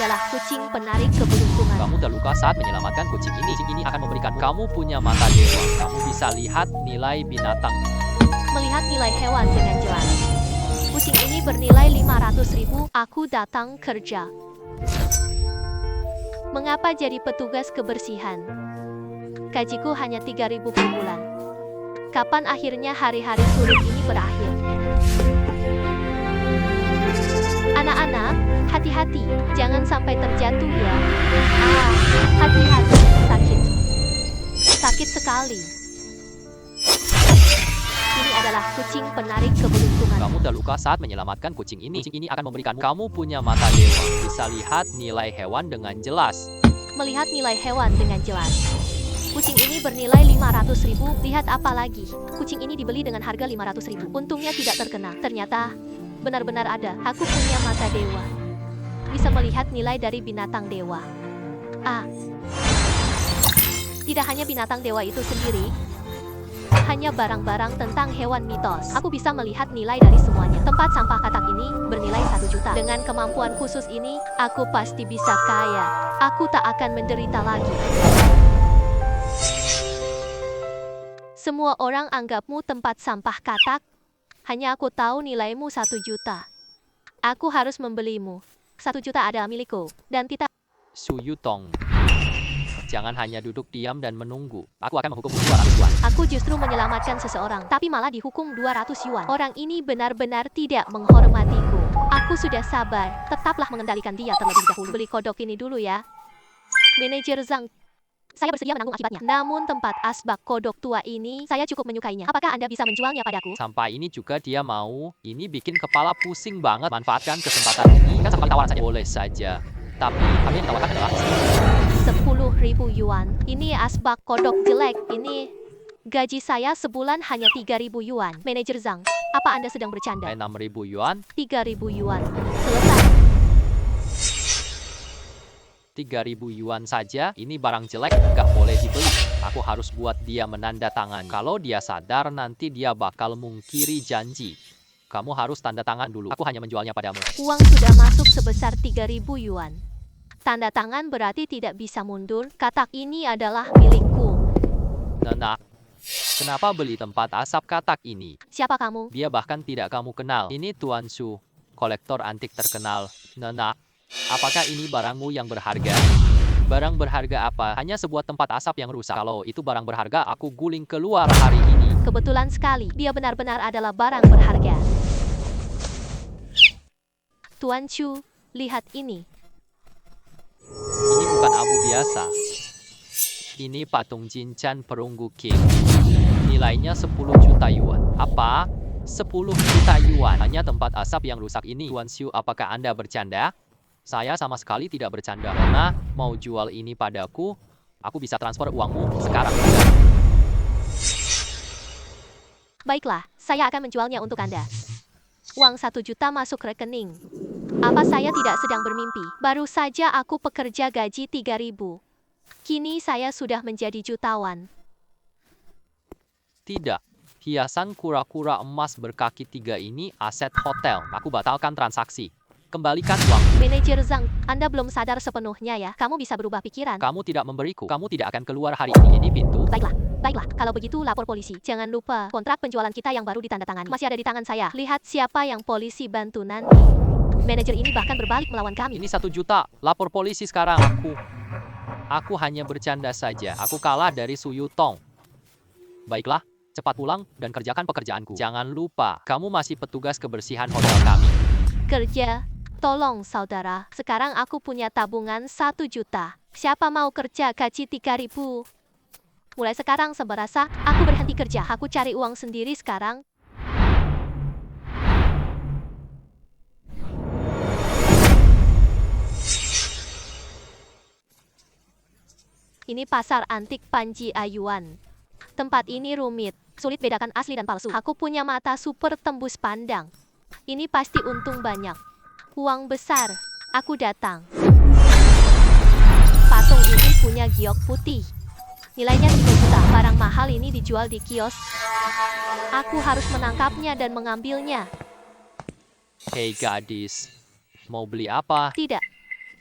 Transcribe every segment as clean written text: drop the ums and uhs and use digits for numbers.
adalah kucing penarik keberuntungan. Kamu terluka saat menyelamatkan kucing ini. Kucing ini akan memberikan kamu punya mata dewa. Kamu bisa lihat nilai binatang. Melihat nilai hewan dengan jelas. Kucing ini bernilai 500.000. Aku datang kerja. Mengapa jadi petugas kebersihan? Gajiku hanya 3.000 per bulan. Kapan akhirnya hari-hari sulit ini berakhir? Anak-anak, hati-hati, jangan sampai terjatuh ya. Hati-hati, sakit. Sakit sekali. Ini adalah kucing penarik keberuntungan. Kamu terluka saat menyelamatkan kucing ini. Kucing ini akan memberikan kamu punya mata dewa. Bisa lihat nilai hewan dengan jelas. Melihat nilai hewan dengan jelas. Kucing ini bernilai 500.000. Lihat apa lagi? Kucing ini dibeli dengan harga 500.000. Untungnya tidak terkena. Ternyata benar-benar ada. Aku punya mata dewa. Bisa melihat nilai dari binatang dewa. Tidak hanya binatang dewa itu sendiri, hanya barang-barang tentang hewan mitos. Aku bisa melihat nilai dari semuanya. Tempat sampah katak ini bernilai 1 juta. Dengan kemampuan khusus ini, aku pasti bisa kaya. Aku tak akan menderita lagi. Semua orang anggapmu tempat sampah katak. Hanya aku tahu nilaimu 1 juta. Aku harus membelimu. 1 juta adalah milikku. Dan tidak. Su Yutong. Jangan hanya duduk diam dan menunggu. Aku akan menghukum 200 yuan. Aku justru menyelamatkan seseorang, tapi malah dihukum 200 yuan. Orang ini benar-benar tidak menghormatiku. Aku sudah sabar. Tetaplah mengendalikan dia terlebih dahulu. Beli kodok ini dulu ya. Manajer Zhang. Saya bersedia menanggung akibatnya. Namun tempat asbak kodok tua ini, saya cukup menyukainya. Apakah Anda bisa menjualnya padaku? Sampai ini juga dia mau. Ini bikin kepala pusing banget. Manfaatkan kesempatan ini. Kan satu kali tawaran saja. Boleh saja. Tapi kami yang ditawarkan adalah 10.000 yuan. Ini asbak kodok jelek. Ini gaji saya sebulan hanya 3.000 yuan. Manajer Zhang, apa Anda sedang bercanda? 6.000 yuan. 3.000 yuan. Selesai. 3.000 yuan saja. Ini barang jelek, gak boleh dibeli. Aku harus buat dia menandatangan. Kalau dia sadar, nanti dia bakal mungkiri janji. Kamu harus tanda tangan dulu. Aku hanya menjualnya padamu. Uang sudah masuk sebesar 3.000 yuan. Tanda tangan berarti tidak bisa mundur. Katak ini adalah milikku. Nona, kenapa beli tempat asap katak ini? Siapa kamu? Dia bahkan tidak kamu kenal. Ini Tuan Su, kolektor antik terkenal. Nona, apakah ini barangmu yang berharga? Barang berharga apa? Hanya sebuah tempat asap yang rusak. Kalau itu barang berharga, aku guling keluar hari ini. Kebetulan sekali, dia benar-benar adalah barang berharga. Tuan Chu, lihat ini. Ini bukan abu biasa. Ini patung Jinchan perunggu King. Nilainya 10 juta yuan. Apa? 10 juta yuan. Hanya tempat asap yang rusak ini. Tuan Su, apakah Anda bercanda? Saya sama sekali tidak bercanda. Nona, mau jual ini padaku? Aku bisa transfer uangmu sekarang. Baiklah, saya akan menjualnya untuk Anda. Uang 1 juta masuk rekening. Apa saya tidak sedang bermimpi? Baru saja aku pekerja gaji 3.000. Kini saya sudah menjadi jutawan. Tidak. Hiasan kura-kura emas berkaki 3 ini aset hotel. Aku batalkan transaksi. Kembalikan uang. Manajer Zhang, Anda belum sadar sepenuhnya ya. Kamu bisa berubah pikiran. Kamu tidak memberiku. Kamu tidak akan keluar hari ini. Ini pintu. Baiklah, kalau begitu lapor polisi. Jangan lupa, kontrak penjualan kita yang baru ditandatangani masih ada di tangan saya. Lihat siapa yang polisi bantu nanti. Manajer ini bahkan berbalik melawan kami. Ini 1 juta. Lapor polisi sekarang. Aku hanya bercanda saja. Aku kalah dari Su Yutong. Baiklah, cepat pulang dan kerjakan pekerjaanku. Jangan lupa, kamu masih petugas kebersihan hotel kami. Kerja. Tolong saudara, sekarang aku punya tabungan 1 juta. Siapa mau kerja gaji 3.000? Mulai sekarang seberasa, aku berhenti kerja. Aku cari uang sendiri sekarang. Ini pasar antik Panji Ayuan. Tempat ini rumit, sulit bedakan asli dan palsu. Aku punya mata super tembus pandang. Ini pasti untung banyak. Uang besar, aku datang. Patung ini punya giok putih. Nilainya 3 juta. Barang mahal ini dijual di kios. Aku harus menangkapnya dan mengambilnya. Hei gadis, mau beli apa? Tidak.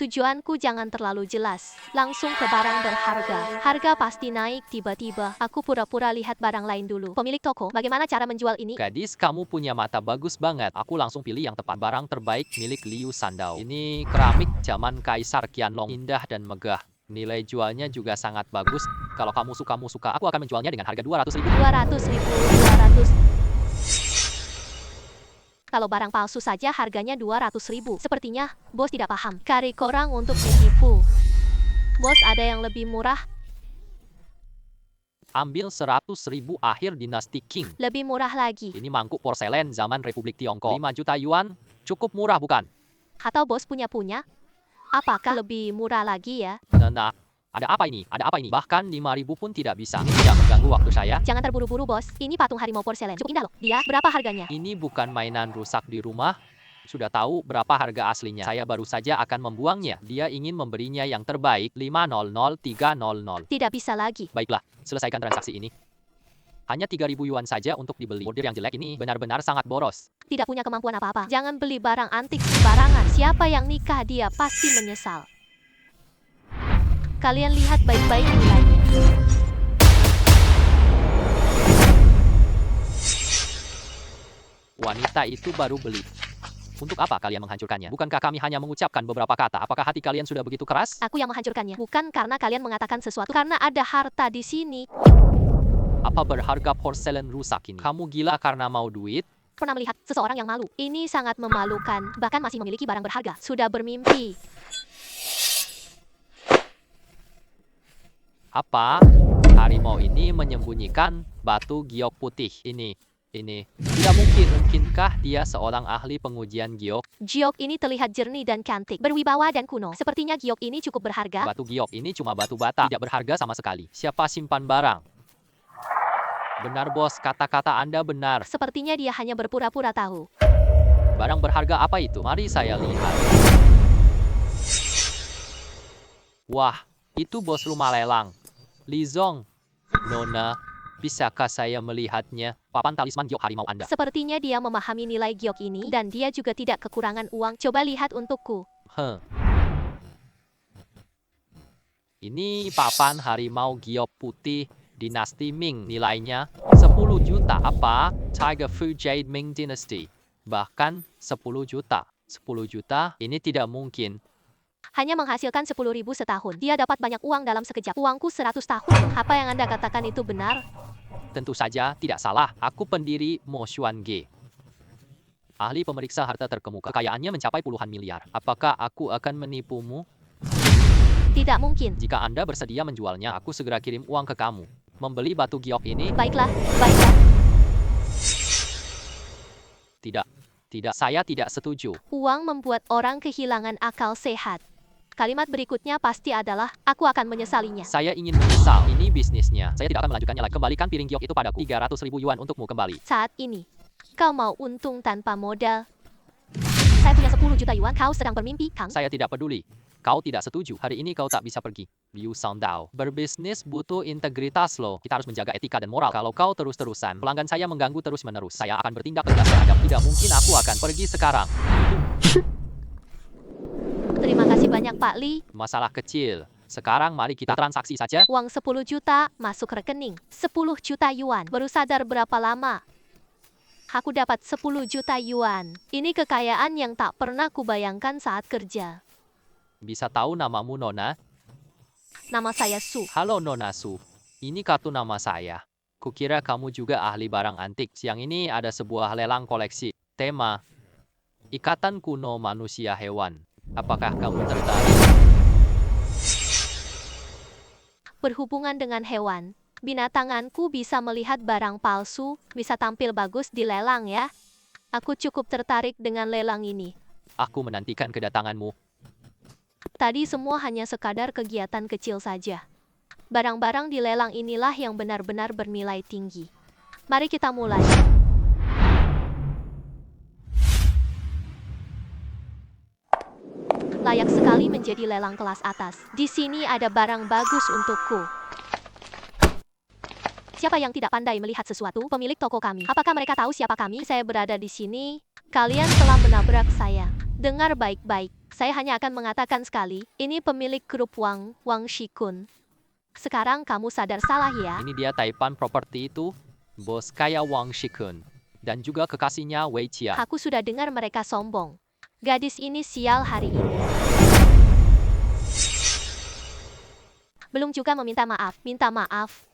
Tujuanku jangan terlalu jelas. Langsung ke barang berharga. Harga pasti naik tiba-tiba. Aku pura-pura lihat barang lain dulu. Pemilik toko, bagaimana cara menjual ini? Gadis, kamu punya mata bagus banget. Aku langsung pilih yang tepat. Barang terbaik milik Liu Sandao. Ini keramik zaman Kaisar Qianlong. Indah dan megah. Nilai jualnya juga sangat bagus. Kalau kamu suka, aku akan menjualnya dengan harga 200.000. 200.000, 200. Kalau barang palsu saja harganya 200.000. Sepertinya bos tidak paham. Cari korang untuk ditipu. Bos, ada yang lebih murah? Ambil 100.000 akhir dinasti Qing. Lebih murah lagi. Ini mangkuk porselen zaman Republik Tiongkok. 5 juta yuan, cukup murah bukan? Atau bos punya? Apakah lebih murah lagi ya? Nah, ada apa ini? Ada apa ini? Bahkan 5.000 pun tidak bisa. Ini tidak mengganggu waktu saya. Jangan terburu-buru bos. Ini patung harimau porselen. Cukup indah loh. Dia berapa harganya? Ini bukan mainan rusak di rumah. Sudah tahu berapa harga aslinya. Saya baru saja akan membuangnya. Dia ingin memberinya yang terbaik. 500.300. Tidak bisa lagi. Baiklah, selesaikan transaksi ini. Hanya 3.000 yuan saja untuk dibeli. Bordir yang jelek ini benar-benar sangat boros. Tidak punya kemampuan apa-apa. Jangan beli barang antik sembarangan. Siapa yang nikah dia pasti menyesal. Kalian lihat baik-baik nilainya. Wanita itu baru beli. Untuk apa kalian menghancurkannya? Bukankah kami hanya mengucapkan beberapa kata? Apakah hati kalian sudah begitu keras? Aku yang menghancurkannya. Bukan karena kalian mengatakan sesuatu. Karena ada harta di sini. Apa berharga porselen rusak ini? Kamu gila karena mau duit? Pernah melihat seseorang yang malu? Ini sangat memalukan. Bahkan masih memiliki barang berharga. Sudah bermimpi. Apa? Harimau ini menyembunyikan batu giok putih. Ini. Tidak mungkin. Mungkinkah dia seorang ahli pengujian giok? Giok ini terlihat jernih dan cantik. Berwibawa dan kuno. Sepertinya giok ini cukup berharga. Batu giok ini cuma batu bata. Tidak berharga sama sekali. Siapa simpan barang? Benar bos, kata-kata Anda benar. Sepertinya dia hanya berpura-pura tahu. Barang berharga apa itu? Mari saya lihat. Wah, itu bos rumah lelang. Lizong. Nona, bisakah saya melihatnya? Papan talisman giok harimau Anda. Sepertinya dia memahami nilai giok ini. Dan dia juga tidak kekurangan uang. Coba lihat untukku. Ini papan harimau giok putih dinasti Ming. Nilainya 10 juta. Apa? Tiger Fu Jade Ming Dynasty. Bahkan 10 juta. 10 juta? Ini tidak mungkin. Hanya menghasilkan 10.000 setahun. Dia dapat banyak uang dalam sekejap. Uangku 100 tahun. Apa yang Anda katakan itu benar? Tentu saja tidak salah. Aku pendiri Mo Xuan Ge. Ahli pemeriksa harta terkemuka. Kekayaannya mencapai puluhan miliar. Apakah aku akan menipumu? Tidak mungkin. Jika Anda bersedia menjualnya, aku segera kirim uang ke kamu. Membeli batu giok ini? Baiklah. Tidak, saya tidak setuju. Uang membuat orang kehilangan akal sehat. Kalimat berikutnya pasti adalah, aku akan menyesalinya. Saya ingin menyesal. Ini bisnisnya. Saya tidak akan melanjutkannya lagi. Kembalikan piring giok itu padaku. 300.000 yuan untukmu kembali. Saat ini, kau mau untung tanpa modal? Saya punya 10 juta yuan. Kau sedang bermimpi, Kang? Saya tidak peduli. Kau tidak setuju. Hari ini kau tak bisa pergi. Liu Sandao. Berbisnis butuh integritas loh. Kita harus menjaga etika dan moral. Kalau kau terus-terusan, pelanggan saya mengganggu terus-menerus. Saya akan bertindak tegas terhadap. Tidak mungkin aku akan pergi sekarang. Terima kasih banyak Pak Li. Masalah kecil. Sekarang mari kita transaksi saja. Uang 10 juta masuk rekening. 10 juta yuan. Baru sadar berapa lama? Aku dapat 10 juta yuan. Ini kekayaan yang tak pernah kubayangkan saat kerja. Bisa tahu namamu, Nona? Nama saya Su. Halo, Nona Su. Ini kartu nama saya. Kukira kamu juga ahli barang antik. Siang ini ada sebuah lelang koleksi. Tema, Ikatan Kuno Manusia Hewan. Apakah kamu tertarik? Berhubungan dengan hewan, binatanganku bisa melihat barang palsu, bisa tampil bagus di lelang ya. Aku cukup tertarik dengan lelang ini. Aku menantikan kedatanganmu. Tadi semua hanya sekadar kegiatan kecil saja. Barang-barang di lelang inilah yang benar-benar bernilai tinggi. Mari kita mulai. Layak sekali menjadi lelang kelas atas. Di sini ada barang bagus untukku. Siapa yang tidak pandai melihat sesuatu? Pemilik toko kami. Apakah mereka tahu siapa kami? Saya berada di sini. Kalian telah menabrak saya. Dengar baik-baik. Saya hanya akan mengatakan sekali, ini pemilik grup Wang Shikun. Sekarang kamu sadar salah ya? Ini dia Taipan Property itu, bos kaya Wang Shikun. Dan juga kekasihnya Wei Qian. Aku sudah dengar mereka sombong. Gadis ini sial hari ini. Belum juga meminta maaf. Minta maaf.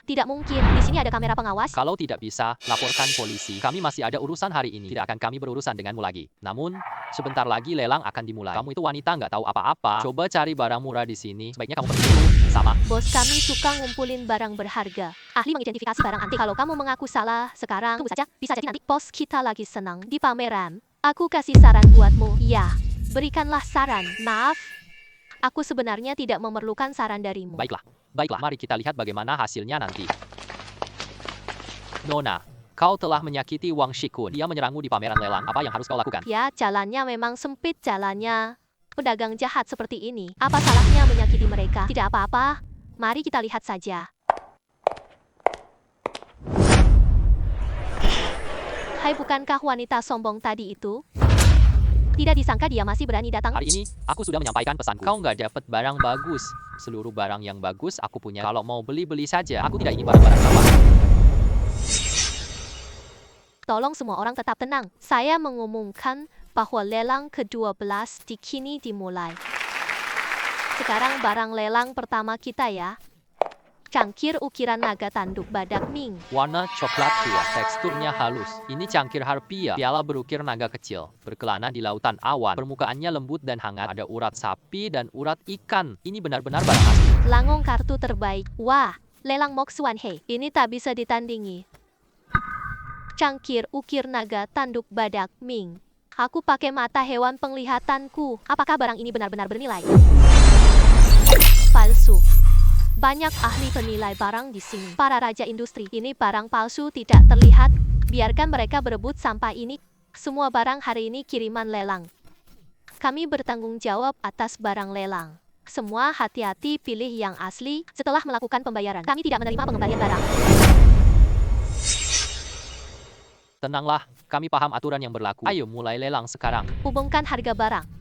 Tidak mungkin. Di sini ada kamera pengawas. Kalau tidak bisa, laporkan polisi. Kami masih ada urusan hari ini. Tidak akan kami berurusan denganmu lagi. Namun, sebentar lagi lelang akan dimulai. Kamu itu wanita nggak tahu apa-apa. Coba cari barang murah di sini. Sebaiknya kamu pergi dulu. Sama. Bos kami suka ngumpulin barang berharga. Ahli mengidentifikasi barang antik. Kalau kamu mengaku salah, sekarang tunggu saja. Bisa jadi nanti bos kita lagi senang di pameran. Aku kasih saran buatmu. Ya, berikanlah saran. Maaf, aku sebenarnya tidak memerlukan saran darimu. Baiklah. Baiklah, mari kita lihat bagaimana hasilnya nanti. Nona, kau telah menyakiti Wang Shikun. Dia menyerangmu di pameran lelang. Apa yang harus kau lakukan? Ya, jalannya memang sempit jalannya. Pedagang jahat seperti ini. Apa salahnya menyakiti mereka? Tidak apa-apa. Mari kita lihat saja. Hai, bukankah wanita sombong tadi itu? Tidak disangka dia masih berani datang. Hari ini, aku sudah menyampaikan pesanku. Kau nggak dapat barang bagus. Seluruh barang yang bagus aku punya. Kalau mau beli-beli saja. Aku tidak ingin barang-barang sampah. Tolong semua orang tetap tenang. Saya mengumumkan bahwa lelang ke-12 di kini dimulai. Sekarang barang lelang pertama kita ya. Cangkir ukiran naga tanduk badak Ming. Warna coklat tua, teksturnya halus. Ini cangkir harpia, piala berukir naga kecil. Berkelana di lautan awan, permukaannya lembut dan hangat. Ada urat sapi dan urat ikan. Ini benar-benar barang asli. Langong kartu terbaik. Wah, lelang Moksuan He. Ini tak bisa ditandingi. Cangkir ukir naga tanduk badak Ming. Aku pakai mata hewan penglihatanku. Apakah barang ini benar-benar bernilai? Palsu. Banyak ahli penilai barang di sini. Para raja industri. Ini barang palsu tidak terlihat. Biarkan mereka berebut sampah ini. Semua barang hari ini kiriman lelang. Kami bertanggung jawab atas barang lelang. Semua hati-hati pilih yang asli setelah melakukan pembayaran. Kami tidak menerima pengembalian barang. Tenanglah, kami paham aturan yang berlaku. Ayo mulai lelang sekarang. Hubungkan harga barang.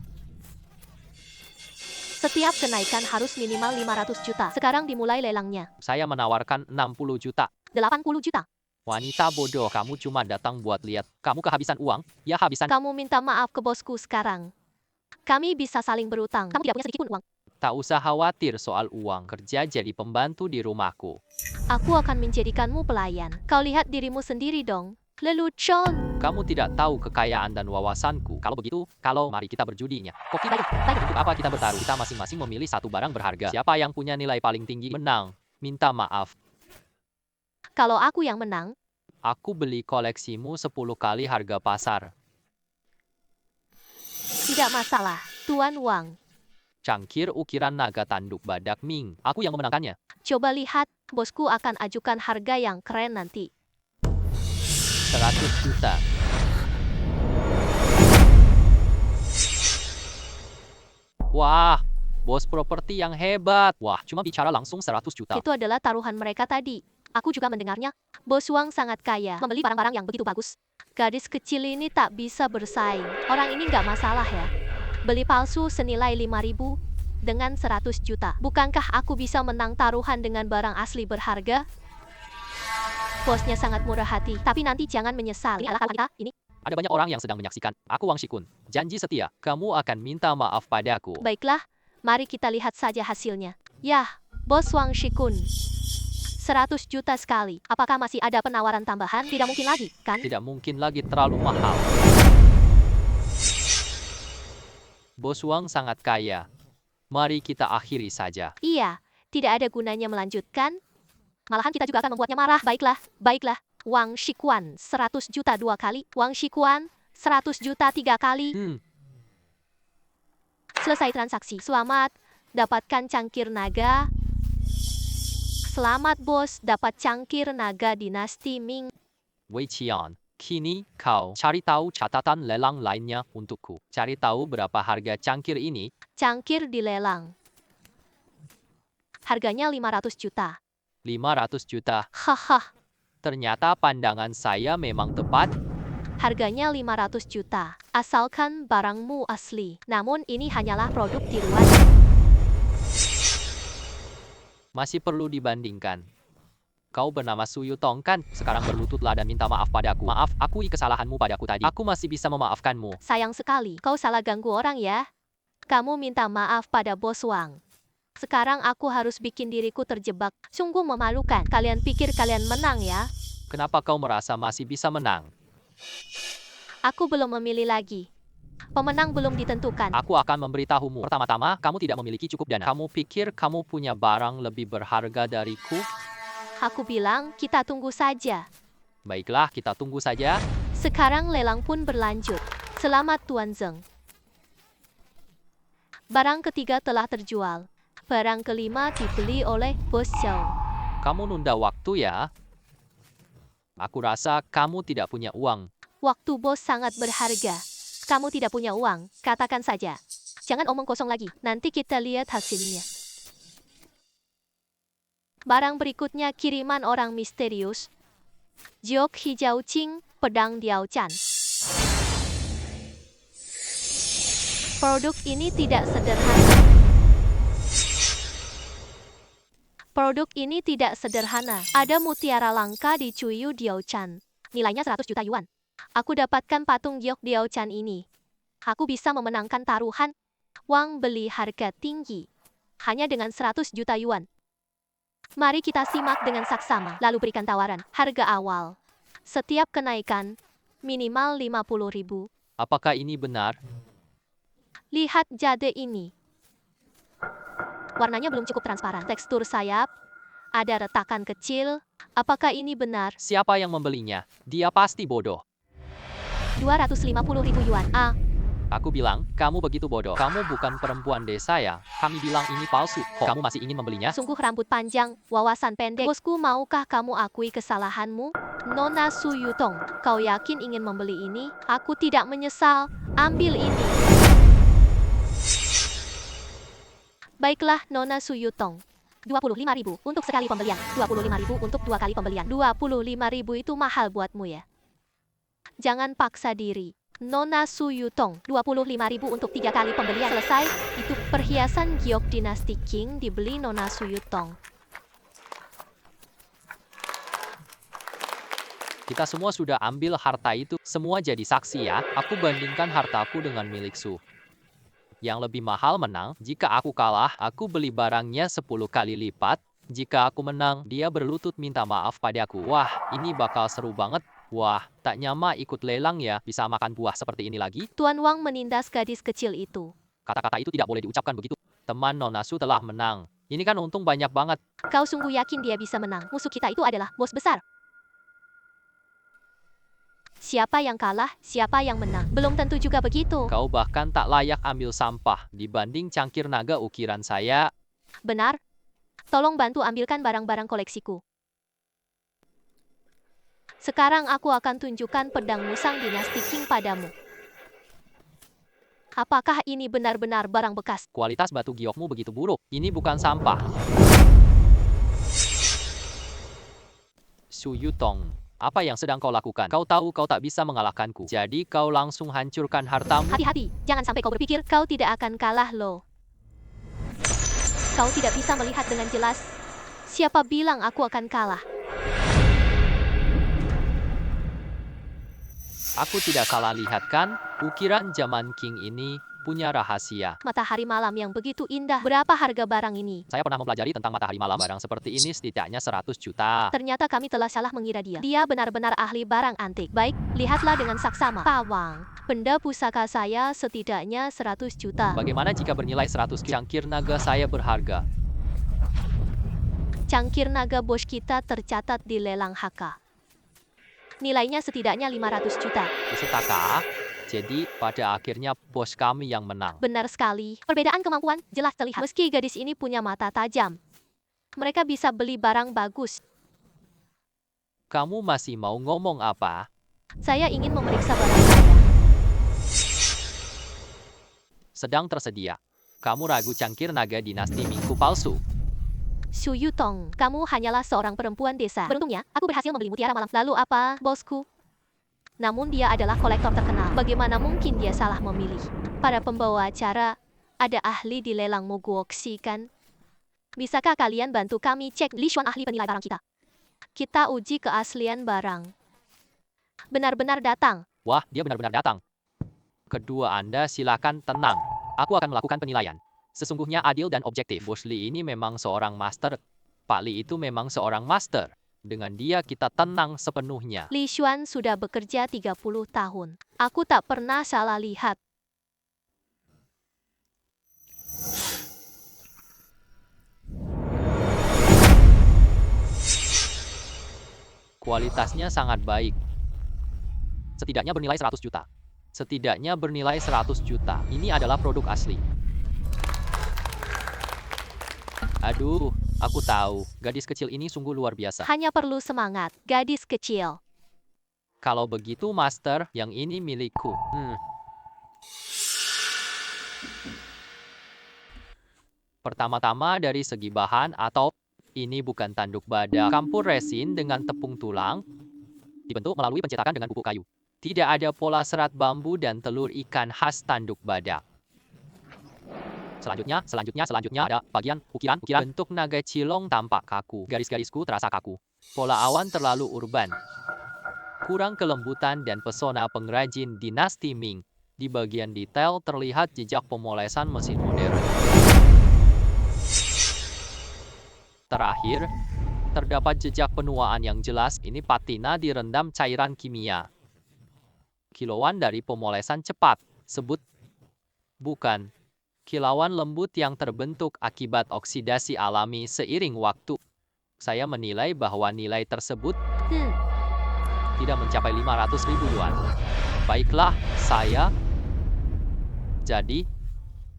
Setiap kenaikan harus minimal 500 juta. Sekarang dimulai lelangnya. Saya menawarkan 60 juta. 80 juta. Wanita bodoh, kamu cuma datang buat lihat. Kamu kehabisan uang? Ya habisan. Kamu minta maaf ke bosku sekarang. Kami bisa saling berutang. Kamu tidak punya sedikit pun uang. Tak usah khawatir soal uang. Kerja jadi pembantu di rumahku. Aku akan menjadikanmu pelayan. Kau lihat dirimu sendiri dong. Lelucon. Kamu tidak tahu kekayaan dan wawasanku. Kalau begitu, mari kita berjudinya. Koki, Baik. untuk apa kita bertaruh? Kita masing-masing memilih satu barang berharga. Siapa yang punya nilai paling tinggi menang. Minta maaf. Kalau aku yang menang, Aku beli koleksimu 10 kali harga pasar. tidak masalah. Tuan Wang. Cangkir ukiran naga tanduk badak Ming. Aku yang memenangkannya. Coba lihat, bosku akan ajukan harga yang keren nanti. 100 juta. Wah, bos properti yang hebat. Wah, cuma bicara langsung 100 juta. Itu adalah taruhan mereka tadi. Aku juga mendengarnya. Bos Wang sangat kaya, membeli barang-barang yang begitu bagus. Gadis kecil ini tak bisa bersaing. Orang ini nggak masalah ya. Beli palsu senilai 5.000 dengan 100 juta. Bukankah aku bisa menang taruhan dengan barang asli berharga? Bosnya sangat murah hati, tapi nanti jangan menyesal. Ini adalah kita, ini. Ada banyak orang yang sedang menyaksikan. Aku Wang Shikun. Janji setia, kamu akan minta maaf padaku. Baiklah, mari kita lihat saja hasilnya. Yah, Bos Wang Shikun. 100 juta sekali. Apakah masih ada penawaran tambahan? Tidak mungkin lagi, kan? Tidak mungkin lagi terlalu mahal. Bos Wang sangat kaya. Mari kita akhiri saja. Iya, tidak ada gunanya melanjutkan. Malahan kita juga akan membuatnya marah. Baiklah. Wang Shikuan 100 juta 2 kali. Wang Shikuan 100 juta 3 kali. Selesai transaksi. Selamat, dapatkan cangkir naga. Selamat bos, dapat cangkir naga dinasti Ming. Wei Qian, kini kau cari tahu catatan lelang lainnya untukku. Cari tahu berapa harga cangkir ini. Cangkir dilelang. Harganya 500 juta. 500 juta. Haha, Ternyata pandangan saya memang tepat. Harganya 500 juta. Asalkan barangmu asli. Namun ini hanyalah produk tiruan. Masih perlu dibandingkan. Kau bernama Su Yutong kan? Sekarang berlututlah dan minta maaf padaku. Maaf, akui kesalahanmu padaku tadi. Aku masih bisa memaafkanmu. Sayang sekali, kau salah ganggu orang ya. Kamu minta maaf pada bos Wang. Sekarang aku harus bikin diriku terjebak. Sungguh memalukan. Kalian pikir kalian menang ya? Kenapa kau merasa masih bisa menang? Aku belum memilih lagi. Pemenang belum ditentukan. Aku akan memberitahumu. Pertama-tama, kamu tidak memiliki cukup dana. Kamu pikir kamu punya barang lebih berharga dariku? Aku bilang, kita tunggu saja. Baiklah, kita tunggu saja. Sekarang lelang pun berlanjut. Selamat Tuan Zeng. Barang ketiga telah terjual. Barang kelima dibeli oleh Bos Zhao. Kamu nunda waktu ya? Aku rasa kamu tidak punya uang. Waktu bos sangat berharga. Kamu tidak punya uang, katakan saja. Jangan omong kosong lagi, nanti kita lihat hasilnya. Barang berikutnya kiriman orang misterius. Jiok Hijau Qing, pedang Diao Chan. Produk ini tidak sederhana. Produk ini tidak sederhana. Ada mutiara langka di Cuyu Diao Chan. Nilainya 100 juta yuan. Aku dapatkan patung Giok Diao Chan ini. Aku bisa memenangkan taruhan. Wang beli harga tinggi. Hanya dengan 100 juta yuan. Mari kita simak dengan saksama, lalu berikan tawaran. Harga awal. Setiap kenaikan, minimal 50.000. Apakah ini benar? Lihat jade ini. Warnanya belum cukup transparan. Tekstur sayap, ada retakan kecil. Apakah ini benar? Siapa yang membelinya? Dia pasti bodoh. 250.000 yuan. Aku bilang, kamu begitu bodoh. Kamu bukan perempuan desa ya? Kami bilang ini palsu. Kok kamu masih ingin membelinya? Sungguh rambut panjang, wawasan pendek. Bosku, maukah kamu akui kesalahanmu? Nona Su Yutong, kau yakin ingin membeli ini? Aku tidak menyesal. Ambil ini. Baiklah, Nona Su Yutong. 25.000 untuk sekali pembelian. 25.000 untuk 2 kali pembelian. 25.000 itu mahal buatmu ya? Jangan paksa diri. Nona Su Yutong, 25.000 untuk 3 kali pembelian. Selesai. Itu perhiasan Giok Dinasti Qing dibeli Nona Su Yutong. Kita semua sudah ambil harta itu. Semua jadi saksi ya. Aku bandingkan hartaku dengan milik Su. Yang lebih mahal menang. Jika aku kalah, aku beli barangnya 10 kali lipat. Jika aku menang, dia berlutut minta maaf padaku. Wah, ini bakal seru banget. Wah, tak nyama ikut lelang ya. Bisa makan buah seperti ini lagi. Tuan Wang menindas gadis kecil itu. Kata-kata itu tidak boleh diucapkan begitu. Teman Nona Su telah menang. Ini kan untung banyak banget. Kau sungguh yakin dia bisa menang? Musuh kita itu adalah bos besar. Siapa yang kalah, siapa yang menang? Belum tentu juga begitu. Kau bahkan tak layak ambil sampah. Dibanding cangkir naga ukiran saya. Benar? Tolong bantu ambilkan barang-barang koleksiku. Sekarang aku akan tunjukkan pedang musang dinasti Qing padamu. Apakah ini benar-benar barang bekas? Kualitas batu giokmu begitu buruk. Ini bukan sampah. Su Yutong, apa yang sedang kau lakukan? Kau tahu kau tak bisa mengalahkanku. Jadi kau langsung hancurkan hartamu. Hati-hati, jangan sampai kau berpikir kau tidak akan kalah loh. Kau tidak bisa melihat dengan jelas. Siapa bilang aku akan kalah? Aku tidak salah lihat kan? Ukiran zaman Qing ini punya rahasia. Matahari malam yang begitu indah. Berapa harga barang ini? Saya pernah mempelajari tentang matahari malam. Barang seperti ini setidaknya 100 juta. Ternyata kami telah salah mengira dia. Dia benar-benar ahli barang antik. Baik, lihatlah dengan saksama. Pawang, benda pusaka saya setidaknya 100 juta. Bagaimana jika bernilai 100 cangkir naga saya berharga? Cangkir naga bos kita tercatat di lelang HK. Nilainya setidaknya 500 juta. Peserta. Jadi, pada akhirnya bos kami yang menang. Benar sekali. Perbedaan kemampuan jelas terlihat. Meski gadis ini punya mata tajam, mereka bisa beli barang bagus. Kamu masih mau ngomong apa? Saya ingin memeriksa barang saya. Sedang tersedia. Kamu ragu cangkir naga dinasti Minggu palsu? Su Yutong, kamu hanyalah seorang perempuan desa. Beruntungnya, aku berhasil membeli mutiara malam. Lalu apa, bosku? Namun dia adalah kolektor terkenal. Bagaimana mungkin dia salah memilih? Para pembawa acara, ada ahli di lelang Moguoksi kan? Bisakah kalian bantu kami cek Li Xuan ahli penilai barang kita? Kita uji keaslian barang. Benar-benar datang. Wah, dia benar-benar datang. Kedua Anda silakan tenang. Aku akan melakukan penilaian. Sesungguhnya adil dan objektif. Bos Li ini memang seorang master. Pak Li itu memang seorang master. Dengan dia kita tenang sepenuhnya. Li Xuan sudah bekerja 30 tahun. Aku tak pernah salah lihat. Kualitasnya sangat baik. Setidaknya bernilai 100 juta. Setidaknya bernilai 100 juta. Ini adalah produk asli. Aduh, aku tahu. Gadis kecil ini sungguh luar biasa. Hanya perlu semangat, gadis kecil. Kalau begitu, Master, yang ini milikku. Pertama-tama dari segi bahan atau ini bukan tanduk badak. Campur resin dengan tepung tulang. Dibentuk melalui pencetakan dengan pupuk kayu. Tidak ada pola serat bambu dan telur ikan khas tanduk badak. Selanjutnya ada bagian ukiran. Bentuk naga cilong tampak kaku. Garis-garisku terasa kaku. Pola awan terlalu urban. Kurang kelembutan dan pesona pengrajin dinasti Ming. Di bagian detail terlihat jejak pemolesan mesin modern. Terakhir, terdapat jejak penuaan yang jelas. Ini patina direndam cairan kimia. Kilauan dari pemolesan cepat. Sebut bukan. Kilauan lembut yang terbentuk akibat oksidasi alami seiring waktu. Saya menilai bahwa nilai tersebut tidak mencapai 500.000 yuan. Baiklah, saya. Jadi,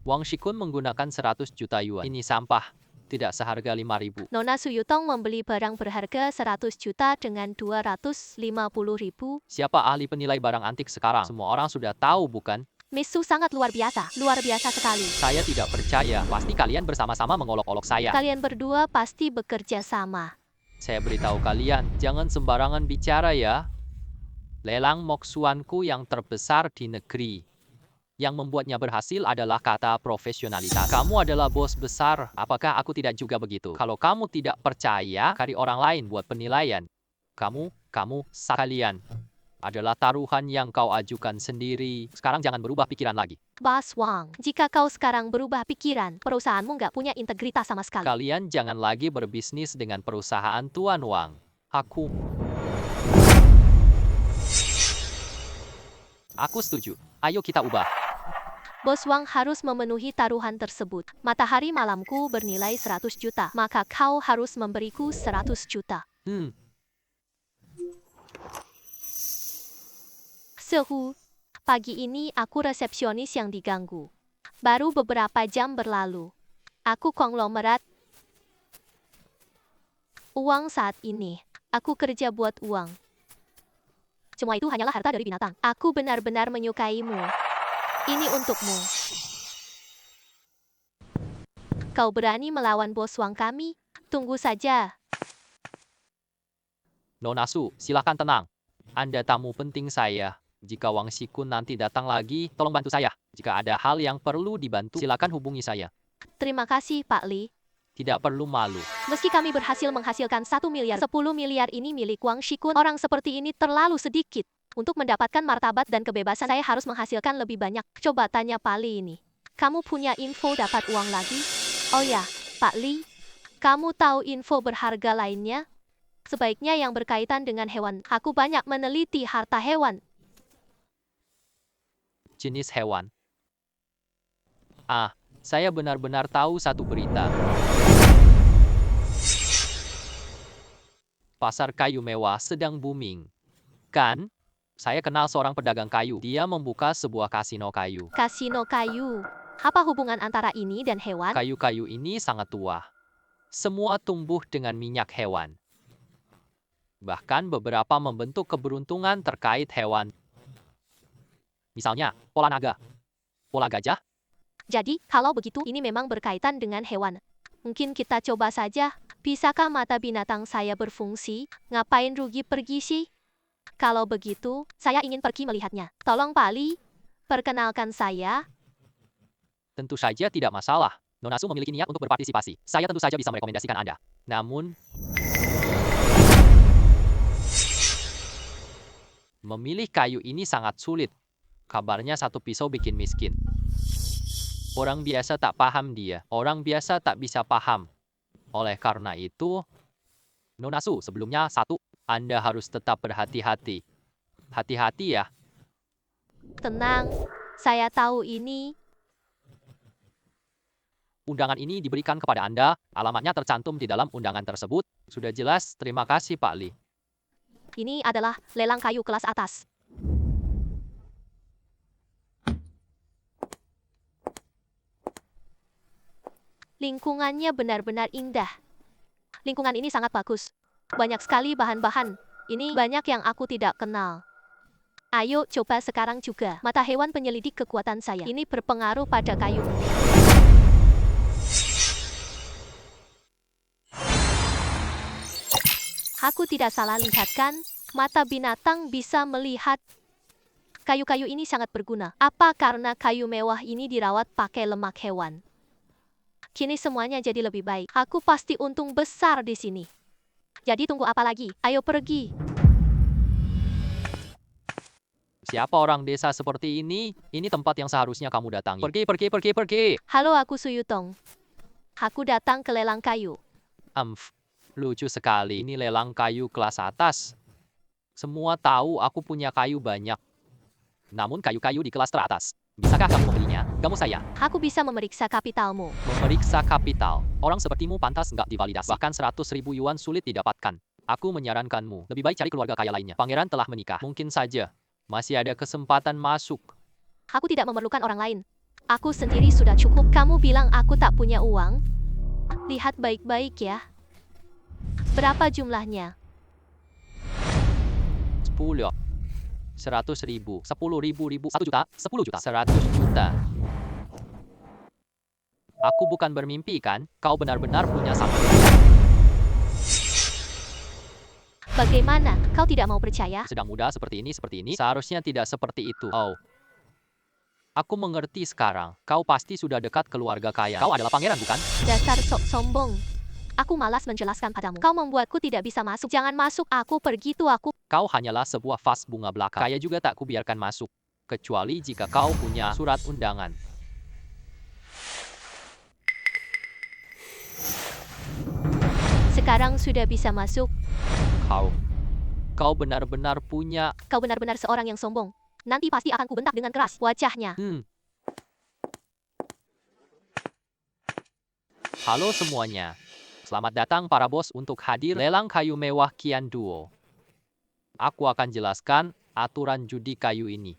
Wang Shikun menggunakan 100 juta yuan. Ini sampah, tidak seharga 5.000. Nona Suyutong membeli barang berharga 100 juta dengan 250.000. Siapa ahli penilai barang antik sekarang? Semua orang sudah tahu, bukan? Misu sangat luar biasa sekali. Saya tidak percaya. Pasti kalian bersama-sama mengolok-olok saya. Kalian berdua pasti bekerja sama. Saya beritahu kalian, jangan sembarangan bicara ya. Lelang moksuanku yang terbesar di negeri. Yang membuatnya berhasil adalah kata profesionalitas. Kamu adalah bos besar, apakah aku tidak juga begitu? Kalau kamu tidak percaya, cari orang lain buat penilaian. Kamu sekalian. Adalah taruhan yang kau ajukan sendiri. Sekarang jangan berubah pikiran lagi. Bos Wang, jika kau sekarang berubah pikiran, perusahaanmu nggak punya integritas sama sekali. Kalian jangan lagi berbisnis dengan perusahaan Tuan Wang. Aku setuju. Ayo kita ubah. Bos Wang harus memenuhi taruhan tersebut. Matahari malamku bernilai 100 juta, maka kau harus memberiku 100 juta. Sehu, pagi ini aku resepsionis yang diganggu. Baru beberapa jam berlalu. Aku konglomerat uang saat ini. Aku kerja buat uang. Semua itu hanyalah harta dari binatang. Aku benar-benar menyukaimu. Ini untukmu. Kau berani melawan bos Wang kami? Tunggu saja. Nona Su, silakan tenang. Anda tamu penting saya. Jika Wang Shikun nanti datang lagi, tolong bantu saya. Jika ada hal yang perlu dibantu, silakan hubungi saya. Terima kasih, Pak Li. Tidak perlu malu. Meski kami berhasil menghasilkan 1 miliar, 10 miliar ini milik Wang Shikun, orang seperti ini terlalu sedikit. Untuk mendapatkan martabat dan kebebasan, saya harus menghasilkan lebih banyak. Coba tanya Pak Li ini. Kamu punya info dapat uang lagi? Oh ya, Pak Li. Kamu tahu info berharga lainnya? Sebaiknya yang berkaitan dengan hewan. Aku banyak meneliti harta hewan. Jenis hewan. Saya benar-benar tahu satu berita. Pasar kayu mewah sedang booming. Kan? Saya kenal seorang pedagang kayu. Dia membuka sebuah kasino kayu. Kasino kayu. Apa hubungan antara ini dan hewan? Kayu-kayu ini sangat tua. Semua tumbuh dengan minyak hewan. Bahkan beberapa membentuk keberuntungan terkait hewan. Misalnya, pola naga, pola gajah. Jadi, kalau begitu, ini memang berkaitan dengan hewan. Mungkin kita coba saja. Bisakah mata binatang saya berfungsi? Ngapain rugi pergi sih? Kalau begitu, saya ingin pergi melihatnya. Tolong Pak Li, perkenalkan saya. Tentu saja tidak masalah. Nona Su memiliki niat untuk berpartisipasi. Saya tentu saja bisa merekomendasikan Anda. Namun, memilih kayu ini sangat sulit. Kabarnya satu pisau bikin miskin. Orang biasa tak paham dia. Orang biasa tak bisa paham. Oleh karena itu, Nona Su, sebelumnya satu, Anda harus tetap berhati-hati. Hati-hati ya. Tenang, saya tahu ini. Undangan ini diberikan kepada Anda. Alamatnya tercantum di dalam undangan tersebut. Sudah jelas, terima kasih Pak Li. Ini adalah lelang kayu kelas atas. Lingkungannya benar-benar indah. Lingkungan ini sangat bagus. Banyak sekali bahan-bahan. Ini banyak yang aku tidak kenal. Ayo coba sekarang juga. Mata hewan penyelidik kekuatan saya. Ini berpengaruh pada kayu. Aku tidak salah lihat kan? Mata binatang bisa melihat. Kayu-kayu ini sangat berguna. Apa karena kayu mewah ini dirawat pakai lemak hewan? Kini semuanya jadi lebih baik. Aku pasti untung besar di sini. Jadi tunggu apa lagi? Ayo pergi. Siapa orang desa seperti ini? Ini tempat yang seharusnya kamu datangi. Pergi, pergi, pergi, pergi. Halo, aku Suyutong. Aku datang ke lelang kayu. Lucu sekali. Ini lelang kayu kelas atas. Semua tahu aku punya kayu banyak. Namun kayu-kayu di kelas teratas. Bisakah kamu membelinya? Kamu saya. Aku bisa memeriksa kapitalmu. Memeriksa kapital. Orang sepertimu pantas nggak divalidasi. Bahkan 100.000 yuan sulit didapatkan. Aku menyarankanmu. Lebih baik cari keluarga kaya lainnya. Pangeran telah menikah. Mungkin saja. Masih ada kesempatan masuk. Aku tidak memerlukan orang lain. Aku sendiri sudah cukup. Kamu bilang aku tak punya uang? Lihat baik-baik ya. Berapa jumlahnya? 10. 100.000. 10.000. 1 juta. 10 juta. 100 juta. Aku bukan bermimpi kan? Kau benar-benar punya satu. Bagaimana? Kau tidak mau percaya? Sedang muda seperti ini, seharusnya tidak seperti itu. Oh. Aku mengerti sekarang. Kau pasti sudah dekat keluarga kaya. Kau adalah pangeran, bukan? Dasar sok sombong. Aku malas menjelaskan padamu. Kau membuatku tidak bisa masuk. Jangan masuk. Aku pergi tuh aku. Kau hanyalah sebuah vas bunga belaka. Kaya juga tak kubiarkan masuk. Kecuali jika kau punya surat undangan. Sekarang sudah bisa masuk. Kau benar-benar punya. Kau benar-benar seorang yang sombong. Nanti pasti akan kubentak dengan keras wajahnya. Halo semuanya. Selamat datang para bos untuk hadir lelang kayu mewah Qian Duo. Aku akan jelaskan aturan judi kayu ini.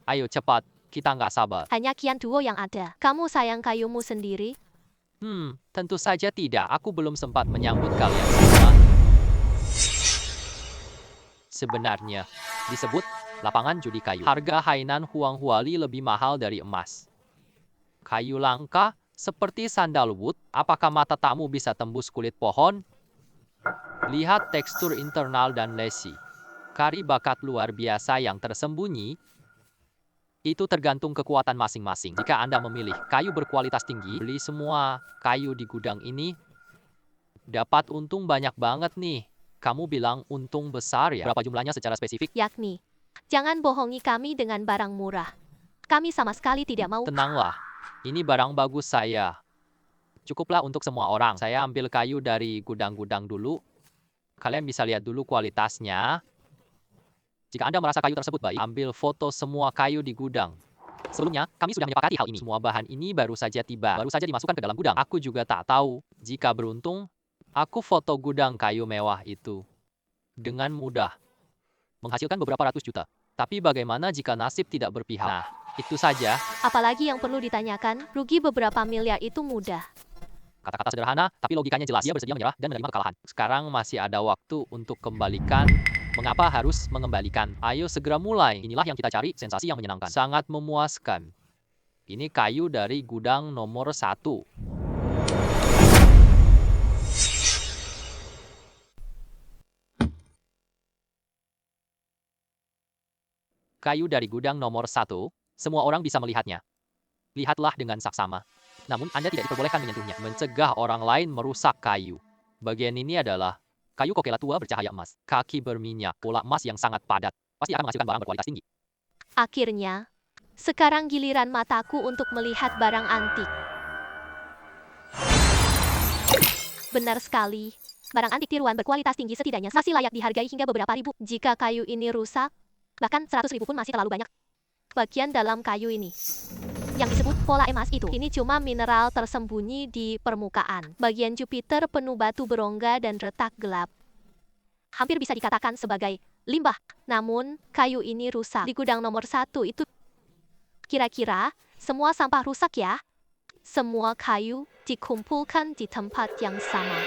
Ayo cepat, kita nggak sabar. Hanya Qian Duo yang ada. Kamu sayang kayumu sendiri? Tentu saja tidak. Aku belum sempat menyambut kalian semua. Sebenarnya, disebut lapangan judi kayu. Harga Hainan Huang Huali lebih mahal dari emas. Kayu langka, seperti sandalwood, apakah mata tamu bisa tembus kulit pohon? Lihat tekstur internal dan lesi. Kari bakat luar biasa yang tersembunyi. Itu tergantung kekuatan masing-masing. Jika Anda memilih kayu berkualitas tinggi, beli semua kayu di gudang ini, dapat untung banyak banget nih. Kamu bilang untung besar ya? Berapa jumlahnya secara spesifik? Yakni, jangan bohongi kami dengan barang murah. Kami sama sekali tidak mau. Tenanglah, ini barang bagus saya. Cukuplah untuk semua orang. Saya ambil kayu dari gudang-gudang dulu. Kalian bisa lihat dulu kualitasnya. Jika Anda merasa kayu tersebut baik, ambil foto semua kayu di gudang. Sebelumnya, kami sudah menyepakati hal ini. Semua bahan ini baru saja tiba, baru saja dimasukkan ke dalam gudang. Aku juga tak tahu. Jika beruntung, aku foto gudang kayu mewah itu. Dengan mudah. Menghasilkan beberapa ratus juta. Tapi bagaimana jika nasib tidak berpihak? Nah, itu saja. Apalagi yang perlu ditanyakan, rugi beberapa miliar itu mudah. Kata-kata sederhana, tapi logikanya jelas. Dia bersedia menyerah dan menerima kekalahan. Sekarang masih ada waktu untuk kembalikan. Mengapa harus mengembalikan? Ayo segera mulai. Inilah yang kita cari, sensasi yang menyenangkan. Sangat memuaskan. Ini kayu dari gudang nomor 1. kayu dari gudang nomor 1, semua orang bisa melihatnya. Lihatlah dengan saksama. Namun Anda tidak diperbolehkan menyentuhnya. Mencegah orang lain merusak kayu. Bagian ini adalah kayu kokela tua bercahaya emas. Kaki berminyak, pola emas yang sangat padat. Pasti akan menghasilkan barang berkualitas tinggi. Akhirnya, sekarang giliran mataku untuk melihat barang antik. Benar sekali. Barang antik tiruan berkualitas tinggi setidaknya masih layak dihargai hingga beberapa ribu. Jika kayu ini rusak, bahkan 100.000 pun masih terlalu banyak. Bagian dalam kayu ini, yang disebut pola emas itu, ini cuma mineral tersembunyi di permukaan. Bagian Jupiter penuh batu berongga dan retak gelap. Hampir bisa dikatakan sebagai limbah. Namun, kayu ini rusak. Di gudang nomor 1 itu, kira-kira semua sampah rusak ya? Semua kayu dikumpulkan di tempat yang sama.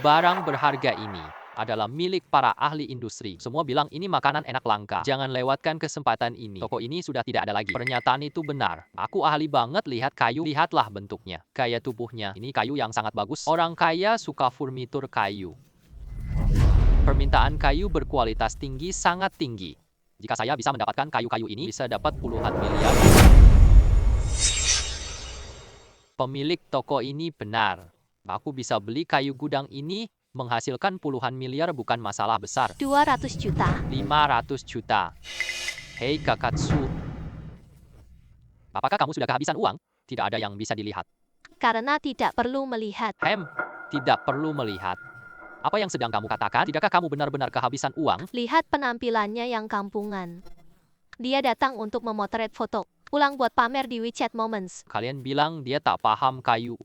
Barang berharga ini adalah milik para ahli industri. Semua bilang ini makanan enak langka. Jangan lewatkan kesempatan ini. Toko ini sudah tidak ada lagi. Pernyataan itu benar. Aku ahli banget lihat kayu. Lihatlah bentuknya, gaya tubuhnya. Ini kayu yang sangat bagus. Orang kaya suka furnitur kayu. Permintaan kayu berkualitas tinggi sangat tinggi. Jika saya bisa mendapatkan kayu-kayu ini, bisa dapat puluhan miliar. Pemilik toko ini benar. Aku bisa beli kayu gudang ini, menghasilkan puluhan miliar bukan masalah besar. 200 juta. 500 juta. Hei Kakatsu. Apakah kamu sudah kehabisan uang? Tidak ada yang bisa dilihat. Karena tidak perlu melihat. Tidak perlu melihat. Apa yang sedang kamu katakan? Tidakkah kamu benar-benar kehabisan uang? Lihat penampilannya yang kampungan. Dia datang untuk memotret foto. Pulang buat pamer di WeChat Moments. Kalian bilang dia tak paham kayu.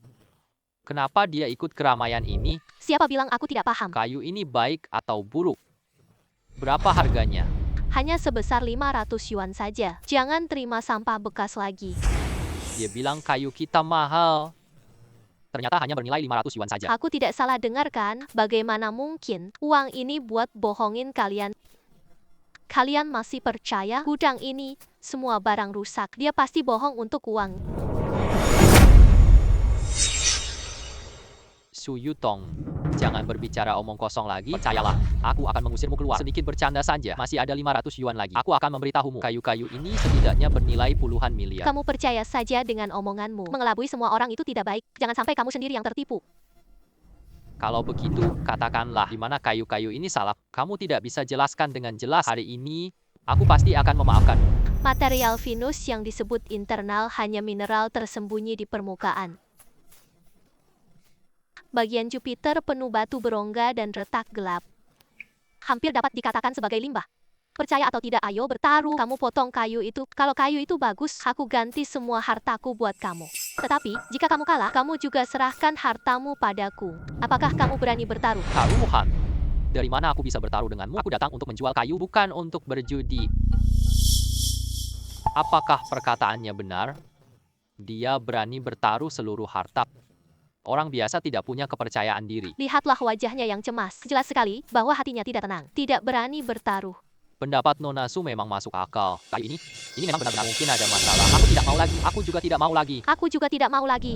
Kenapa dia ikut keramaian ini? Siapa bilang aku tidak paham? Kayu ini baik atau buruk? Berapa harganya? Hanya sebesar 500 yuan saja. Jangan terima sampah bekas lagi. Dia bilang kayu kita mahal. Ternyata hanya bernilai 500 yuan saja. Aku tidak salah dengar kan? Bagaimana mungkin uang ini buat bohongin kalian? Kalian masih percaya gudang ini semua barang rusak? Dia pasti bohong untuk uang. Su Yutong, jangan berbicara omong kosong lagi. Percayalah, aku akan mengusirmu keluar. Sedikit bercanda saja, masih ada 500 yuan lagi. Aku akan memberitahumu, kayu-kayu ini setidaknya bernilai puluhan miliar. Kamu percaya saja dengan omonganmu. Mengelabui semua orang itu tidak baik. Jangan sampai kamu sendiri yang tertipu. Kalau begitu, katakanlah di mana kayu-kayu ini salah. Kamu tidak bisa jelaskan dengan jelas. Hari ini, aku pasti akan memaafkan. Material Venus yang disebut internal hanya mineral tersembunyi di permukaan. Bagian Jupiter penuh batu berongga dan retak gelap. Hampir dapat dikatakan sebagai limbah. Percaya atau tidak, ayo bertaruh. Kamu potong kayu itu. Kalau kayu itu bagus, aku ganti semua hartaku buat kamu. Tetapi, jika kamu kalah, kamu juga serahkan hartamu padaku. Apakah kamu berani bertaruh? Taruhan? Dari mana aku bisa bertaruh denganmu? Aku datang untuk menjual kayu, bukan untuk berjudi. Apakah perkataannya benar? Dia berani bertaruh seluruh harta. Orang biasa tidak punya kepercayaan diri. Lihatlah wajahnya yang cemas. Jelas sekali bahwa hatinya tidak tenang. Tidak berani bertaruh. Pendapat Nona Su memang masuk akal. Kayu ini memang benar-benar mungkin ada masalah. Aku tidak mau lagi. Aku juga tidak mau lagi. Aku juga tidak mau lagi.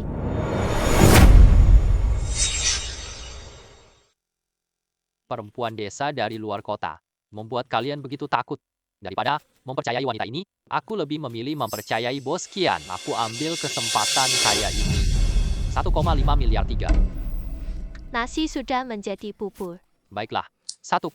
Perempuan desa dari luar kota membuat kalian begitu takut. Daripada mempercayai wanita ini, aku lebih memilih mempercayai Bos Kian. Aku ambil kesempatan kaya ini. 1,5 miliar 3. Nasi sudah menjadi bubur. Baiklah, 1,5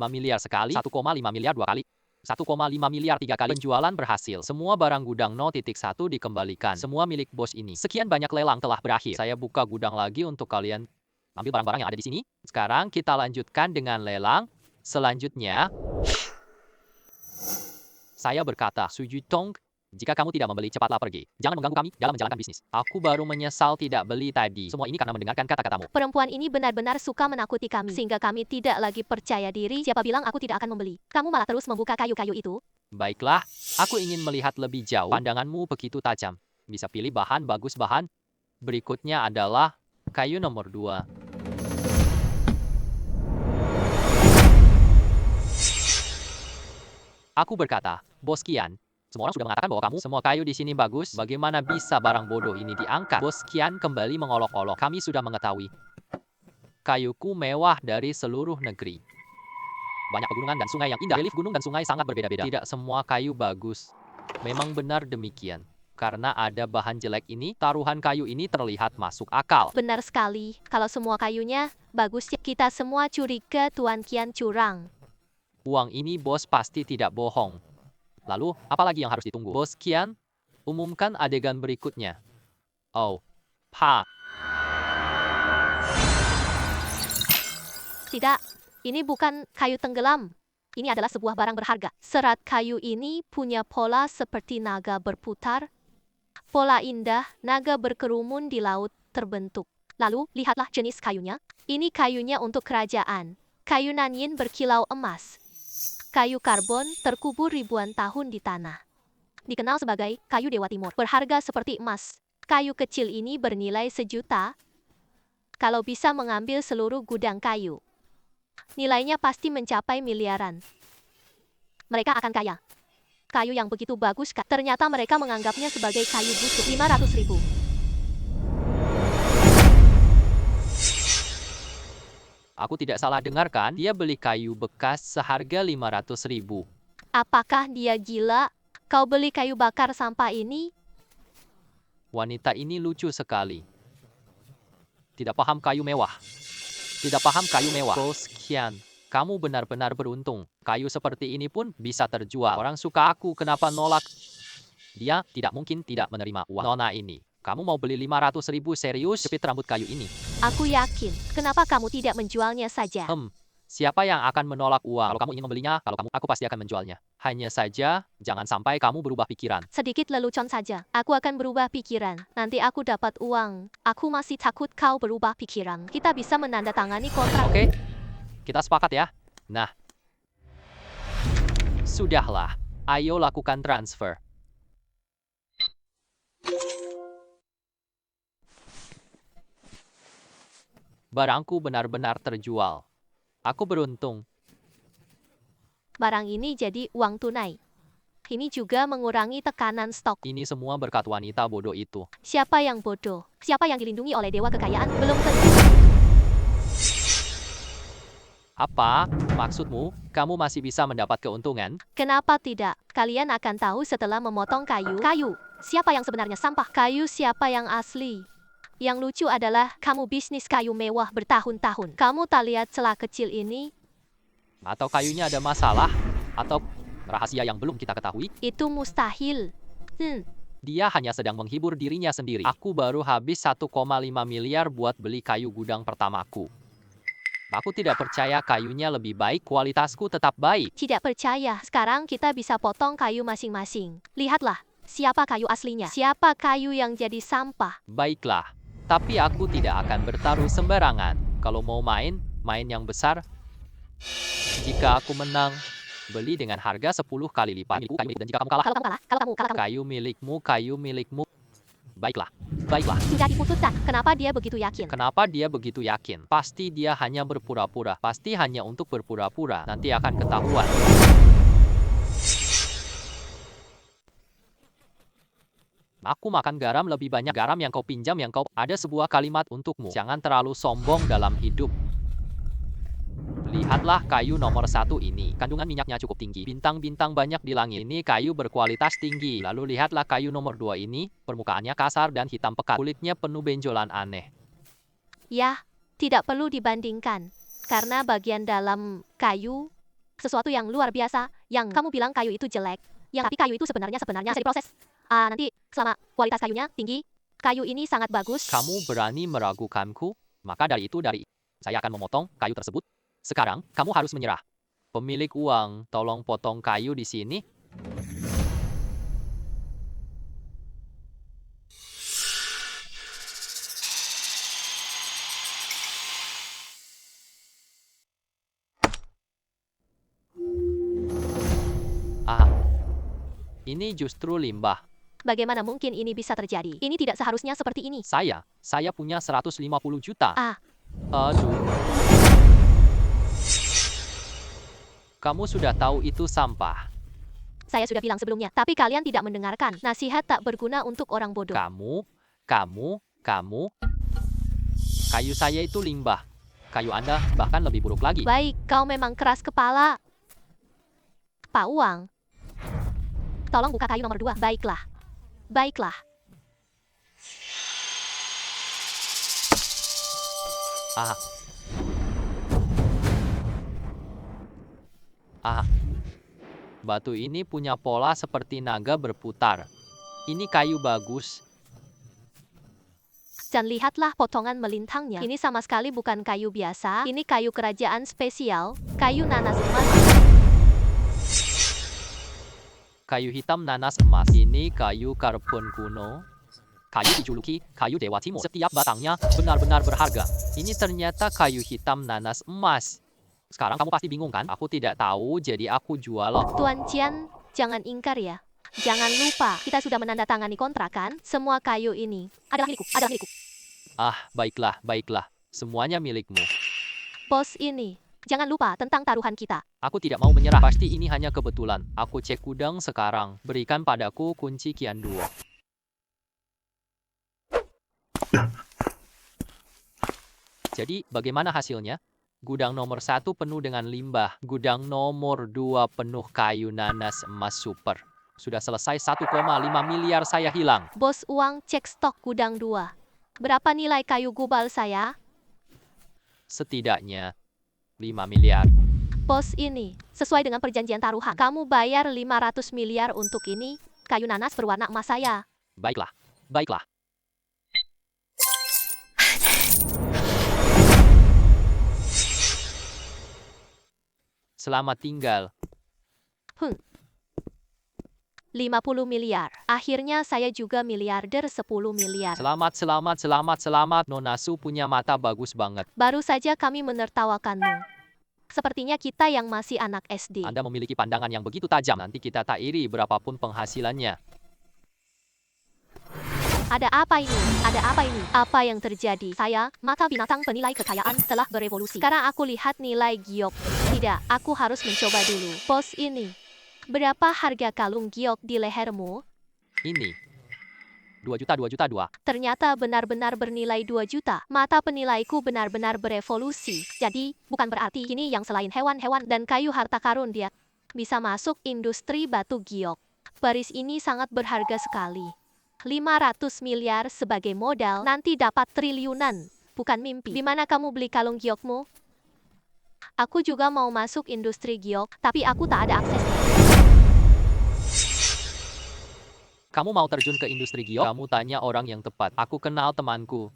miliar sekali, 1,5 miliar 2 kali, 1,5 miliar 3 kali. Penjualan berhasil. Semua barang gudang 0.1 dikembalikan. Semua milik bos ini. Sekian banyak lelang telah berakhir. Saya buka gudang lagi untuk kalian ambil barang-barang yang ada di sini. Sekarang kita lanjutkan dengan lelang. Selanjutnya, saya berkata, Su Yutong, jika kamu tidak membeli, cepatlah pergi. Jangan mengganggu kami dalam menjalankan bisnis. Aku baru menyesal tidak beli tadi. Semua ini karena mendengarkan kata-katamu. Perempuan ini benar-benar suka menakuti kami, sehingga kami tidak lagi percaya diri. Siapa bilang aku tidak akan membeli? Kamu malah terus membuka kayu-kayu itu. Baiklah, aku ingin melihat lebih jauh. Pandanganmu begitu tajam. Bisa pilih bahan bagus bahan. Berikutnya adalah kayu nomor 2. Aku berkata, Bos Kian, semua orang sudah mengatakan bahwa kamu semua kayu di sini bagus. Bagaimana bisa barang bodoh ini diangkat? Bos Kian kembali mengolok-olok. Kami sudah mengetahui. Kayuku mewah dari seluruh negeri. Banyak pegunungan dan sungai yang indah. Relief gunung dan sungai sangat berbeda-beda. Tidak semua kayu bagus. Memang benar demikian. Karena ada bahan jelek ini, taruhan kayu ini terlihat masuk akal. Benar sekali. Kalau semua kayunya bagus, kita semua curiga Tuan Qian curang. Uang ini bos pasti tidak bohong. Lalu, apalagi yang harus ditunggu? Bos Qian, umumkan adegan berikutnya. Oh, pa. Tidak, ini bukan kayu tenggelam. Ini adalah sebuah barang berharga. Serat kayu ini punya pola seperti naga berputar. Pola indah, naga berkerumun di laut terbentuk. Lalu, lihatlah jenis kayunya. Ini kayunya untuk kerajaan. Kayu nanyin berkilau emas. Kayu karbon terkubur ribuan tahun di tanah. Dikenal sebagai kayu Dewa Timur. Berharga seperti emas. Kayu kecil ini bernilai 1.000.000 kalau bisa mengambil seluruh gudang kayu. Nilainya pasti mencapai miliaran. Mereka akan kaya. Kayu yang begitu bagus, ternyata mereka menganggapnya sebagai kayu busuk. 500.000. Aku tidak salah dengarkan, dia beli kayu bekas seharga 500.000. Apakah dia gila? Kau beli kayu bakar sampah ini? Wanita ini lucu sekali. Tidak paham kayu mewah. Tidak paham kayu mewah. Bos Qian, kamu benar-benar beruntung. Kayu seperti ini pun bisa terjual. Orang suka aku, kenapa nolak? Dia tidak mungkin tidak menerima uang. Nona ini, kamu mau beli 500.000 serius? Jepit rambut kayu ini. Aku yakin. Kenapa kamu tidak menjualnya saja? Siapa yang akan menolak uang? Kalau kamu ingin membelinya, aku pasti akan menjualnya. Hanya saja, jangan sampai kamu berubah pikiran. Sedikit lelucon saja. Aku akan berubah pikiran. Nanti aku dapat uang. Aku masih takut kau berubah pikiran. Kita bisa menandatangani kontrak. Oke, kita sepakat ya. Nah, sudahlah. Ayo lakukan transfer. Barangku benar-benar terjual. Aku beruntung. Barang ini jadi uang tunai. Ini juga mengurangi tekanan stok. Ini semua berkat wanita bodoh itu. Siapa yang bodoh? Siapa yang dilindungi oleh dewa kekayaan? Belum tentu. Apa? Maksudmu, kamu masih bisa mendapat keuntungan? Kenapa tidak? Kalian akan tahu setelah memotong kayu. Kayu. Siapa yang sebenarnya sampah? Kayu siapa yang asli? Yang lucu adalah kamu bisnis kayu mewah bertahun-tahun. Kamu tak lihat celah kecil ini? Atau kayunya ada masalah? Atau rahasia yang belum kita ketahui? Itu mustahil. Dia hanya sedang menghibur dirinya sendiri. Aku baru habis 1,5 miliar buat beli kayu gudang pertamaku. Aku tidak percaya kayunya lebih baik, kualitasku tetap baik. Tidak percaya. Sekarang kita bisa potong kayu masing-masing. Lihatlah, siapa kayu aslinya? Siapa kayu yang jadi sampah? Baiklah, tapi aku tidak akan bertaruh sembarangan. Kalau mau main yang besar. Jika aku menang, beli dengan harga 10 kali lipat. Dan jika kamu kalah, Kalau kamu. kayu milikmu. Baiklah. Sudah diputuskan. Kenapa dia begitu yakin? Kenapa dia begitu yakin? Pasti dia hanya berpura-pura. Pasti hanya untuk berpura-pura. Nanti akan ketahuan. Aku makan garam lebih banyak garam yang kau pinjam yang kau. Ada sebuah kalimat untukmu. Jangan terlalu sombong dalam hidup. Lihatlah kayu nomor 1 ini. Kandungan minyaknya cukup tinggi. Bintang-bintang banyak di langit. Ini kayu berkualitas tinggi. Lalu lihatlah kayu nomor 2 ini. Permukaannya kasar dan hitam pekat. Kulitnya penuh benjolan aneh. Ya, tidak perlu dibandingkan. Karena bagian dalam kayu, sesuatu yang luar biasa. Yang kamu bilang kayu itu jelek. Tapi kayu itu sebenarnya bisa diproses. Nanti selama kualitas kayunya tinggi, kayu ini sangat bagus. Kamu berani meragukanku? Maka dari saya akan memotong kayu tersebut. Sekarang, kamu harus menyerah. Pemilik uang, tolong potong kayu di sini. Ini justru limbah. Bagaimana mungkin ini bisa terjadi? Ini tidak seharusnya seperti ini. Saya punya 150 juta. Aduh. Kamu sudah tahu itu sampah. Saya sudah bilang sebelumnya, tapi kalian tidak mendengarkan. Nasihat tak berguna untuk orang bodoh. Kamu. Kayu saya itu limbah. Kayu Anda bahkan lebih buruk lagi. Baik, kau memang keras kepala. Pak Uang. Tolong buka kayu nomor 2. Baiklah. Baiklah. Ah. Ah. Batu ini punya pola seperti naga berputar. Ini kayu bagus. Dan lihatlah potongan melintangnya. Ini sama sekali bukan kayu biasa. Ini kayu kerajaan spesial. Kayu nanas emas. Kayu hitam nanas emas. Ini kayu karbon kuno. Kayu dijuluki kayu Dewa Timur. Setiap batangnya benar-benar berharga. Ini ternyata kayu hitam nanas emas. Sekarang kamu pasti bingung kan? Aku tidak tahu, jadi aku jual. Tuan Jian, jangan ingkar ya. Jangan lupa, kita sudah menandatangani kontrak kan? Semua kayu ini adalah milikku, adalah milikku. Ah, baiklah, baiklah. Semuanya milikmu. Bos ini, jangan lupa tentang taruhan kita. Aku tidak mau menyerah. Pasti ini hanya kebetulan. Aku cek gudang sekarang. Berikan padaku kunci Kian Duo. Jadi, bagaimana hasilnya? Gudang nomor 1 penuh dengan limbah. Gudang nomor 2 penuh kayu nanas emas super. Sudah selesai 1,5 miliar saya hilang. Bos Uang cek stok gudang 2. Berapa nilai kayu gubal saya? Setidaknya 5 miliar. Bos ini, sesuai dengan perjanjian taruhan, kamu bayar 500 miliar untuk ini, kayu nanas berwarna emas saya. Baiklah, baiklah. Selamat tinggal. 50 miliar. Akhirnya saya juga miliarder 10 miliar. Selamat, selamat, selamat, selamat. Nona Su punya mata bagus banget. Baru saja kami menertawakanmu. Sepertinya kita yang masih anak SD. Anda memiliki pandangan yang begitu tajam. Nanti kita tak iri berapapun penghasilannya. Ada apa ini? Ada apa ini? Apa yang terjadi? Saya, mata binatang penilai kekayaan telah berevolusi. Sekarang aku lihat nilai giok. Tidak, aku harus mencoba dulu. Bos ini. Berapa harga kalung giok di lehermu? Ini 2 juta, 2 juta, 2. Ternyata benar-benar bernilai 2 juta. Mata penilaiku benar-benar berevolusi. Jadi, bukan berarti ini yang selain hewan-hewan dan kayu harta karun dia bisa masuk industri batu giok. Baris ini sangat berharga sekali. 500 miliar sebagai modal, nanti dapat triliunan. Bukan mimpi. Di mana kamu beli kalung giokmu? Aku juga mau masuk industri giok, tapi aku tak ada akses. Kamu mau terjun ke industri giok? Kamu tanya orang yang tepat. Aku kenal temanku.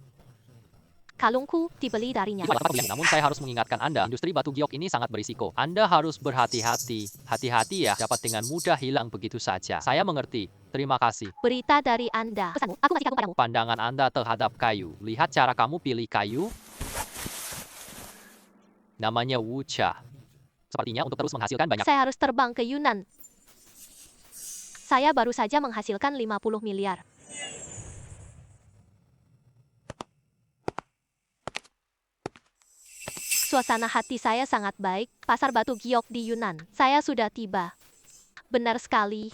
Kalungku dibeli darinya. Namun saya harus mengingatkan Anda, industri batu giok ini sangat berisiko. Anda harus berhati-hati. Hati-hati ya, dapat dengan mudah hilang begitu saja. Saya mengerti. Terima kasih. Berita dari Anda. Pesanmu, aku masih kagum padamu. Pandangan Anda terhadap kayu. Lihat cara kamu pilih kayu. Namanya Wucha. Sepertinya untuk terus menghasilkan banyak. Saya harus terbang ke Yunan. Saya baru saja menghasilkan 50 miliar. Suasana hati saya sangat baik. Pasar batu giok di Yunan. Saya sudah tiba. Benar sekali.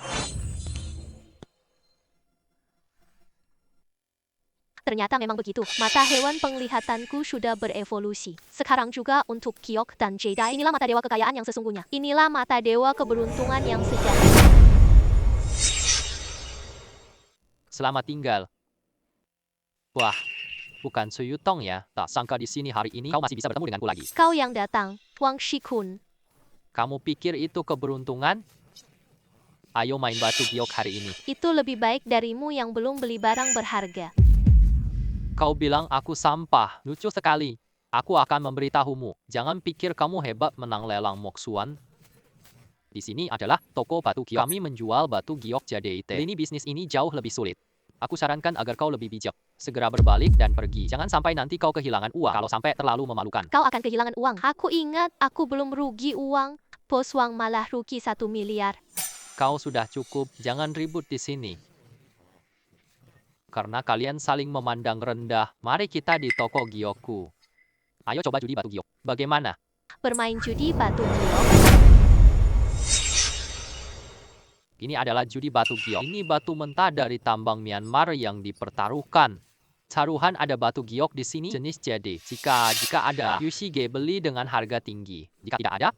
Ternyata memang begitu. Mata hewan penglihatanku sudah berevolusi. Sekarang juga untuk giok dan jedi. Inilah mata dewa kekayaan yang sesungguhnya. Inilah mata dewa keberuntungan yang sejati. Selamat tinggal. Wah, bukan Su Yutong ya. Tak sangka di sini hari ini kau masih bisa bertemu denganku lagi. Kau yang datang, Wang Shikun. Kamu pikir itu keberuntungan? Ayo main batu giok hari ini. Itu lebih baik darimu yang belum beli barang berharga. Kau bilang aku sampah. Lucu sekali. Aku akan memberitahumu. Jangan pikir kamu hebat menang lelang Moksuan. Di sini adalah toko batu giok. Kami menjual batu giok JDIT. Lini bisnis ini jauh lebih sulit. Aku sarankan agar kau lebih bijak. Segera berbalik dan pergi. Jangan sampai nanti kau kehilangan uang. Kalau sampai terlalu memalukan. Kau akan kehilangan uang. Aku ingat aku belum rugi uang. Bos Wang malah rugi 1 miliar. Kau sudah cukup. Jangan ribut di sini. Karena kalian saling memandang rendah. Mari kita di toko giokku. Ayo coba judi batu giok. Bagaimana? Bermain judi batu giok. Ini adalah judi batu giok. Ini batu mentah dari tambang Myanmar yang dipertaruhkan. Taruhan ada batu giok di sini jenis JD. Jika ada, Yushige beli dengan harga tinggi. Jika tidak ada,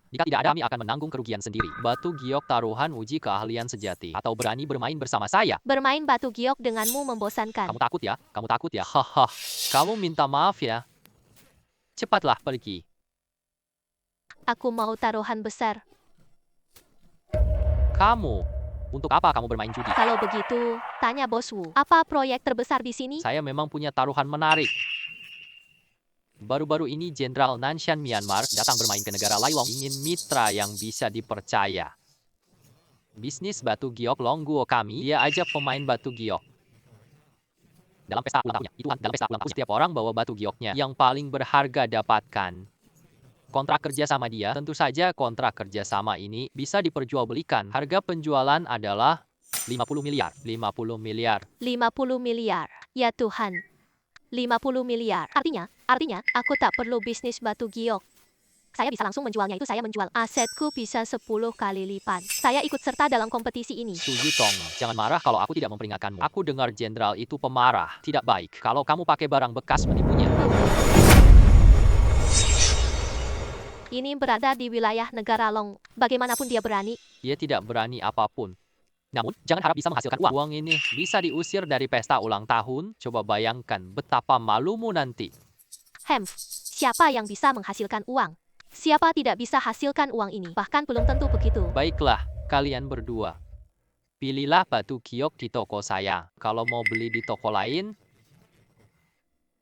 kami akan menanggung kerugian sendiri. Batu giok taruhan uji keahlian sejati. Atau berani bermain bersama saya. Bermain batu giok denganmu membosankan. Kamu takut ya? Kamu takut ya? Haha. Kamu minta maaf ya. Cepatlah pergi. Aku mau taruhan besar. Kamu. Untuk apa kamu bermain judi? Kalau begitu, tanya Bos Wu. Apa proyek terbesar di sini? Saya memang punya taruhan menarik. Baru-baru ini Jenderal Nanshan Myanmar datang bermain ke negara Lailong, ingin mitra yang bisa dipercaya. Bisnis batu giok Longguo kami, dia ajak pemain batu giok. Dalam pesta ulang tahunnya, dalam pesta ulang tahun, setiap orang bawa batu gioknya yang paling berharga dapatkan. Kontrak kerja sama dia, tentu saja kontrak kerja sama ini bisa diperjualbelikan. Harga penjualan adalah 50 miliar. 50 miliar. 50 miliar. Ya Tuhan. 50 miliar. Artinya, aku tak perlu bisnis batu giok. Saya bisa langsung menjualnya, itu saya menjual. Asetku bisa 10 kali lipat. Saya ikut serta dalam kompetisi ini. Su Yutong, jangan marah kalau aku tidak memperingatkanmu. Aku dengar jenderal itu pemarah. Tidak baik kalau kamu pakai barang bekas menipunya. Ini berada di wilayah negara Long. Bagaimanapun dia berani. Dia tidak berani apapun. Namun, jangan harap bisa menghasilkan uang. Uang ini bisa diusir dari pesta ulang tahun. Coba bayangkan betapa malumu nanti. Siapa yang bisa menghasilkan uang? Siapa tidak bisa hasilkan uang ini? Bahkan belum tentu begitu. Baiklah, kalian berdua. Pilihlah batu giok di toko saya. Kalau mau beli di toko lain,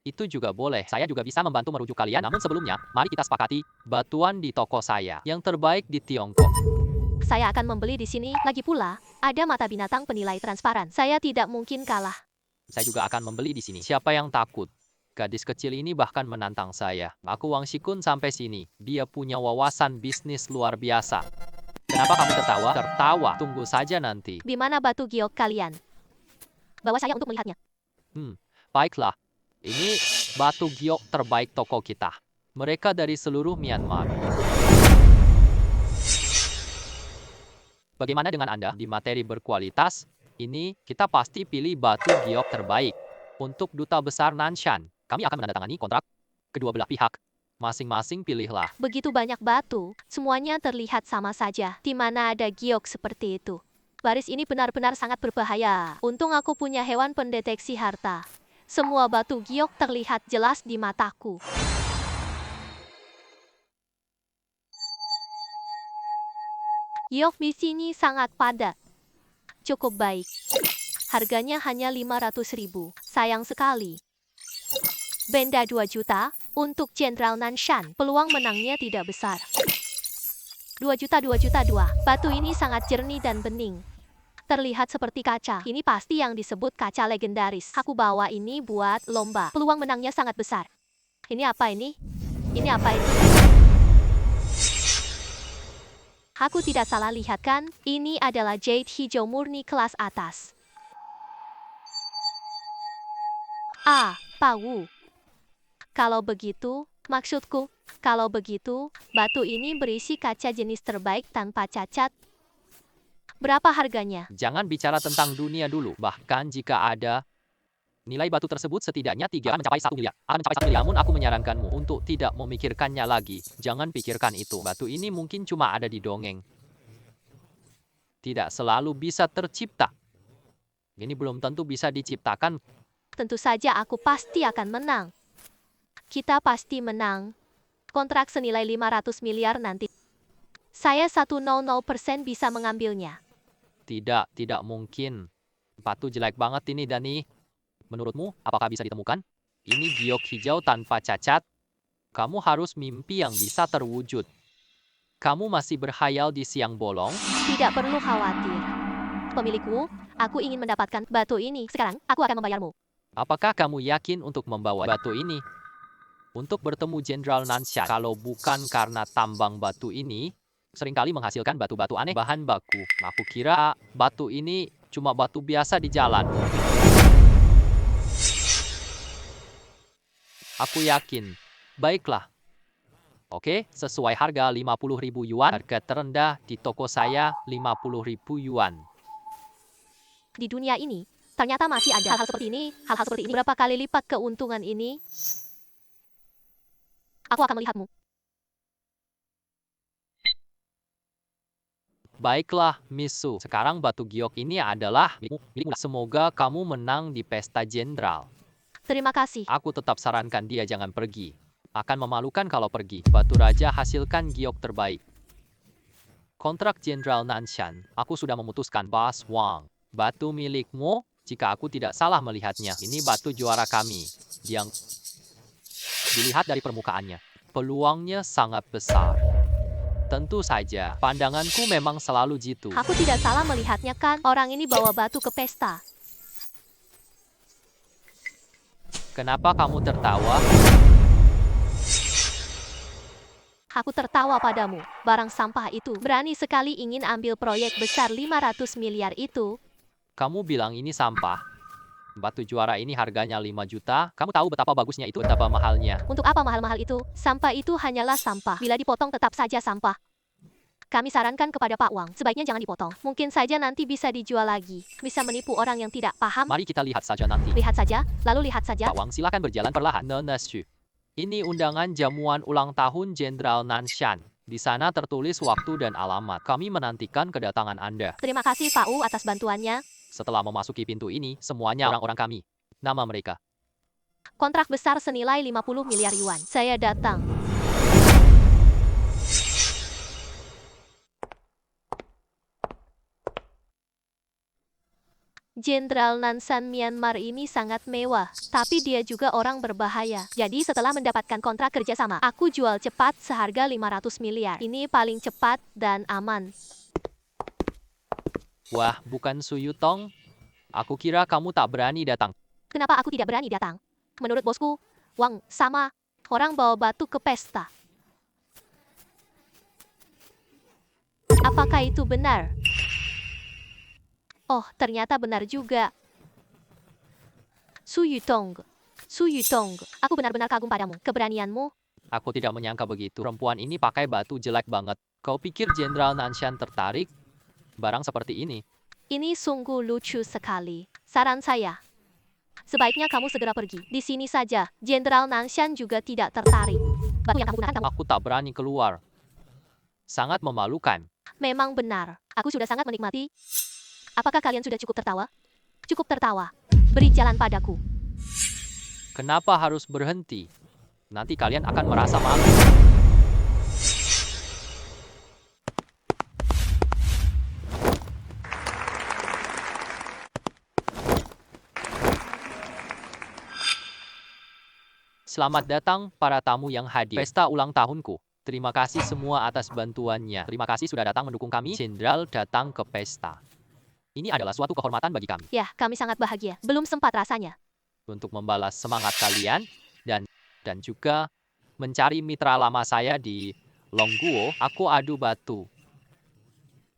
itu juga boleh. Saya juga bisa membantu merujuk kalian. Namun sebelumnya, mari kita sepakati batuan di toko saya. Yang terbaik di Tiongkok. Saya akan membeli di sini. Lagi pula, ada mata binatang penilai transparan. Saya tidak mungkin kalah. Saya juga akan membeli di sini. Siapa yang takut? Gadis kecil ini bahkan menantang saya. Aku Wang Shikun sampai sini. Dia punya wawasan bisnis luar biasa. Kenapa kamu tertawa? Tertawa. Tunggu saja nanti. Di mana batu giok kalian? Bawa saya untuk melihatnya. Baiklah. Ini batu giok terbaik toko kita. Mereka dari seluruh Myanmar. Bagaimana dengan Anda? Di materi berkualitas, ini kita pasti pilih batu giok terbaik. Untuk Duta Besar Nanshan, kami akan menandatangani kontrak kedua belah pihak. Masing-masing pilihlah. Begitu banyak batu, semuanya terlihat sama saja. Di mana ada giok seperti itu. Baris ini benar-benar sangat berbahaya. Untung aku punya hewan pendeteksi harta. Semua batu giok terlihat jelas di mataku. Giok di sini sangat padat. Cukup baik. Harganya hanya 500.000. Sayang sekali. Benda 2 juta untuk Jenderal Nanshan. Peluang menangnya tidak besar. 2 juta. Batu ini sangat jernih dan bening. Terlihat seperti kaca. Ini pasti yang disebut kaca legendaris. Aku bawa ini buat lomba. Peluang menangnya sangat besar. Ini apa ini? Ini apa ini? Aku tidak salah lihat kan? Ini adalah jade hijau murni kelas atas. Pawu. Kalau begitu, batu ini berisi kaca jenis terbaik tanpa cacat. Berapa harganya? Jangan bicara tentang dunia dulu. Bahkan jika ada, nilai batu tersebut setidaknya mencapai 1 miliar. Namun aku menyarankanmu untuk tidak memikirkannya lagi. Jangan pikirkan itu. Batu ini mungkin cuma ada di dongeng. Tidak selalu bisa tercipta. Ini belum tentu bisa diciptakan. Tentu saja aku pasti akan menang. Kita pasti menang. Kontrak senilai 500 miliar nanti. Saya 100% bisa mengambilnya. Tidak mungkin. Batu jelek banget ini, Dani. Menurutmu, apakah bisa ditemukan? Ini giok hijau tanpa cacat. Kamu harus mimpi yang bisa terwujud. Kamu masih berhayal di siang bolong? Tidak perlu khawatir. Pemilikku, aku ingin mendapatkan batu ini. Sekarang, aku akan membayarmu. Apakah kamu yakin untuk membawa batu ini? Untuk bertemu Jenderal Nanshan, kalau bukan karena tambang batu ini, seringkali menghasilkan batu-batu aneh bahan baku. Aku kira batu ini cuma batu biasa di jalan. Aku yakin. Baiklah. Oke, sesuai harga 50.000 yuan. Harga terendah di toko saya 50.000 yuan. Di dunia ini, Ternyata masih ada hal-hal seperti ini. Hal-hal seperti ini. Berapa kali lipat keuntungan ini? Aku akan melihatmu. Baiklah, Misu. Sekarang batu giok ini adalah milikmu. Semoga kamu menang di pesta jenderal. Terima kasih. Aku tetap sarankan dia jangan pergi. Akan memalukan kalau pergi. Batu raja hasilkan giok terbaik. Kontrak Jenderal Nanshan. Aku sudah memutuskan, Bas Wang. Batu milikmu, jika aku tidak salah melihatnya. Ini batu juara kami. Yang dilihat dari permukaannya. Peluangnya sangat besar. Tentu saja, pandanganku memang selalu jitu. Aku tidak salah melihatnya kan? Orang ini bawa batu ke pesta. Kenapa kamu tertawa? Aku tertawa padamu. Barang sampah itu berani sekali ingin ambil proyek besar 500 miliar itu. Kamu bilang ini sampah. Batu juara ini harganya 5 juta. Kamu tahu betapa bagusnya itu, betapa mahalnya. Untuk apa mahal-mahal itu? Sampah itu hanyalah sampah. Bila dipotong tetap saja sampah. Kami sarankan kepada Pak Wang, sebaiknya jangan dipotong. Mungkin saja nanti bisa dijual lagi. Bisa menipu orang yang tidak paham. Mari kita lihat saja nanti. Lihat saja, lalu lihat saja. Pak Wang, silakan berjalan perlahan. Nona Xu. Ini undangan jamuan ulang tahun Jenderal Nanshan. Di sana tertulis waktu dan alamat. Kami menantikan kedatangan Anda. Terima kasih Pak Wu atas bantuannya. Setelah memasuki pintu ini, semuanya orang-orang kami. Nama mereka. Kontrak besar senilai 50 miliar yuan. Saya datang. Jenderal Nanshan Myanmar ini sangat mewah, tapi dia juga orang berbahaya. Jadi setelah mendapatkan kontrak kerjasama, aku jual cepat seharga 500 miliar. Ini paling cepat dan aman. Wah, bukan Su Yutong. Aku kira kamu tak berani datang. Kenapa aku tidak berani datang? Menurut bosku, Wang sama orang bawa batu ke pesta. Apakah itu benar? Oh, ternyata benar juga. Su Yutong, Su Yutong, aku benar-benar kagum padamu, keberanianmu. Aku tidak menyangka begitu. Perempuan ini pakai batu jelek banget. Kau pikir Jenderal Nanshan tertarik? Barang seperti ini. Ini sungguh lucu sekali. Saran saya, sebaiknya kamu segera pergi. Di sini saja, Jenderal Nanshan juga tidak tertarik. Batu yang kamu gunakan kamu. Aku tak berani keluar. Sangat memalukan. Memang benar, aku sudah sangat menikmati. Apakah kalian sudah cukup tertawa? Cukup tertawa. Beri jalan padaku. Kenapa harus berhenti? Nanti kalian akan merasa malu. Selamat datang para tamu yang hadir. Pesta ulang tahunku. Terima kasih semua atas bantuannya. Terima kasih sudah datang mendukung kami. Jenderal datang ke pesta. Ini adalah suatu kehormatan bagi kami. Ya, kami sangat bahagia. Belum sempat rasanya. Untuk membalas semangat kalian dan juga mencari mitra lama saya di Longguo, aku adu batu.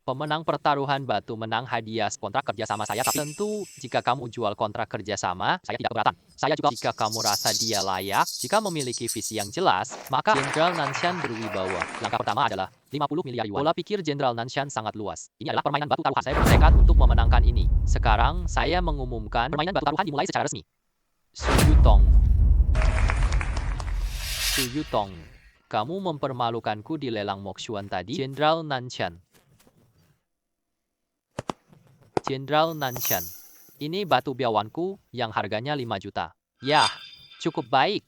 Pemenang pertaruhan batu menang hadiah kontrak kerjasama saya. Tapi tentu jika kamu jual kontrak kerjasama, saya tidak keberatan. Saya juga jika kamu rasa dia layak, jika memiliki visi yang jelas, maka Jenderal Nanshan berwibawa. Langkah pertama adalah 50 miliar yuan. Pola pikir Jenderal Nanshan sangat luas. Ini adalah permainan batu taruhan. Saya bertekad untuk memenangkan ini. Sekarang saya mengumumkan permainan batu taruhan dimulai secara resmi. Su Yutong. Su Yutong. Kamu mempermalukanku di lelang Mokshuan tadi, Jenderal Nanshan. Jenderal Nanshan. Ini batu biawanku yang harganya 5 juta. Yah, cukup baik.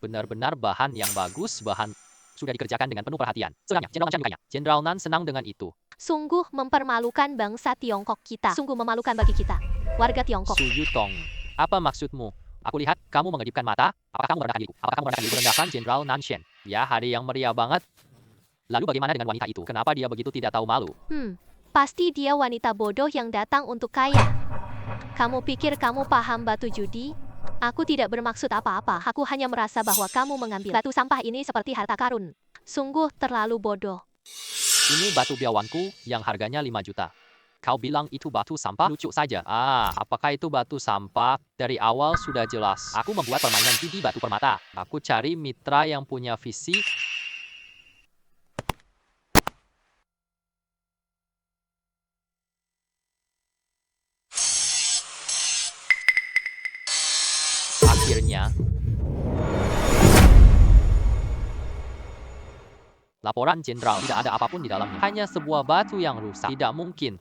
Benar-benar bahan yang bagus, bahan sudah dikerjakan dengan penuh perhatian. Sebenarnya, Jenderal Nanshan dikanya. Jenderal Nan senang dengan itu. Sungguh mempermalukan bangsa Tiongkok kita. Sungguh memalukan bagi kita, warga Tiongkok. Su Yutong, apa maksudmu? Aku lihat kamu mengedipkan mata. Apakah kamu merendahkan diriku? Apakah kamu merendahkan diriku? Merendahkan Jenderal Nanshan. Ya, hari yang meriah banget. Lalu bagaimana dengan wanita itu? Kenapa dia begitu tidak tahu malu? Pasti dia wanita bodoh yang datang untuk kaya. Kamu pikir kamu paham batu judi? Aku tidak bermaksud apa-apa. Aku hanya merasa bahwa kamu mengambil batu sampah ini seperti harta karun. Sungguh terlalu bodoh. Ini batu biawanku yang harganya 5 juta. Kau bilang itu batu sampah? Lucu saja. Apakah itu batu sampah? Dari awal sudah jelas. Aku membuat permainan judi batu permata. Aku cari mitra yang punya visi Akhirnya, laporan jenderal tidak ada apapun di dalamnya. Hanya sebuah batu yang rusak. Tidak mungkin.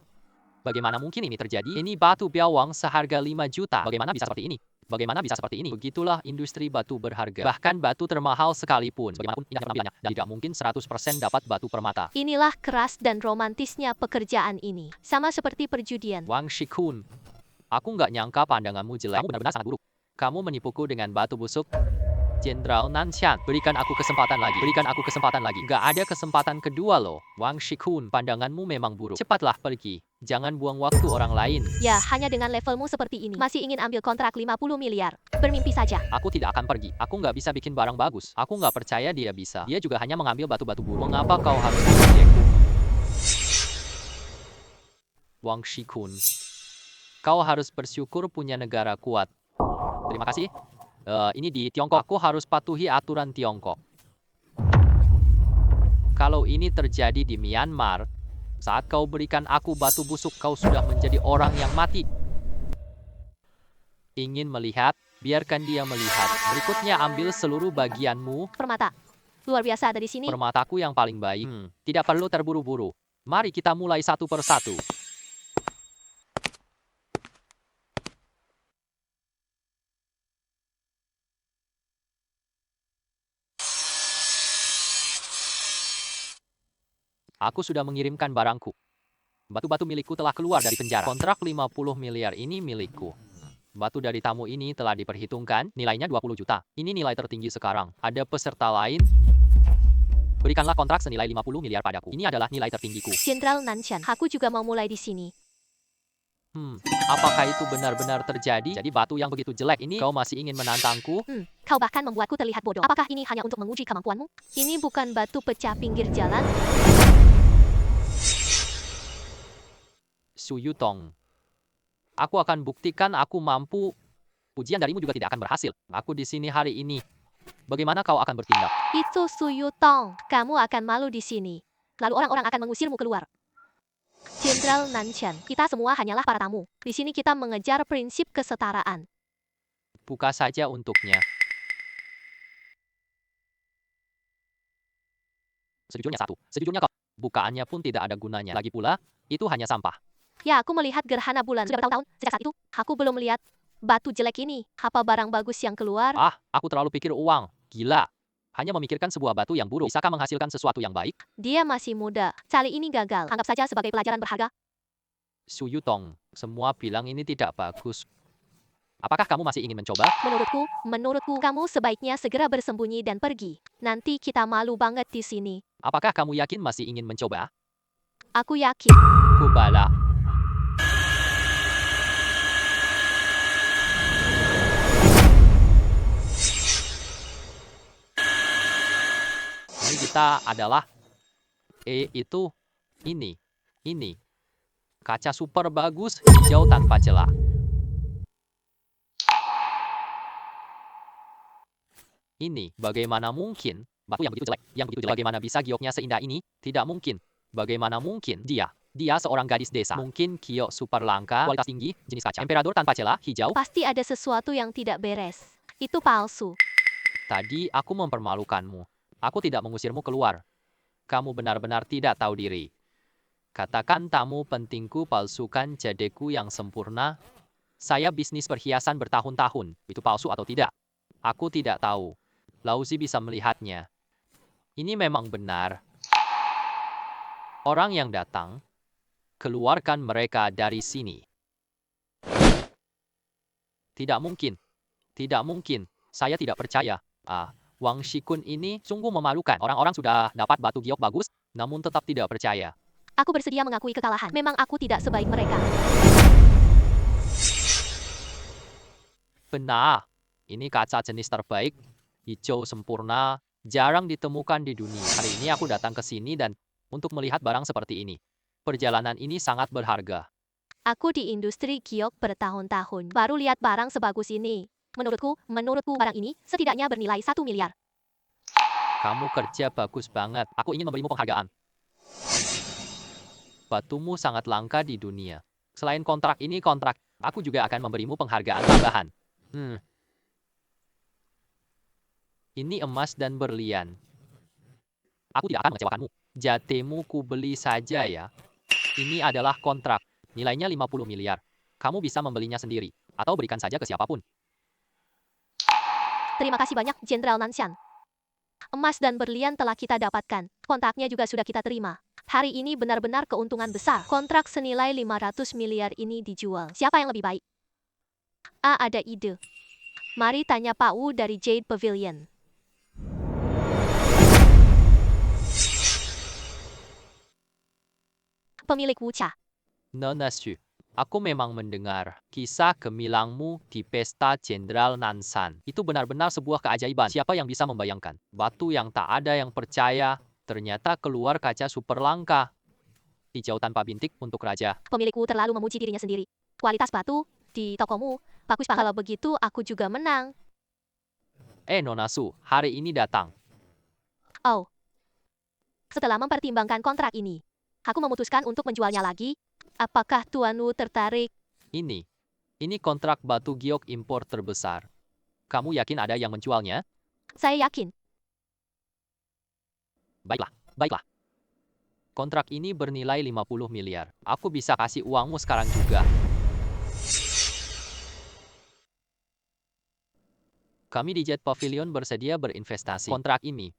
Bagaimana mungkin ini terjadi? Ini batu biawang seharga 5 juta. Bagaimana bisa seperti ini? Bagaimana bisa seperti ini? Begitulah industri batu berharga. Bahkan batu termahal sekalipun, bagaimanapun indahnya penampilannya, dan tidak mungkin 100% dapat batu permata. Inilah keras dan romantisnya pekerjaan ini. Sama seperti perjudian. Wang Shikun, aku nggak nyangka pandanganmu jelek. Kamu benar-benar sangat buruk. Kamu menipuku dengan batu busuk. Jenderal Nanshan, berikan aku kesempatan lagi. Berikan aku kesempatan lagi. Nggak ada kesempatan kedua loh. Wang Shikun, pandanganmu memang buruk. Cepatlah pergi. Jangan buang waktu orang lain. Ya, hanya dengan levelmu seperti ini. Masih ingin ambil kontrak 50 miliar. Bermimpi saja. Aku tidak akan pergi. Aku nggak bisa bikin barang bagus. Aku nggak percaya dia bisa. Dia juga hanya mengambil batu-batu buruk. Mengapa kau harus memproyekku? Wang Shikun, kau harus bersyukur punya negara kuat. Terima kasih. Ini di Tiongkok. Aku harus patuhi aturan Tiongkok. Kalau ini terjadi di Myanmar, saat kau berikan aku batu busuk, kau sudah menjadi orang yang mati. Ingin melihat? Biarkan dia melihat. Berikutnya ambil seluruh bagianmu. Permata. Luar biasa ada di sini. Permataku yang paling baik. Tidak perlu terburu-buru. Mari kita mulai satu persatu. Aku sudah mengirimkan barangku. Batu-batu milikku telah keluar dari penjara. Kontrak 50 miliar ini milikku. Batu dari tamu ini telah diperhitungkan, nilainya 20 juta. Ini nilai tertinggi sekarang. Ada peserta lain? Berikanlah kontrak senilai 50 miliar padaku. Ini adalah nilai tertinggiku. Jenderal Nanshan, aku juga mau mulai di sini. Apakah itu benar-benar terjadi? Jadi batu yang begitu jelek ini kau masih ingin menantangku? Kau bahkan membuatku terlihat bodoh. Apakah ini hanya untuk menguji kemampuanmu? Ini bukan batu pecah pinggir jalan. Su Yutong, aku akan buktikan aku mampu. Ujian darimu juga tidak akan berhasil. Aku di sini hari ini. Bagaimana kau akan bertindak? Itu Su Yutong. Kamu akan malu di sini. Lalu orang-orang akan mengusirmu keluar. Jenderal Nanshan, kita semua hanyalah para tamu. Di sini kita mengejar prinsip kesetaraan. Buka saja untuknya. Sejujurnya satu. Sejujurnya kau. Bukaannya pun tidak ada gunanya. Lagi pula, itu hanya sampah. Ya, aku melihat gerhana bulan sudah bertahun-tahun. Sejak saat itu, aku belum melihat batu jelek ini. Apa barang bagus yang keluar? Aku terlalu pikir uang. Gila. Hanya memikirkan sebuah batu yang buruk. Bisakah menghasilkan sesuatu yang baik? Dia masih muda. Kali ini gagal. Anggap saja sebagai pelajaran berharga. Su Yutong, semua bilang ini tidak bagus. Apakah kamu masih ingin mencoba? Menurutku, kamu sebaiknya segera bersembunyi dan pergi. Nanti kita malu banget di sini. Apakah kamu yakin masih ingin mencoba? Aku yakin. Kubala. Ini kita adalah itu ini kaca super bagus hijau tanpa celah. Ini bagaimana mungkin batu yang begitu jelek, bagaimana bisa gioknya seindah ini? Tidak mungkin. Bagaimana mungkin dia seorang gadis desa. Mungkin giok super langka, kualitas tinggi, jenis kaca emperador tanpa celah hijau. Pasti ada sesuatu yang tidak beres. Itu palsu. Tadi aku mempermalukanmu. Aku tidak mengusirmu keluar. Kamu benar-benar tidak tahu diri. Katakan tamu pentingku palsukan jadeku yang sempurna. Saya bisnis perhiasan bertahun-tahun. Itu palsu atau tidak? Aku tidak tahu. Lauzi bisa melihatnya. Ini memang benar. Orang yang datang, keluarkan mereka dari sini. Tidak mungkin. Tidak mungkin. Saya tidak percaya. Wang Shikun ini sungguh memalukan. Orang-orang sudah dapat batu giok bagus, namun tetap tidak percaya. Aku bersedia mengakui kekalahan. Memang aku tidak sebaik mereka. Benar. Ini kaca jenis terbaik. Hijau sempurna. Jarang ditemukan di dunia. Hari ini aku datang ke sini dan untuk melihat barang seperti ini. Perjalanan ini sangat berharga. Aku di industri giok bertahun-tahun. Baru lihat barang sebagus ini. Menurutku barang ini setidaknya bernilai 1 miliar. Kamu kerja bagus banget. Aku ingin memberimu penghargaan. Batumu sangat langka di dunia. Selain kontrak ini, aku juga akan memberimu penghargaan tambahan. Ini emas dan berlian. Aku tidak akan mengecewakanmu. Jatemu ku beli saja ya. Ini adalah kontrak. Nilainya 50 miliar. Kamu bisa membelinya sendiri. Atau berikan saja ke siapapun. Terima kasih banyak, Jenderal Nanshan. Emas dan berlian telah kita dapatkan. Kontraknya juga sudah kita terima. Hari ini benar-benar keuntungan besar. Kontrak senilai 500 miliar ini dijual. Siapa yang lebih baik? Ada ide. Mari tanya Pak Wu dari Jade Pavilion. Pemilik Wucha. Nona Xu, aku memang mendengar kisah gemilangmu di pesta Jenderal Nansan. Itu benar-benar sebuah keajaiban. Siapa yang bisa membayangkan? Batu yang tak ada yang percaya, ternyata keluar kaca super langka. Hijau tanpa bintik untuk raja. Pemilik Wu terlalu memuji dirinya sendiri. Kualitas batu di tokomu bagus. Kalau begitu aku juga menang. Nona Su, hari ini datang. Oh. Setelah mempertimbangkan kontrak ini, aku memutuskan untuk menjualnya lagi. Apakah Tuan Wu tertarik? Ini kontrak batu giok impor terbesar. Kamu yakin ada yang menjualnya? Saya yakin. Baiklah. Kontrak ini bernilai 50 miliar. Aku bisa kasih uangmu sekarang juga. Kami di Jet Pavilion bersedia berinvestasi kontrak ini.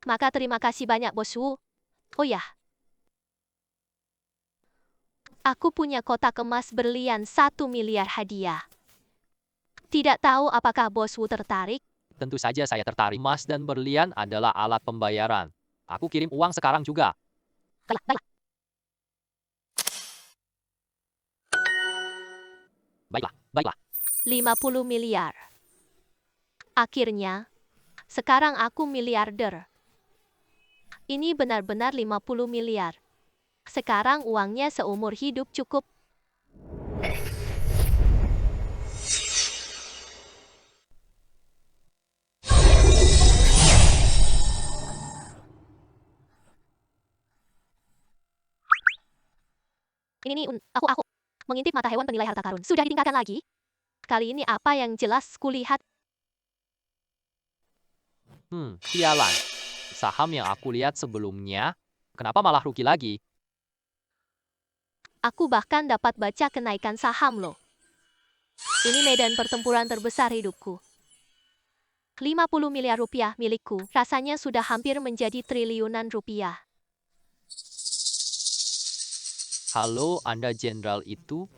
Maka terima kasih banyak, Bos Wu. Oh ya. Aku punya kotak emas berlian 1 miliar hadiah. Tidak tahu apakah Bos Wu tertarik? Tentu saja saya tertarik. Emas dan berlian adalah alat pembayaran. Aku kirim uang sekarang juga. Baiklah. 50 miliar. Akhirnya, sekarang aku miliarder. Ini benar-benar 50 miliar. Sekarang uangnya seumur hidup cukup. Ini aku mengintip mata hewan penilai harta karun. Sudah ditingkatkan lagi? Kali ini apa yang jelas kulihat? Sialan. Saham yang aku lihat sebelumnya, kenapa malah rugi lagi? Aku bahkan dapat baca kenaikan saham loh. Ini medan pertempuran terbesar hidupku. 50 miliar rupiah milikku, rasanya sudah hampir menjadi triliunan rupiah. Halo, Anda jenderal itu?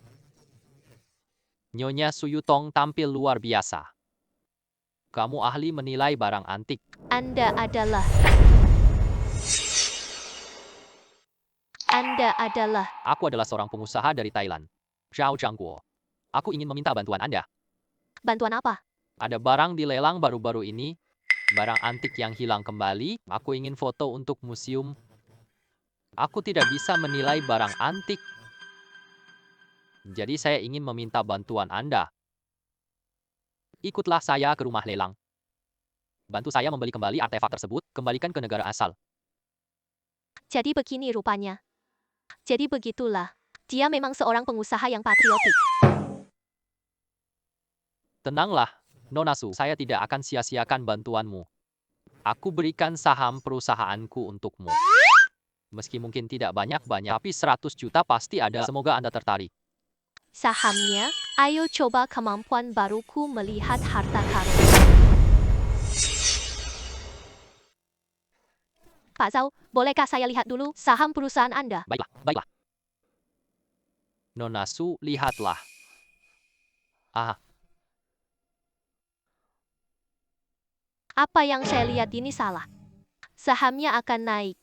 Nyonya Suyutong tampil luar biasa. Kamu ahli menilai barang antik. Anda adalah... Aku adalah seorang pengusaha dari Thailand. Zhao Zhangguo. Aku ingin meminta bantuan Anda. Bantuan apa? Ada barang di lelang baru-baru ini. Barang antik yang hilang kembali. Aku ingin foto untuk museum. Aku tidak bisa menilai barang antik. Jadi saya ingin meminta bantuan Anda. Ikutlah saya ke rumah lelang. Bantu saya membeli kembali artefak tersebut, kembalikan ke negara asal. Jadi begini rupanya. Jadi begitulah. Dia memang seorang pengusaha yang patriotik. Tenanglah, Nona Su, saya tidak akan sia-siakan bantuanmu. Aku berikan saham perusahaanku untukmu. Meski mungkin tidak banyak-banyak, tapi 100 juta pasti ada. Semoga Anda tertarik. Sahamnya, ayo coba kemampuan baruku melihat harta karun. Pak Zhao, bolehkah saya lihat dulu saham perusahaan Anda? Baiklah. Nona Su, lihatlah. Apa yang saya lihat ini salah. Sahamnya akan naik.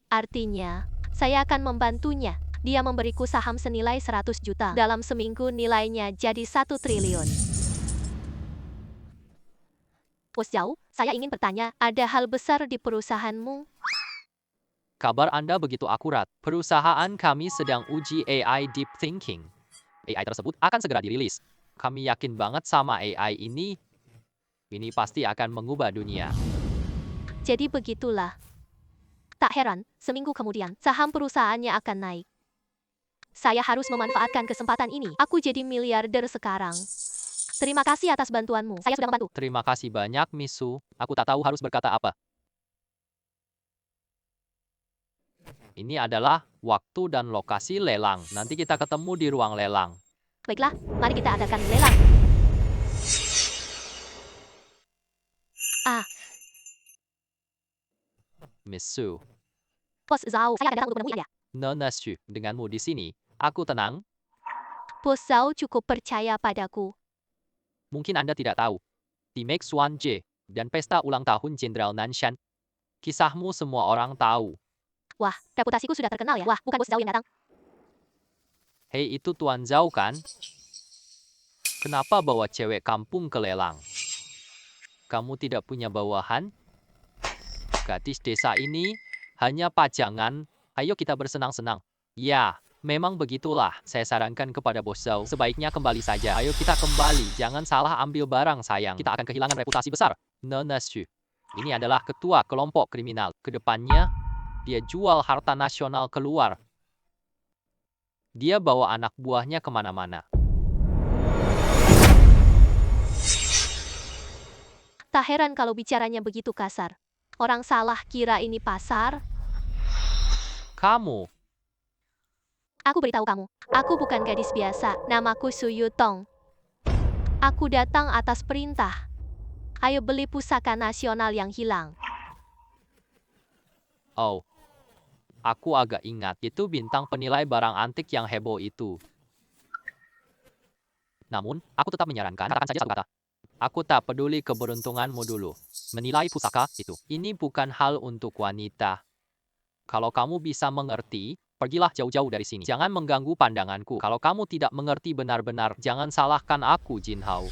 Artinya, saya akan membantunya. Dia memberiku saham senilai 100 juta. Dalam seminggu nilainya jadi 1 triliun. Bos Zhao, saya ingin bertanya, ada hal besar di perusahaanmu? Kabar Anda begitu akurat. Perusahaan kami sedang uji AI Deep Thinking. AI tersebut akan segera dirilis. Kami yakin banget sama AI ini. Ini pasti akan mengubah dunia. Jadi begitulah. Tak heran, seminggu kemudian, saham perusahaannya akan naik. Saya harus memanfaatkan kesempatan ini. Aku jadi miliarder sekarang. Terima kasih atas bantuanmu. Saya sudah membantu. Terima kasih banyak, Misu. Aku tak tahu harus berkata apa. Ini adalah waktu dan lokasi lelang. Nanti kita ketemu di ruang lelang. Baiklah, mari kita adakan lelang. Ah, Misu, Bos Zhao, saya akan datang untuk menemui Anda. Nona Shu, denganmu di sini, aku tenang. Bos Zhao cukup percaya padaku. Mungkin Anda tidak tahu. Di Max Wan J dan pesta ulang tahun Jenderal Nanshan, kisahmu semua orang tahu. Wah, reputasiku sudah terkenal ya. Wah, bukan Bos Zhao yang datang. Hei, itu Tuan Zhao kan? Kenapa bawa cewek kampung ke lelang? Kamu tidak punya bawahan? Gadis desa ini hanya pajangan. Ayo kita bersenang-senang. Ya, memang begitulah. Saya sarankan kepada Bos Zhao, sebaiknya kembali saja. Ayo kita kembali. Jangan salah ambil barang, sayang. Kita akan kehilangan reputasi besar. Nona Shu, ini adalah ketua kelompok kriminal. Kedepannya, dia jual harta nasional keluar. Dia bawa anak buahnya kemana-mana. Tak heran kalau bicaranya begitu kasar. Orang salah kira ini pasar. Kamu, Aku beritahu kamu, aku bukan gadis biasa. Namaku Su Yutong. Aku datang atas perintah. Ayo beli pusaka nasional yang hilang. oh, aku agak ingat. Itu bintang penilai barang antik yang heboh itu. Namun, aku tetap menyarankan, katakan saja satu kata. Aku tak peduli keberuntunganmu dulu. Menilai pusaka itu. Ini bukan hal untuk wanita. Kalau kamu bisa mengerti, pergilah jauh-jauh dari sini. Jangan mengganggu pandanganku. Kalau kamu tidak mengerti benar-benar, jangan salahkan aku, Jin Hao.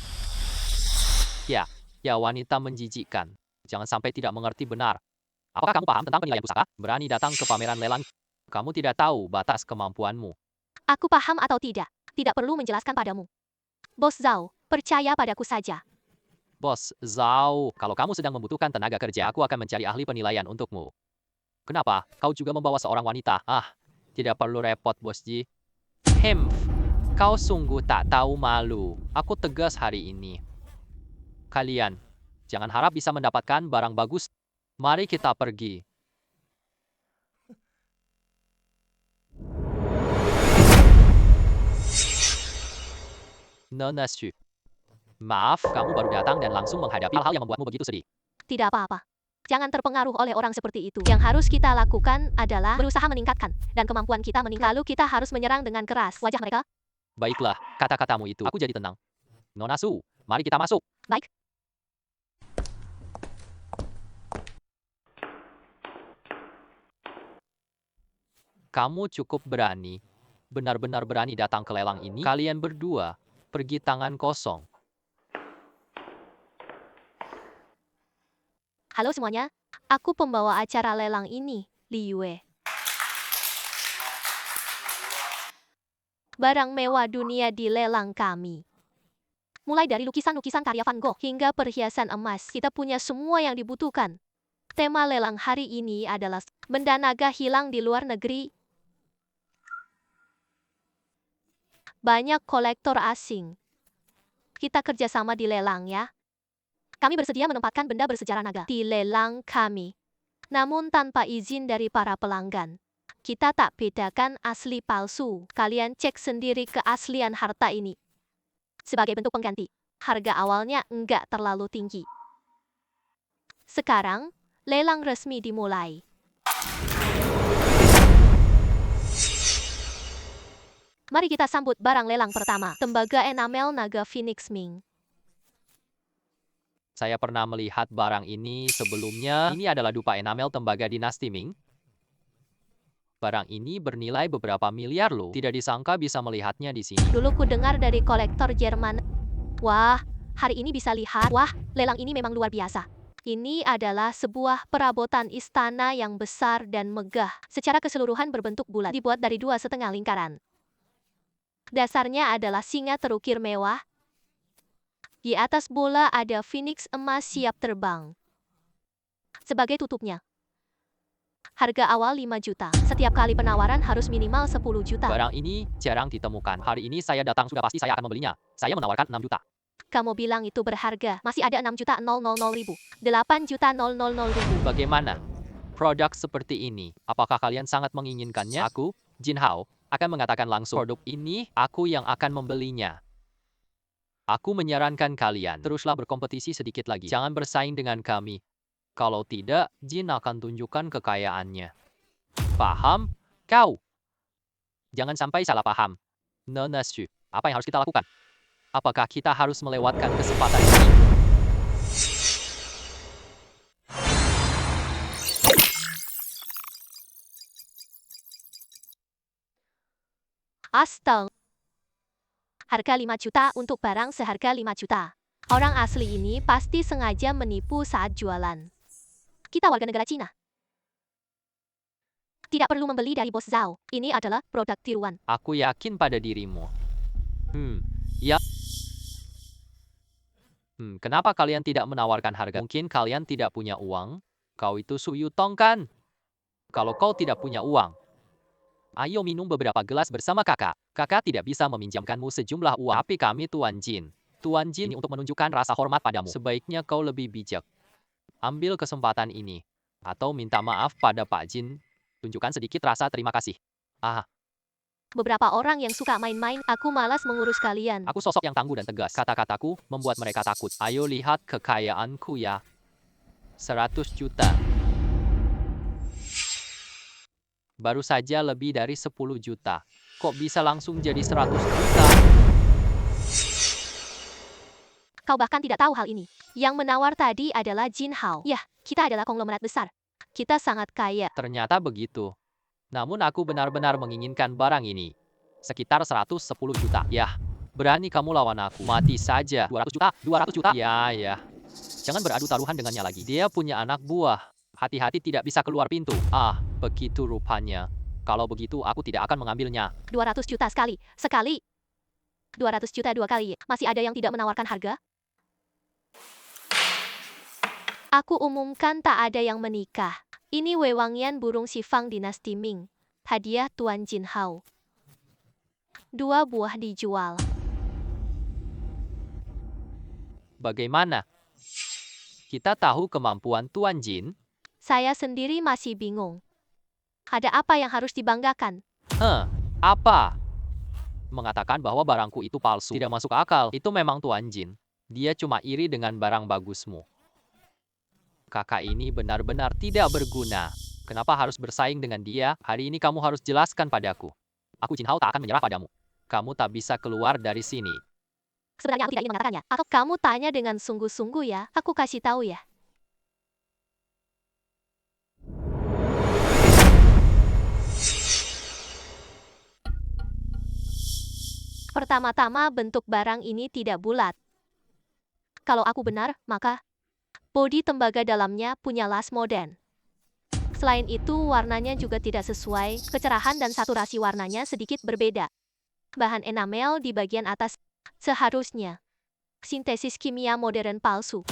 Ya, wanita menjijikkan. Jangan sampai tidak mengerti benar. Apakah kamu paham tentang penilaian pusaka? Berani datang ke pameran lelang. Kamu tidak tahu batas kemampuanmu. Aku paham atau tidak? Tidak perlu menjelaskan padamu. Bos Zhao, percaya padaku saja. Bos Zhao, kalau kamu sedang membutuhkan tenaga kerja, aku akan mencari ahli penilaian untukmu. Kenapa? Kau juga membawa seorang wanita. Tidak perlu repot, Bos Ji. Kau sungguh tak tahu malu. Aku tegas hari ini. Kalian, jangan harap bisa mendapatkan barang bagus. Mari kita pergi. Nona Shu, maaf, kamu baru datang dan langsung menghadapi hal-hal yang membuatmu begitu sedih. Tidak apa-apa. Jangan terpengaruh oleh orang seperti itu. Yang harus kita lakukan adalah berusaha meningkatkan. Dan kemampuan kita meningkat. Lalu kita harus menyerang dengan keras. Wajah mereka. Baiklah, kata-katamu itu. Aku jadi tenang. Nona Su, mari kita masuk. Baik. Kamu cukup berani. Benar-benar berani datang ke lelang ini. Kalian berdua pergi tangan kosong. Halo semuanya. Aku pembawa acara lelang ini, Li Yue. Barang mewah dunia di lelang kami. Mulai dari lukisan-lukisan karya Van Gogh hingga perhiasan emas, kita punya semua yang dibutuhkan. Tema lelang hari ini adalah benda naga hilang di luar negeri. Banyak kolektor asing. Kita kerjasama di lelang ya. Kami bersedia menempatkan benda bersejarah naga di lelang kami. Namun tanpa izin dari para pelanggan. Kita tak bedakan asli palsu. Kalian cek sendiri keaslian harta ini. Sebagai bentuk pengganti, harga awalnya enggak terlalu tinggi. Sekarang, lelang resmi dimulai. Mari kita sambut barang lelang pertama, tembaga enamel naga Phoenix Ming. Saya pernah melihat barang ini sebelumnya. Ini adalah dupa enamel tembaga dinasti Ming. Barang ini bernilai beberapa miliar loh. Tidak disangka bisa melihatnya di sini. Dulu ku dengar dari kolektor Jerman. Wah, hari ini bisa lihat. Wah, lelang ini memang luar biasa. Ini adalah sebuah perabotan istana yang besar dan megah. Secara keseluruhan berbentuk bulat, dibuat dari 2,5 lingkaran. Dasarnya adalah singa terukir mewah. Di atas bola ada phoenix emas siap terbang. Sebagai tutupnya. Harga awal 5 juta. Setiap kali penawaran harus minimal 10 juta. Barang ini jarang ditemukan. Hari ini saya datang sudah pasti saya akan membelinya. Saya menawarkan 6 juta. Kamu bilang itu berharga. Masih ada 6.000.000, 8.000.000. Bagaimana? Produk seperti ini, apakah kalian sangat menginginkannya? Aku, Jin Hao, akan mengatakan langsung, produk ini aku yang akan membelinya. Aku menyarankan kalian, teruslah berkompetisi sedikit lagi. Jangan bersaing dengan kami. Kalau tidak, Jin akan tunjukkan kekayaannya. Paham? Kau? Jangan sampai salah paham. Neneshu, apa yang harus kita lakukan? Apakah kita harus melewatkan kesempatan ini? Astaga. Harga 5 juta untuk barang seharga 5 juta. Orang asli ini pasti sengaja menipu saat jualan. Kita warga negara Cina. Tidak perlu membeli dari Bos Zhao. Ini adalah produk tiruan. Aku yakin pada dirimu. Ya. Kenapa kalian tidak menawarkan harga? Mungkin kalian tidak punya uang? Kau itu Su Yutong kan? Kalau kau tidak punya uang, ayo minum beberapa gelas bersama kakak. Kakak tidak bisa meminjamkanmu sejumlah uang. Tapi kami Tuan Jin. Tuan Jin untuk menunjukkan rasa hormat padamu. Sebaiknya kau lebih bijak. Ambil kesempatan ini. Atau minta maaf pada Pak Jin. Tunjukkan sedikit rasa terima kasih. Beberapa orang yang suka main-main, aku malas mengurus kalian. Aku sosok yang tangguh dan tegas. Kata-kataku membuat mereka takut. Ayo lihat kekayaanku ya. 100 juta. Baru saja lebih dari 10 juta. Kok bisa langsung jadi 100 juta? Kau bahkan tidak tahu hal ini. Yang menawar tadi adalah Jin Hao. Yah, kita adalah konglomerat besar. Kita sangat kaya. Ternyata begitu. Namun aku benar-benar menginginkan barang ini. Sekitar 110 juta. Yah, berani kamu lawan aku. Mati saja. 200 juta, 200 juta. Ya. Jangan beradu taruhan dengannya lagi. Dia punya anak buah. Hati-hati tidak bisa keluar pintu. Begitu rupanya. Kalau begitu aku tidak akan mengambilnya. 200 juta sekali. 200 juta 2 kali. Masih ada yang tidak menawarkan harga? Aku umumkan tak ada yang menikah. Ini wewangian burung sifang dinasti Ming. Hadiah Tuan Jin Hao. 2 buah dijual. Bagaimana? Kita tahu kemampuan Tuan Jin. Saya sendiri masih bingung. Ada apa yang harus dibanggakan? Apa? Mengatakan bahwa barangku itu palsu. Tidak masuk akal. Itu memang Tuan Jin. Dia cuma iri dengan barang bagusmu. Kakak ini benar-benar tidak berguna. Kenapa harus bersaing dengan dia? Hari ini kamu harus jelaskan padaku. Aku Jin Hao tak akan menyerah padamu. Kamu tak bisa keluar dari sini. Sebenarnya aku tidak ingin mengatakannya. Atau kamu tanya dengan sungguh-sungguh ya. Aku kasih tahu ya. Pertama-tama bentuk barang ini tidak bulat. Kalau aku benar, maka bodi tembaga dalamnya punya las modern. Selain itu, warnanya juga tidak sesuai, kecerahan dan saturasi warnanya sedikit berbeda. Bahan enamel di bagian atas seharusnya sintesis kimia modern palsu.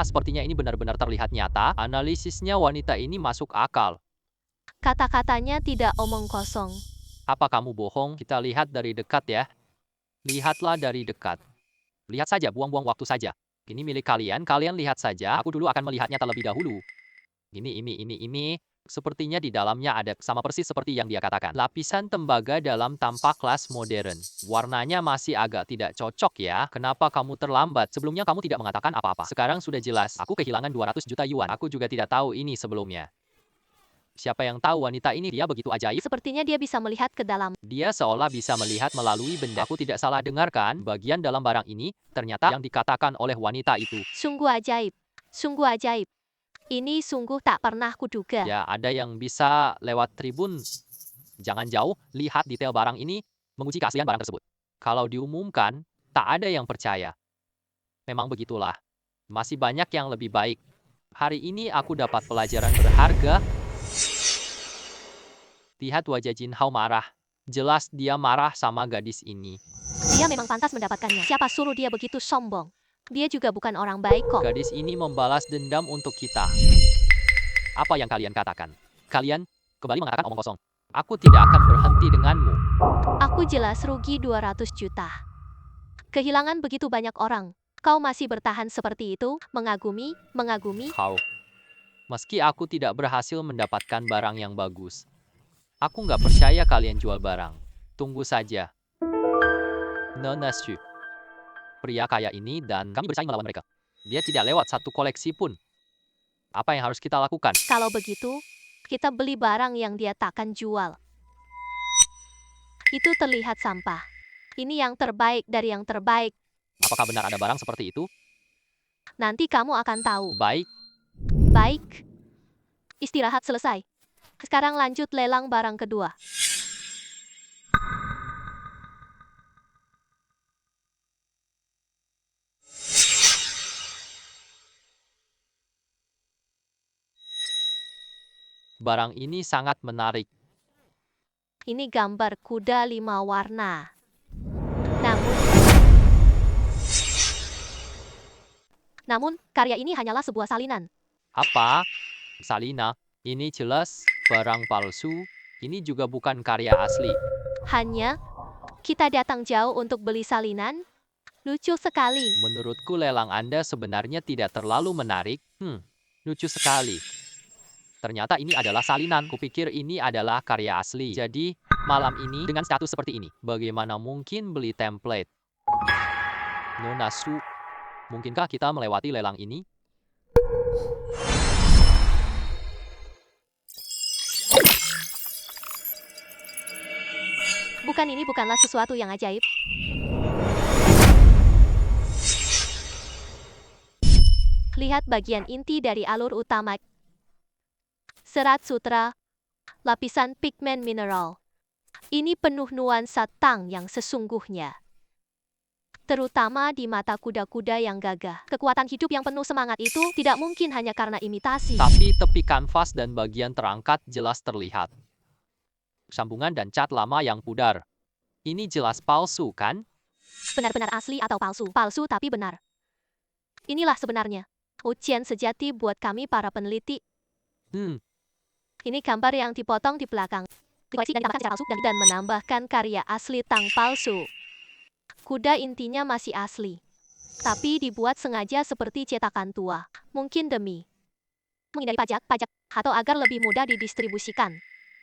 Sepertinya ini benar-benar terlihat nyata. Analisisnya wanita ini masuk akal. Kata-katanya tidak omong kosong. Apa kamu bohong? Kita lihat dari dekat ya. Lihatlah dari dekat. Lihat saja, buang-buang waktu saja. Ini milik kalian, kalian lihat saja. Aku dulu akan melihatnya terlebih dahulu. Ini. Sepertinya di dalamnya ada sama persis seperti yang dia katakan. Lapisan tembaga dalam tampak kelas modern. Warnanya masih agak tidak cocok ya. Kenapa kamu terlambat? Sebelumnya kamu tidak mengatakan apa-apa. Sekarang sudah jelas. Aku kehilangan 200 juta yuan. Aku juga tidak tahu ini sebelumnya. Siapa yang tahu wanita ini? Dia begitu ajaib. Sepertinya dia bisa melihat ke dalam. Dia seolah bisa melihat melalui benda. Aku tidak salah dengarkan. Bagian dalam barang ini, ternyata yang dikatakan oleh wanita itu. Sungguh ajaib. Sungguh ajaib. Ini sungguh tak pernah kuduga. Ya, ada yang bisa lewat tribun. Jangan jauh, lihat detail barang ini, menguji keaslian barang tersebut. Kalau diumumkan, tak ada yang percaya. Memang begitulah. Masih banyak yang lebih baik. Hari ini aku dapat pelajaran berharga. Lihat wajah Jin Hao marah. Jelas dia marah sama gadis ini. Dia memang pantas mendapatkannya. Siapa suruh dia begitu sombong? Dia juga bukan orang baik kok. Gadis ini membalas dendam untuk kita. Apa yang kalian katakan? Kalian kembali mengatakan omong kosong. Aku tidak akan berhenti denganmu. Aku jelas rugi 200 juta. Kehilangan begitu banyak orang. kau masih bertahan seperti itu, mengagumi, Kau, meski aku tidak berhasil mendapatkan barang yang bagus, aku nggak percaya kalian jual barang. Tunggu saja. Nona Shu, pria kaya ini dan kami bersaing melawan mereka. Dia tidak lewat satu koleksi pun. Apa yang harus kita lakukan? Kalau begitu, kita beli barang yang dia takkan jual. Itu terlihat sampah. Ini yang terbaik dari yang terbaik. Apakah benar ada barang seperti itu? Nanti kamu akan tahu. Baik, Baik. Istirahat selesai. Sekarang lanjut lelang barang kedua. barang ini sangat menarik. Ini gambar kuda 5 warna. Namun, karya ini hanyalah sebuah salinan. Apa? Salina, ini jelas barang palsu. Ini juga bukan karya asli. Hanya, kita datang jauh untuk beli salinan. Lucu sekali. Menurutku lelang Anda sebenarnya tidak terlalu menarik. Lucu sekali. Ternyata ini adalah salinan. Kupikir ini adalah karya asli. Jadi, malam ini dengan status seperti ini, bagaimana mungkin beli template? Nona Su, mungkinkah kita melewati lelang ini? Bukan, ini bukanlah sesuatu yang ajaib. Lihat bagian inti dari alur utama. Serat sutra, lapisan pigmen mineral. Ini penuh nuansa Tang yang sesungguhnya. Terutama di mata kuda-kuda yang gagah. Kekuatan hidup yang penuh semangat itu tidak mungkin hanya karena imitasi. Tapi tepi kanvas dan bagian terangkat jelas terlihat. Sambungan dan cat lama yang pudar. Ini jelas palsu, kan? Benar-benar asli atau palsu? Palsu tapi benar. Inilah sebenarnya ujian sejati buat kami para peneliti. Ini gambar yang dipotong di belakang. Dikoleksi dan ditambahkan secara palsu dan menambahkan karya asli Tang palsu. Kuda intinya masih asli, tapi dibuat sengaja seperti cetakan tua. Mungkin demi menghindari pajak, atau agar lebih mudah didistribusikan.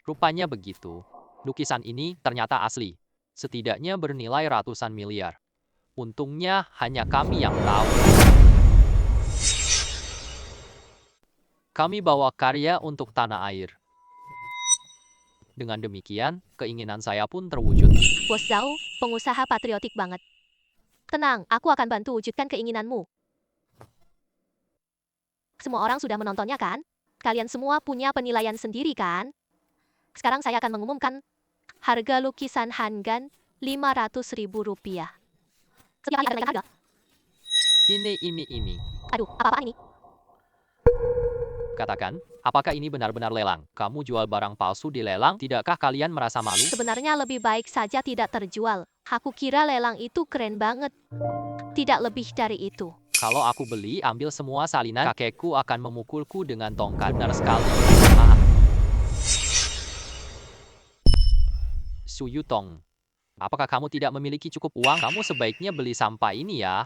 Rupanya begitu. Lukisan ini ternyata asli. Setidaknya bernilai ratusan miliar. Untungnya hanya kami yang tahu. Kami bawa karya untuk tanah air. Dengan demikian, keinginan saya pun terwujud. Bos Zhao, pengusaha patriotik banget. Tenang, aku akan bantu wujudkan keinginanmu. Semua orang sudah menontonnya kan? Kalian semua punya penilaian sendiri kan? Sekarang saya akan mengumumkan harga lukisan Hangan Rp500.000. Setiap hari akan menaikkan harga. Ini. Aduh, apa-apaan ini? Katakan, apakah ini benar-benar lelang? Kamu jual barang palsu di lelang? Tidakkah kalian merasa malu? Sebenarnya lebih baik saja tidak terjual. Aku kira lelang itu keren banget. Tidak lebih dari itu. Kalau aku beli, ambil semua salinan, kakekku akan memukulku dengan tongkat. Benar sekali. Su Yutong, apakah kamu tidak memiliki cukup uang? Kamu sebaiknya beli sampah ini ya.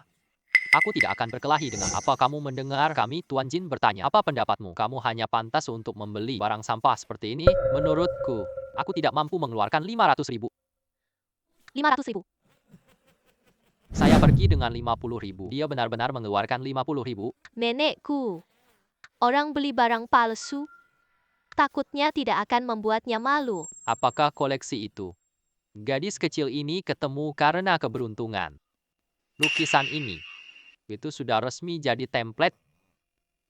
Aku tidak akan berkelahi dengan apa kamu mendengar kami. Tuan Jin bertanya, apa pendapatmu? Kamu hanya pantas untuk membeli barang sampah seperti ini? Menurutku, aku tidak mampu mengeluarkan 500.000. 500.000. Saya pergi dengan 50.000. Dia benar-benar mengeluarkan 50.000. Nenekku, orang beli barang palsu takutnya tidak akan membuatnya malu. Apakah koleksi itu? Gadis kecil ini ketemu karena keberuntungan. Lukisan ini itu sudah resmi jadi template.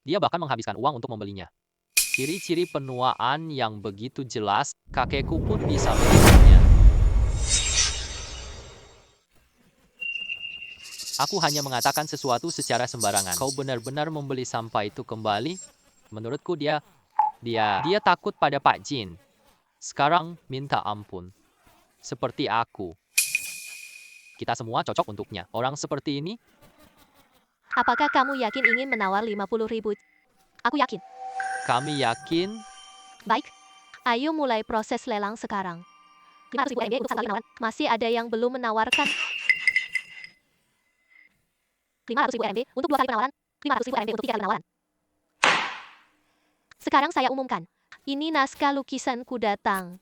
Dia bahkan menghabiskan uang untuk membelinya. Ciri-ciri penuaan yang begitu jelas, kakekku pun bisa melihatnya. Aku hanya mengatakan sesuatu secara sembarangan. Kau benar-benar membeli sampah itu kembali? Menurutku dia takut pada Pak Jin. Sekarang minta ampun. Seperti aku. Kita semua cocok untuknya. Orang seperti ini. Apakah kamu yakin ingin menawar 50.000? Aku yakin. Kami yakin. Baik. Ayo mulai proses lelang sekarang. 500.000 MB untuk satu kali penawaran. Masih ada yang belum menawarkan? 500.000 RMB untuk 2 kali penawaran. 500.000 RMB untuk 3 kali penawaran. Sekarang saya umumkan. Ini naskah lukisan kuda tang.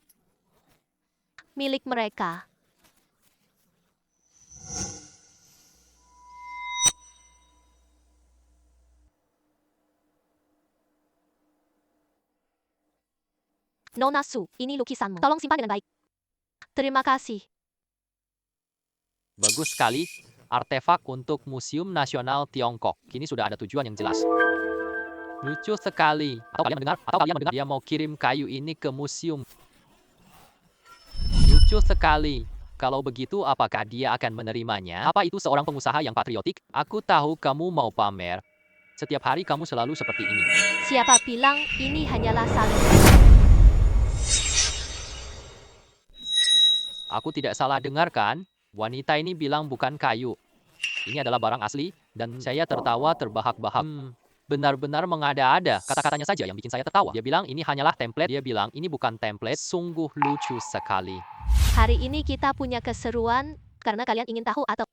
Milik mereka. Nona Su, ini lukisanmu. Tolong simpan dengan baik. Terima kasih. Bagus sekali. Artefak untuk Museum Nasional Tiongkok. Kini sudah ada tujuan yang jelas. Lucu sekali. Atau kalian mendengar dia mau kirim kayu ini ke museum. Lucu sekali. Kalau begitu, apakah dia akan menerimanya? Apa itu seorang pengusaha yang patriotik? Aku tahu kamu mau pamer. Setiap hari kamu selalu seperti ini. Siapa bilang ini hanyalah salin? Aku tidak salah dengar kan? Wanita ini bilang bukan kayu. Ini adalah barang asli, dan saya tertawa terbahak-bahak. Benar-benar mengada-ada. Kata-katanya saja yang bikin saya tertawa. Dia bilang ini hanyalah template. Dia bilang ini bukan template. Sungguh lucu sekali. Hari ini kita punya keseruan karena kalian ingin tahu atau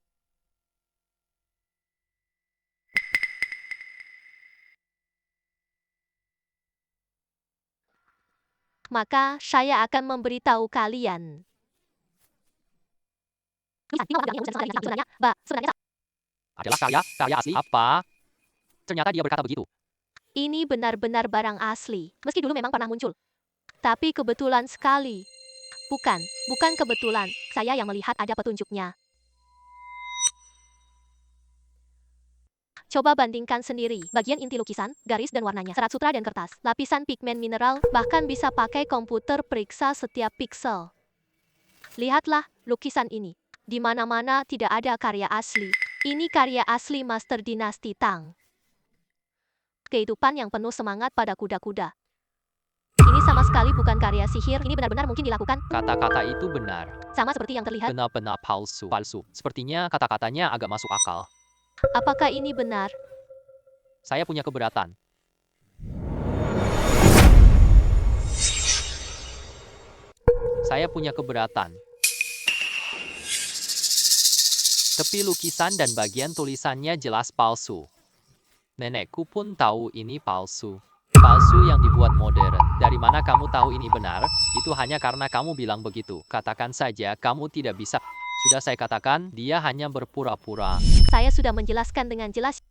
maka saya akan memberitahu kalian. Adalah karya asli. Apa? Ternyata dia berkata begitu. Ini benar-benar barang asli. Meski dulu memang pernah muncul. Tapi kebetulan sekali. Bukan kebetulan. Saya yang melihat ada petunjuknya. Coba bandingkan sendiri. Bagian inti lukisan, garis dan warnanya, serat sutra dan kertas, lapisan pigmen mineral, bahkan bisa pakai komputer periksa setiap piksel. Lihatlah lukisan ini. Di mana-mana tidak ada karya asli. Ini karya asli Master Dinasti Tang. Kehidupan yang penuh semangat pada kuda-kuda. Ini sama sekali bukan karya sihir. Ini benar-benar mungkin dilakukan. Kata-kata itu benar. Sama seperti yang terlihat. Benar-benar palsu. Sepertinya kata-katanya agak masuk akal. Apakah ini benar? Saya punya keberatan. Saya punya keberatan. Tepi lukisan dan bagian tulisannya jelas palsu. Nenekku pun tahu ini palsu. Palsu yang dibuat modern. Dari mana kamu tahu ini benar? Itu hanya karena kamu bilang begitu. Katakan saja kamu tidak bisa. Sudah saya katakan, dia hanya berpura-pura. Saya sudah menjelaskan dengan jelas.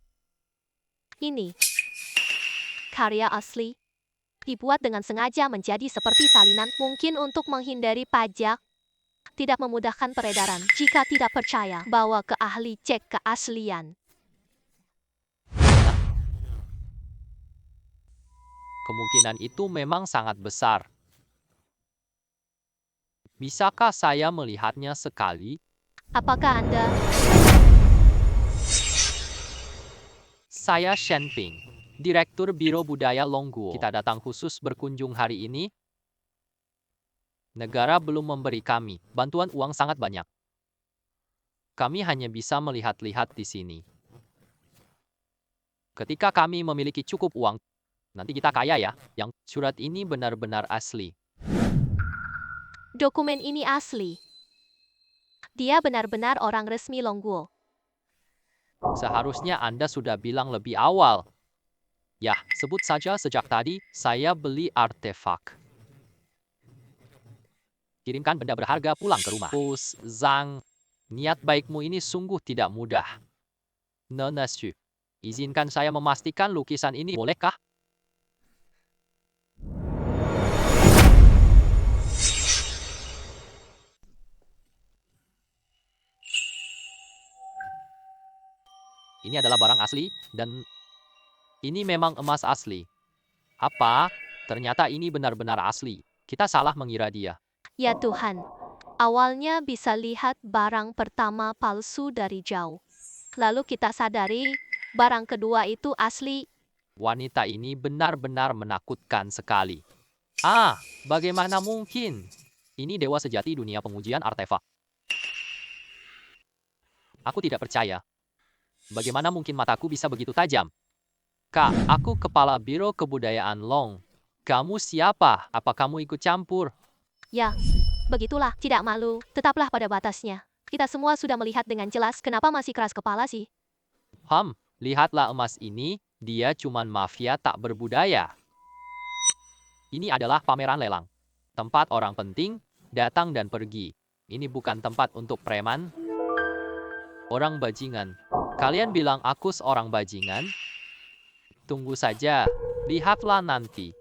Ini karya asli. Dibuat dengan sengaja menjadi seperti salinan. Mungkin untuk menghindari pajak. Tidak memudahkan peredaran. Jika tidak percaya, bawa ke ahli cek keaslian. Kemungkinan itu memang sangat besar. Bisakah saya melihatnya sekali? Apakah Anda? Saya Shen Ping, Direktur Biro Budaya Longguo. Kita datang khusus berkunjung hari ini. Negara belum memberi kami bantuan uang sangat banyak. Kami hanya bisa melihat-lihat di sini. Ketika kami memiliki cukup uang, nanti kita kaya ya. Yang surat ini benar-benar asli. Dokumen ini asli. Dia benar-benar orang resmi Longguo. Seharusnya Anda sudah bilang lebih awal. Ya, sebut saja sejak tadi, saya beli artefak. Kirimkan benda berharga pulang ke rumah. Pus, Zhang, niat baikmu ini sungguh tidak mudah. Nona Su, izinkan saya memastikan lukisan ini bolehkah? Ini adalah barang asli, dan ini memang emas asli. Apa? Ternyata ini benar-benar asli. Kita salah mengira dia. Ya Tuhan, awalnya bisa lihat barang pertama palsu dari jauh. Lalu kita sadari, barang kedua itu asli. Wanita ini benar-benar menakutkan sekali. Bagaimana mungkin? Ini dewa sejati dunia pengujian artefak. Aku tidak percaya. Bagaimana mungkin mataku bisa begitu tajam? Kak, aku kepala Biro Kebudayaan Long. Kamu siapa? Apa kamu ikut campur? Ya, begitulah, tidak malu, tetaplah pada batasnya. Kita semua sudah melihat dengan jelas, kenapa masih keras kepala sih? Lihatlah emas ini, dia cuman mafia tak berbudaya. Ini adalah pameran lelang. Tempat orang penting datang dan pergi. Ini bukan tempat untuk preman. Orang bajingan. Kalian bilang aku seorang bajingan? Tunggu saja. Lihatlah nanti.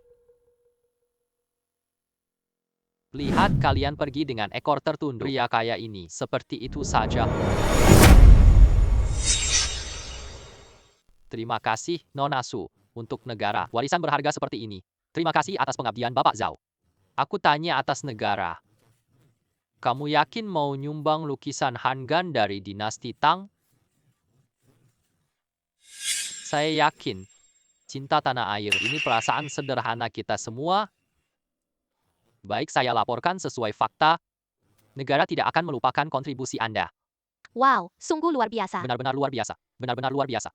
Lihat kalian pergi dengan ekor tertunduk. Pria kaya ini. Seperti itu saja. Terima kasih, Nona Su. Untuk negara, warisan berharga seperti ini. Terima kasih atas pengabdian Bapak Zhao. Aku tanya atas negara. Kamu yakin mau nyumbang lukisan Han Gan dari dinasti Tang? Saya yakin. Cinta tanah air ini perasaan sederhana kita semua. Baik, saya laporkan sesuai fakta. Negara tidak akan melupakan kontribusi Anda. Wow, sungguh luar biasa. Benar-benar luar biasa. Benar-benar luar biasa.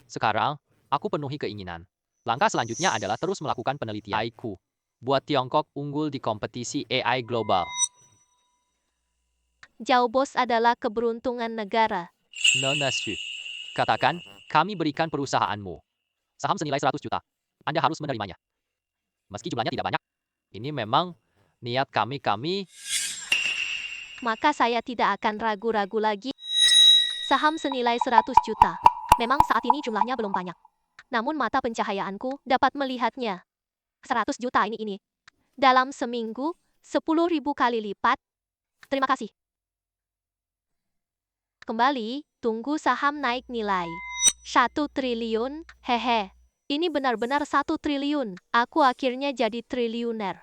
Sekarang, aku penuhi keinginan. Langkah selanjutnya adalah terus melakukan penelitian AI-ku. Buat Tiongkok unggul di kompetisi AI global. Zhao Bos adalah keberuntungan negara. Nona Su. Katakan, kami berikan perusahaanmu saham senilai 100 juta. Anda harus menerimanya. Meski jumlahnya tidak banyak. Ini memang niat kami. Maka saya tidak akan ragu-ragu lagi. Saham senilai 100 juta. Memang saat ini jumlahnya belum banyak. Namun mata pencahayaanku dapat melihatnya. 100 juta ini. Dalam seminggu, 10.000 kali lipat. Terima kasih. Kembali, tunggu saham naik nilai. 1 triliun, hehe. Ini benar-benar 1 triliun. Aku akhirnya jadi triliuner.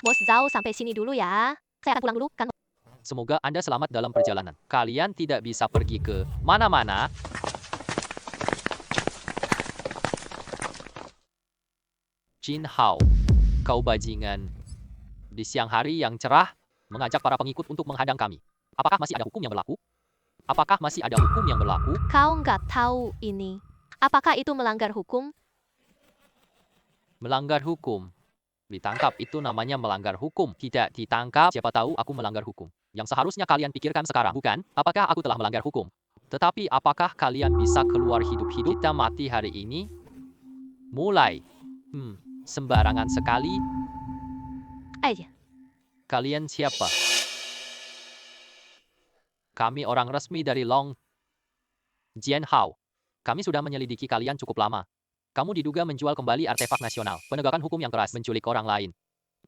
Bos Zhao sampai sini dulu ya. Saya akan pulang dulu, kan? Semoga Anda selamat dalam perjalanan. Kalian tidak bisa pergi ke mana-mana. Jin Hao, kau bajingan. Di siang hari yang cerah, mengajak para pengikut untuk menghadang kami. Apakah masih ada hukum yang berlaku? Apakah masih ada hukum yang berlaku? Kau nggak tahu ini. Apakah itu melanggar hukum? Melanggar hukum. Ditangkap itu namanya melanggar hukum. Tidak ditangkap, siapa tahu aku melanggar hukum. Yang seharusnya kalian pikirkan sekarang, bukan? Apakah aku telah melanggar hukum? Tetapi apakah kalian bisa keluar hidup-hidup? Kita mati hari ini? Mulai. Sembarangan sekali. Kalian siapa? Kami orang resmi dari Long Jian Hao. Kami sudah menyelidiki kalian cukup lama. Kamu diduga menjual kembali artefak nasional, penegakan hukum yang keras, menculik orang lain.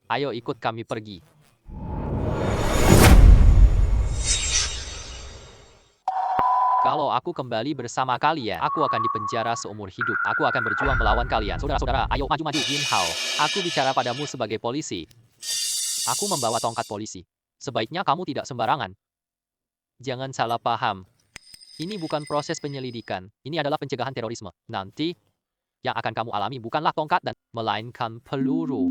Ayo ikut kami pergi. Kalau aku kembali bersama kalian, aku akan dipenjara seumur hidup. Aku akan berjuang melawan kalian. Saudara-saudara, ayo maju-maju. Jin Hao, aku bicara padamu sebagai polisi. Aku membawa tongkat polisi. Sebaiknya kamu tidak sembarangan. Jangan salah paham. Ini bukan proses penyelidikan. Ini adalah pencegahan terorisme. Nanti, yang akan kamu alami bukanlah tongkat dan melainkan peluru.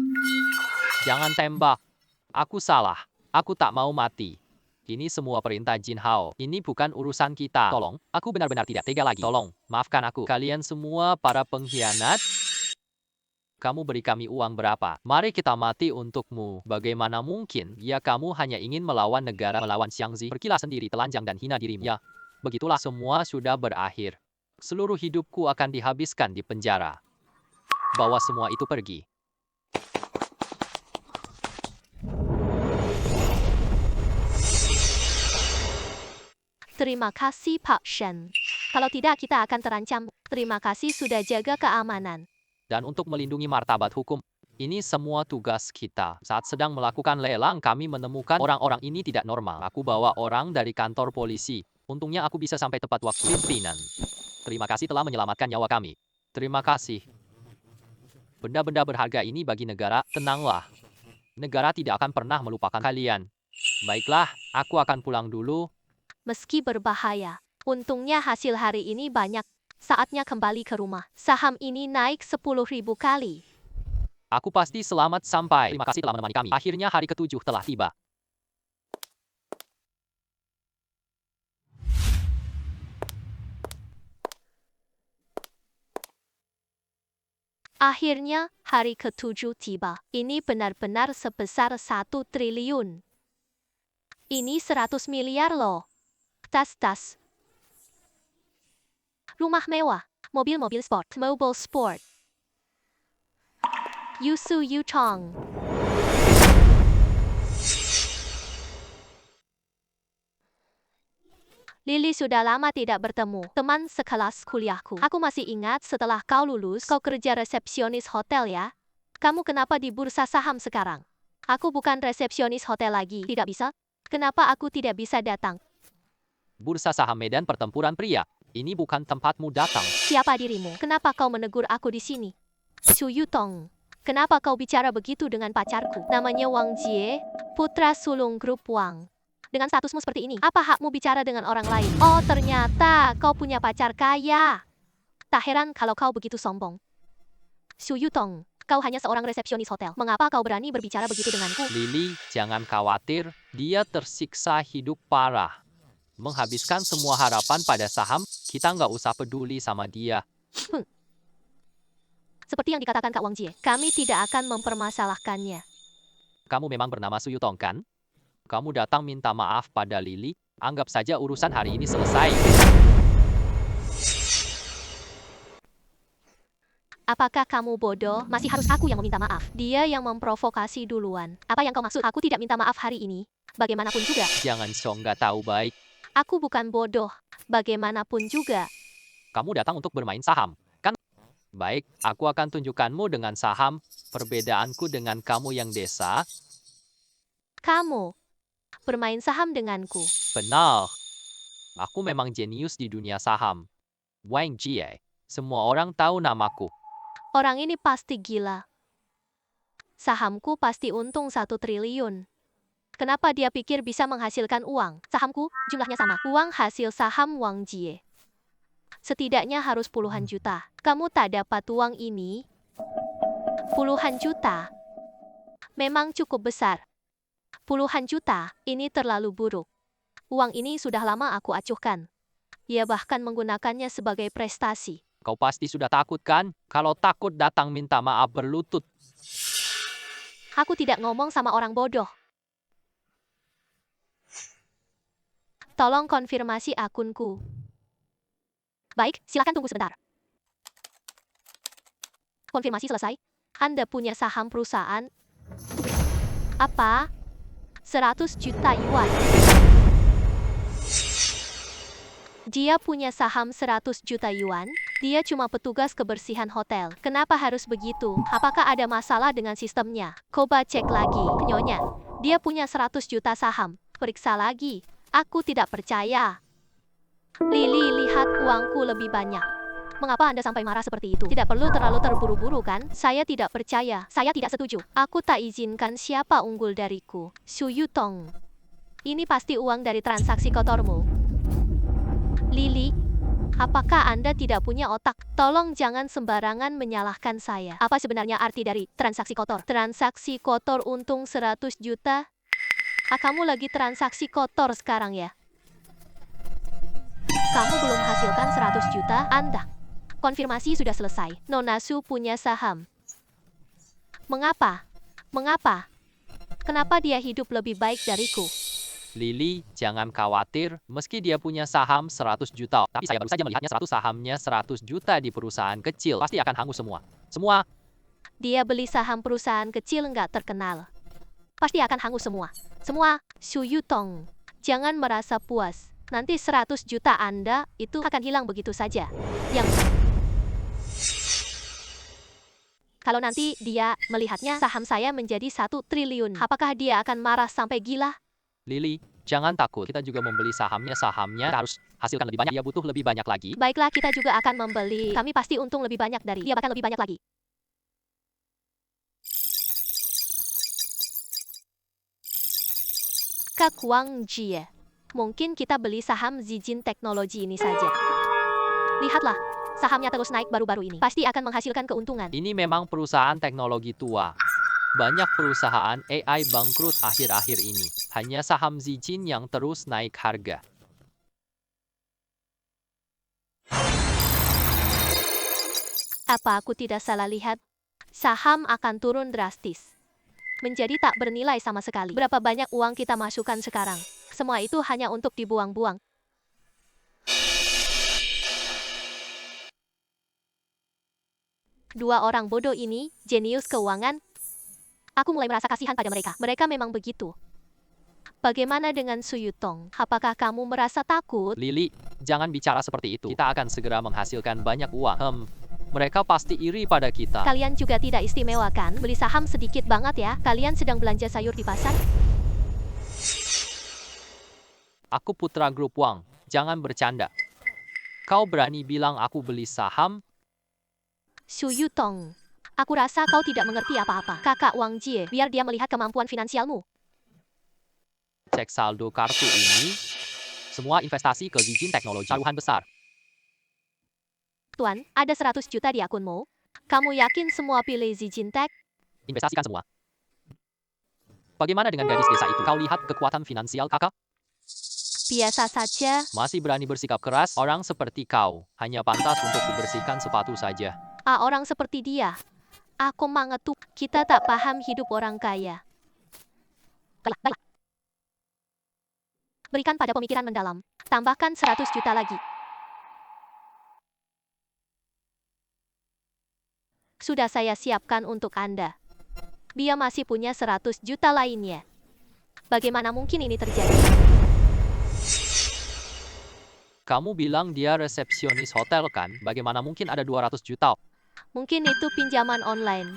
Jangan tembak. Aku salah. Aku tak mau mati. Ini semua perintah Jin Hao. Ini bukan urusan kita. Tolong, aku benar-benar tidak tega lagi. Tolong, maafkan aku. Kalian semua para pengkhianat. Kamu beri kami uang berapa? Mari kita mati untukmu. Bagaimana mungkin? Ya, kamu hanya ingin melawan negara, melawan Xiangzi. Pergilah sendiri, telanjang dan hina dirimu. Ya, begitulah semua sudah berakhir. Seluruh hidupku akan dihabiskan di penjara. Bawa semua itu pergi. Terima kasih Pak Shen. Kalau tidak kita akan terancam. Terima kasih sudah jaga keamanan. Dan untuk melindungi martabat hukum, ini semua tugas kita. Saat sedang melakukan lelang, kami menemukan orang-orang ini tidak normal. Aku bawa orang dari kantor polisi. Untungnya aku bisa sampai tepat waktu. Pimpinan, terima kasih telah menyelamatkan nyawa kami. Terima kasih. Benda-benda berharga ini bagi negara, tenanglah. Negara tidak akan pernah melupakan kalian. Baiklah, aku akan pulang dulu. Meski berbahaya, untungnya hasil hari ini banyak. Saatnya kembali ke rumah. Saham ini naik 10.000 kali. Aku pasti selamat sampai. Terima kasih telah menemani kami. Akhirnya hari ke-7 telah tiba. Akhirnya, hari ke-7 tiba. Ini benar-benar sebesar 1 triliun. Ini 100 miliar loh. Tas-tas. Rumah mewah. Mobil-mobil sport. Mobile sport. Yusu Yutong. Lily sudah lama tidak bertemu. Teman sekelas kuliahku. Aku masih ingat setelah kau lulus, kau kerja resepsionis hotel ya? Kamu kenapa di bursa saham sekarang? Aku bukan resepsionis hotel lagi. Tidak bisa? Kenapa aku tidak bisa datang? Bursa saham Medan Pertempuran Pria. Ini bukan tempatmu datang. Siapa dirimu? Kenapa kau menegur aku di sini? Su Yutong. Kenapa kau bicara begitu dengan pacarku? Namanya Wang Jie, putra sulung grup Wang. Dengan statusmu seperti ini, apa hakmu bicara dengan orang lain? Oh, ternyata kau punya pacar kaya. Tak heran kalau kau begitu sombong. Su Yutong, kau hanya seorang resepsionis hotel. Mengapa kau berani berbicara begitu denganku? Lily, jangan khawatir. Dia tersiksa hidup parah. Menghabiskan semua harapan pada saham, kita nggak usah peduli sama dia. Seperti yang dikatakan Kak Wang Jie, kami tidak akan mempermasalahkannya. Kamu memang bernama Su Yutong kan? Kamu datang minta maaf pada Lily, anggap saja urusan hari ini selesai. Apakah kamu bodoh? Masih harus aku yang meminta maaf. Dia yang memprovokasi duluan. Apa yang kau maksud? Aku tidak minta maaf hari ini. Bagaimanapun juga. Jangan sok nggak tahu baik. Aku bukan bodoh. Bagaimanapun juga. Kamu datang untuk bermain saham, kan? Baik, aku akan tunjukkanmu dengan saham. Perbedaanku dengan kamu yang desa. Kamu bermain saham denganku. Benar. Aku memang jenius di dunia saham. Wang Jie. Semua orang tahu namaku. Orang ini pasti gila. Sahamku pasti untung 1 triliun. Kenapa dia pikir bisa menghasilkan uang? Sahamku jumlahnya sama. Uang hasil saham Wang Jie. Setidaknya harus puluhan juta. Kamu tak dapat uang ini? Puluhan juta? Memang cukup besar. Puluhan juta, ini terlalu buruk. Uang ini sudah lama aku acuhkan. Ia bahkan menggunakannya sebagai prestasi. Kau pasti sudah takut kan? Kalau takut datang minta maaf berlutut. Aku tidak ngomong sama orang bodoh. Tolong konfirmasi akunku. Baik, silakan tunggu sebentar. Konfirmasi selesai. Anda punya saham perusahaan. Apa? 100 juta yuan. Dia punya saham 100 juta yuan. Dia cuma petugas kebersihan hotel. Kenapa harus begitu? Apakah ada masalah dengan sistemnya? Coba cek lagi. Nyonya, dia punya 100 juta saham. Periksa lagi. Aku tidak percaya. Lily, lihat uangku lebih banyak. Mengapa Anda sampai marah seperti itu? Tidak perlu terlalu terburu-buru kan? Saya tidak percaya. Saya tidak setuju. Aku tak izinkan siapa unggul dariku. Su Yutong. Ini pasti uang dari transaksi kotormu. Lily, apakah Anda tidak punya otak? Tolong jangan sembarangan menyalahkan saya. Apa sebenarnya arti dari transaksi kotor? Transaksi kotor untung 100 juta? Kamu lagi transaksi kotor sekarang ya? Kamu belum hasilkan 100 juta, Anda. Konfirmasi sudah selesai. Nona Su punya saham. Mengapa? Mengapa? Kenapa dia hidup lebih baik dariku? Lily, jangan khawatir. Meski dia punya saham 100 juta, tapi saya baru saja melihatnya 100 sahamnya 100 juta di perusahaan kecil. Pasti akan hangus semua. Semua. Dia beli saham perusahaan kecil nggak terkenal. Pasti akan hangus semua. Semua. Su Yutong. Jangan merasa puas. Nanti 100 juta Anda itu akan hilang begitu saja. Kalau nanti dia melihatnya saham saya menjadi 1 triliun, apakah dia akan marah sampai gila? Lily, jangan takut. Kita juga membeli sahamnya. Sahamnya harus hasilkan lebih banyak. Dia butuh lebih banyak lagi. Baiklah, kita juga akan membeli. Kami pasti untung lebih banyak dari dia, bahkan lebih banyak lagi. Kak Wang Jie. Mungkin kita beli saham Zijin Teknologi ini saja. Lihatlah, sahamnya terus naik baru-baru ini. Pasti akan menghasilkan keuntungan. Ini memang perusahaan teknologi tua. Banyak perusahaan AI bangkrut akhir-akhir ini. Hanya saham Zijin yang terus naik harga. Apa aku tidak salah lihat? saham akan turun drastis. Menjadi tak bernilai sama sekali. Berapa banyak uang kita masukkan sekarang? Semua itu hanya untuk dibuang-buang. Dua orang bodoh ini, jenius keuangan. Aku mulai merasa kasihan pada mereka. Mereka memang begitu. Bagaimana dengan Su Yutong? Apakah kamu merasa takut? Lili, jangan bicara seperti itu. Kita akan segera menghasilkan banyak uang. Mereka pasti iri pada kita. Kalian juga tidak istimewa kan? Beli saham sedikit banget ya. Kalian sedang belanja sayur di pasar? Aku putra grup Wang. Jangan bercanda. Kau berani bilang aku beli saham? Su Yutong, aku rasa kau tidak mengerti apa-apa. Kakak Wang Jie, biar dia melihat kemampuan finansialmu. Cek saldo kartu ini. Semua investasi ke Zijin Teknologi taruhan besar. Tuan, ada 100 juta di akunmu. Kamu yakin semua pilih Zijin Tech? Investasikan semua. Bagaimana dengan gadis desa itu? Kau lihat kekuatan finansial kakak? Biasa saja. Masih berani bersikap keras? Orang seperti kau hanya pantas untuk dibersihkan sepatu saja. Orang seperti dia. Aku mengetuk. Kita tak paham hidup orang kaya. Baiklah. Berikan pada pemikiran mendalam. Tambahkan 100 juta lagi. Sudah saya siapkan untuk Anda. Dia masih punya 100 juta lainnya. Bagaimana mungkin ini terjadi? Kamu bilang dia resepsionis hotel kan? Bagaimana mungkin ada 200 juta? Mungkin itu pinjaman online.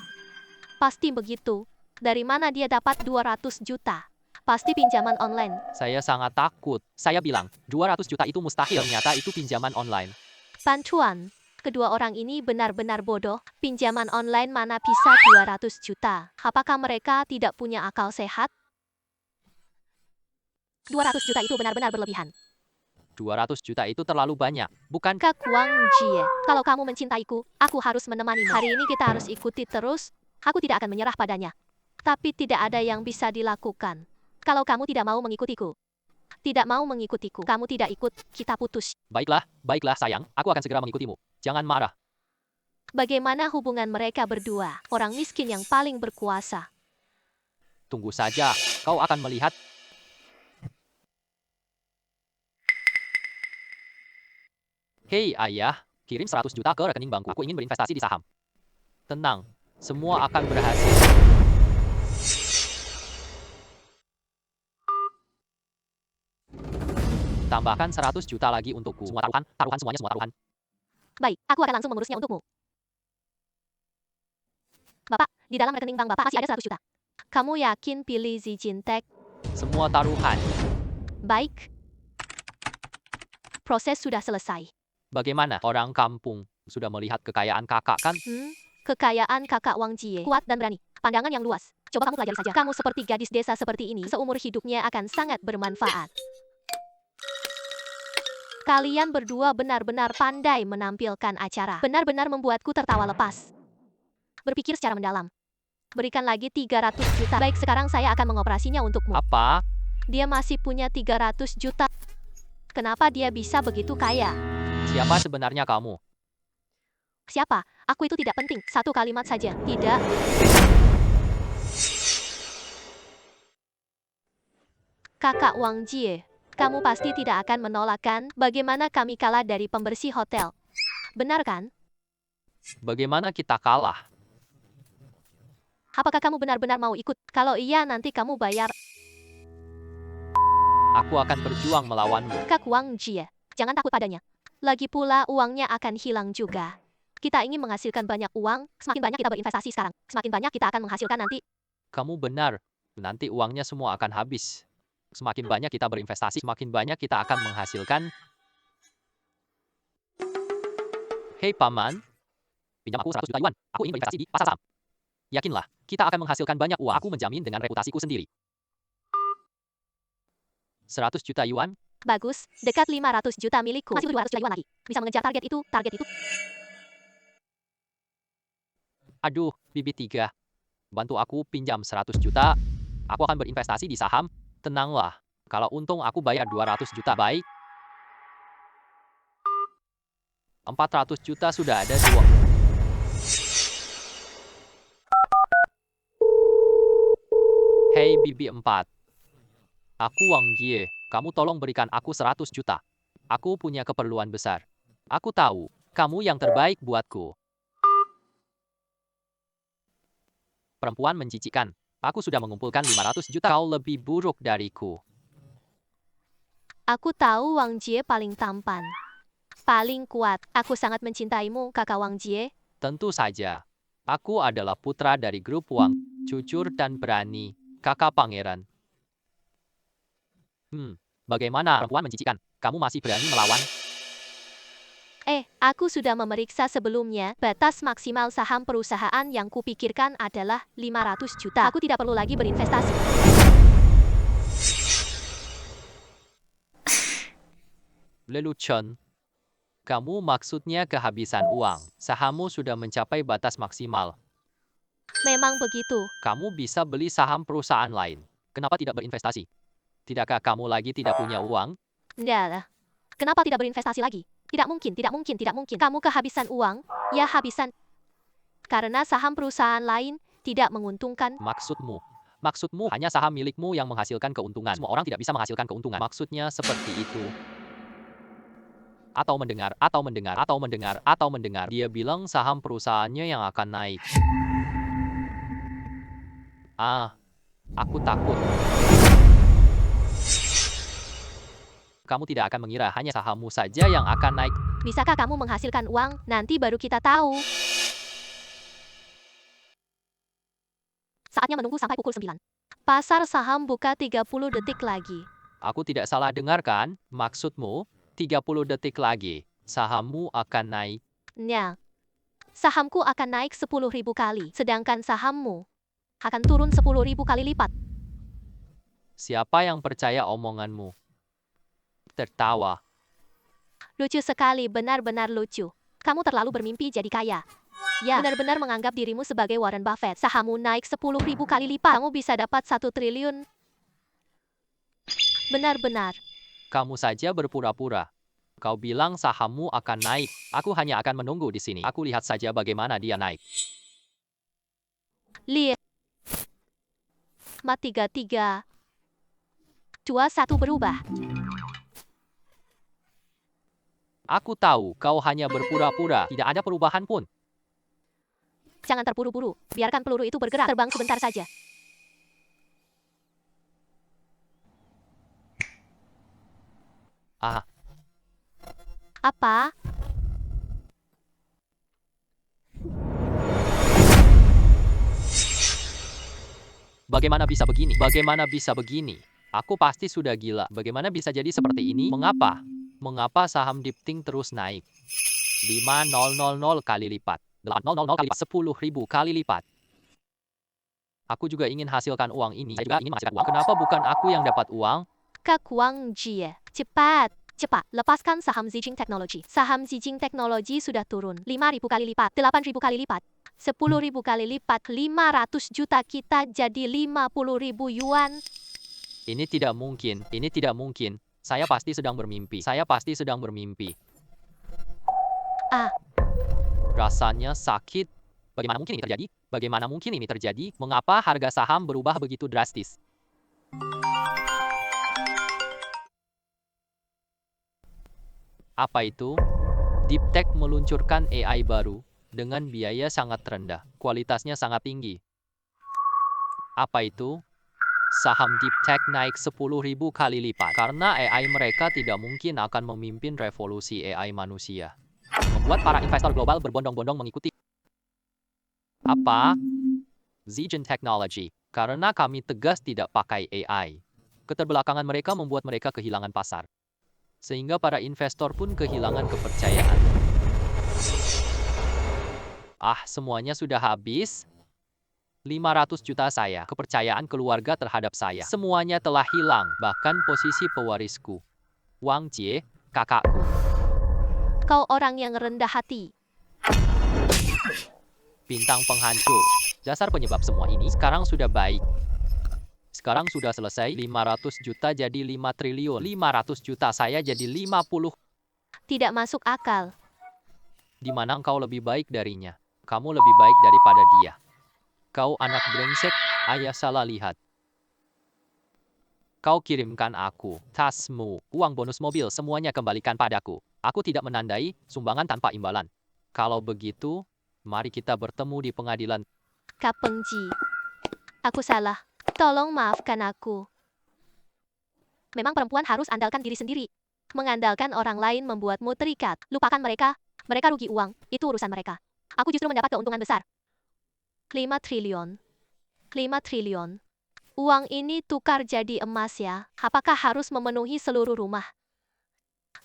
Pasti begitu. Dari mana dia dapat 200 juta? Pasti pinjaman online. Saya sangat takut. Saya bilang, 200 juta itu mustahil. Ternyata itu pinjaman online. Bantuan. Kedua orang ini benar-benar bodoh. Pinjaman online mana bisa 200 juta? Apakah mereka tidak punya akal sehat? 200 juta itu benar-benar berlebihan. 200 juta itu terlalu banyak, bukan? Kak Wang Jie, kalau kamu mencintaiku, aku harus menemanimu. Hari ini kita harus ikuti terus. Aku tidak akan menyerah padanya. Tapi tidak ada yang bisa dilakukan. Kalau kamu tidak mau mengikutiku. Tidak mau mengikutiku. Kamu tidak ikut, kita putus. Baiklah sayang, aku akan segera mengikutimu. Jangan marah. Bagaimana hubungan mereka berdua? Orang miskin yang paling berkuasa. Tunggu saja, kau akan melihat. Hei ayah, kirim 100 juta ke rekening bankku. Aku ingin berinvestasi di saham. Tenang, semua akan berhasil. Tambahkan 100 juta lagi untukku. Semua taruhan semuanya semua taruhan. Baik, aku akan langsung mengurusnya untukmu. Bapak, di dalam rekening bank Bapak masih ada 100 juta. Kamu yakin pilih Zijin Tech? Semua taruhan. Baik. Proses sudah selesai. Bagaimana orang kampung sudah melihat kekayaan kakak kan? Kekayaan kakak Wang Jie. Kuat dan berani. Pandangan yang luas. Coba kamu pelajari saja. Kamu seperti gadis desa seperti ini, seumur hidupnya akan sangat bermanfaat. Kalian berdua benar-benar pandai menampilkan acara. Benar-benar membuatku tertawa lepas. Berpikir secara mendalam. Berikan lagi 300 juta. Baik, sekarang saya akan mengoperasinya untukmu. Apa? Dia masih punya 300 juta. Kenapa dia bisa begitu kaya? Siapa sebenarnya kamu? Siapa? Aku itu tidak penting. Satu kalimat saja. Tidak. Kakak Wang Jie, kamu pasti tidak akan menolakkan bagaimana kami kalah dari pembersih hotel. Benar kan? Bagaimana kita kalah? Apakah kamu benar-benar mau ikut? Kalau iya, nanti kamu bayar. Aku akan berjuang melawanmu. Kak Wang Jie, jangan takut padanya. Lagi pula uangnya akan hilang juga. Kita ingin menghasilkan banyak uang, semakin banyak kita berinvestasi sekarang. Semakin banyak kita akan menghasilkan nanti. Kamu benar. Nanti uangnya semua akan habis. Semakin banyak kita berinvestasi, semakin banyak kita akan menghasilkan. Hei paman, pinjam aku 100 juta yuan. Aku ingin berinvestasi di pasar saham. Yakinlah, kita akan menghasilkan banyak uang. Aku menjamin dengan reputasiku sendiri. 100 juta yuan? Bagus, dekat 500 juta milikku. Masih 200 juta yuan lagi. Bisa mengejar target itu, Aduh, bibit 3. Bantu aku pinjam 100 juta. Aku akan berinvestasi di saham. Tenanglah. Kalau untung aku bayar 200 juta baik. 400 juta sudah ada dua. Bibi 4. Aku Wang Jie. Kamu tolong berikan aku 100 juta. Aku punya keperluan besar. Aku tahu, kamu yang terbaik buatku. Perempuan menjijikkan. Aku sudah mengumpulkan 500 juta. Kau lebih buruk dariku. Aku tahu Wang Jie paling tampan. Paling kuat. Aku sangat mencintaimu, kakak Wang Jie. Tentu saja. Aku adalah putra dari grup Wang. Jujur dan berani. Kakak pangeran. Bagaimana perempuan menjijikkan? Kamu masih berani melawan? Aku sudah memeriksa sebelumnya. Batas maksimal saham perusahaan yang kupikirkan adalah 500 juta. Aku tidak perlu lagi berinvestasi. Lelucon. Kamu maksudnya kehabisan uang. Sahammu sudah mencapai batas maksimal. Memang begitu. Kamu bisa beli saham perusahaan lain. Kenapa tidak berinvestasi? Tidakkah kamu lagi tidak punya uang? Nggak lah. Kenapa tidak berinvestasi lagi? Tidak mungkin, tidak mungkin, tidak mungkin. Kamu kehabisan uang? Ya habisan. Karena saham perusahaan lain tidak menguntungkan. Maksudmu hanya saham milikmu yang menghasilkan keuntungan. Semua orang tidak bisa menghasilkan keuntungan. Maksudnya seperti itu. Atau mendengar. Dia bilang saham perusahaannya yang akan naik. Aku takut. Kamu tidak akan mengira hanya sahammu saja yang akan naik. Bisakah kamu menghasilkan uang? Nanti baru kita tahu. Saatnya menunggu sampai pukul 9. Pasar saham buka 30 detik lagi. Aku tidak salah dengar kan? Maksudmu, 30 detik lagi, sahammu akan naik. Nya. Sahamku akan naik 10.000 kali, sedangkan sahammu akan turun 10.000 kali lipat. Siapa yang percaya omonganmu? Tertawa. Lucu sekali, benar-benar lucu. Kamu terlalu bermimpi jadi kaya. Ya, benar-benar menganggap dirimu sebagai Warren Buffett. Sahammu naik 10.000 kali lipat. Kamu bisa dapat 1 triliun. Benar-benar. Kamu saja berpura-pura. Kau bilang sahammu akan naik. Aku hanya akan menunggu di sini. Aku lihat saja bagaimana dia naik. Lihat. 433. 21 berubah. Aku tahu kau hanya berpura-pura. Tidak ada perubahan pun. Jangan terburu-buru. Biarkan peluru itu bergerak. Terbang sebentar saja. Apa? Bagaimana bisa begini? Aku pasti sudah gila. Bagaimana bisa jadi seperti ini? Mengapa saham Dipting terus naik? 5.000 kali lipat. 8.000 kali lipat. 10.000 kali lipat. Aku juga ingin hasilkan uang ini. Saya juga ingin menghasilkan uang. Kenapa bukan aku yang dapat uang? Kak Wang Jie. Cepat. Lepaskan saham Zijing Technology. Saham Zijing Technology sudah turun. 5.000 kali lipat. 8.000 kali lipat. 10.000 kali lipat. 500 juta kita jadi 50.000 yuan. Ini tidak mungkin. Saya pasti sedang bermimpi. Rasanya sakit. Bagaimana mungkin ini terjadi? Mengapa harga saham berubah begitu drastis? Apa itu? Deep-Tech meluncurkan AI baru dengan biaya sangat rendah. Kualitasnya sangat tinggi. Apa itu? Saham Deep-Tech naik 10.000 kali lipat. Karena AI mereka tidak mungkin akan memimpin revolusi AI manusia. Membuat para investor global berbondong-bondong mengikuti. Apa? Zijin Technology. Karena kami tegas tidak pakai AI. Keterbelakangan mereka membuat mereka kehilangan pasar. Sehingga para investor pun kehilangan kepercayaan. Semuanya sudah habis. 500 juta saya, kepercayaan keluarga terhadap saya. Semuanya telah hilang, bahkan posisi pewarisku. Wang Jie, kakakku. Kau orang yang rendah hati. Bintang penghancur. Dasar penyebab semua ini sekarang sudah baik. Sekarang sudah selesai. 500 juta jadi 5 triliun. 500 juta saya jadi 50. Tidak masuk akal. Di mana engkau lebih baik darinya? Kamu lebih baik daripada dia. Kau anak brengsek, ayah salah lihat. Kau kirimkan aku tasmu, uang bonus mobil, semuanya kembalikan padaku. Aku tidak menandai sumbangan tanpa imbalan. Kalau begitu, mari kita bertemu di pengadilan. Kak Pengji, aku salah. Tolong maafkan aku. Memang perempuan harus andalkan diri sendiri. Mengandalkan orang lain membuatmu terikat. Lupakan mereka. Mereka rugi uang. Itu urusan mereka. Aku justru mendapat keuntungan besar. 5 triliun. 5 triliun. Uang ini tukar jadi emas ya. Apakah harus memenuhi seluruh rumah?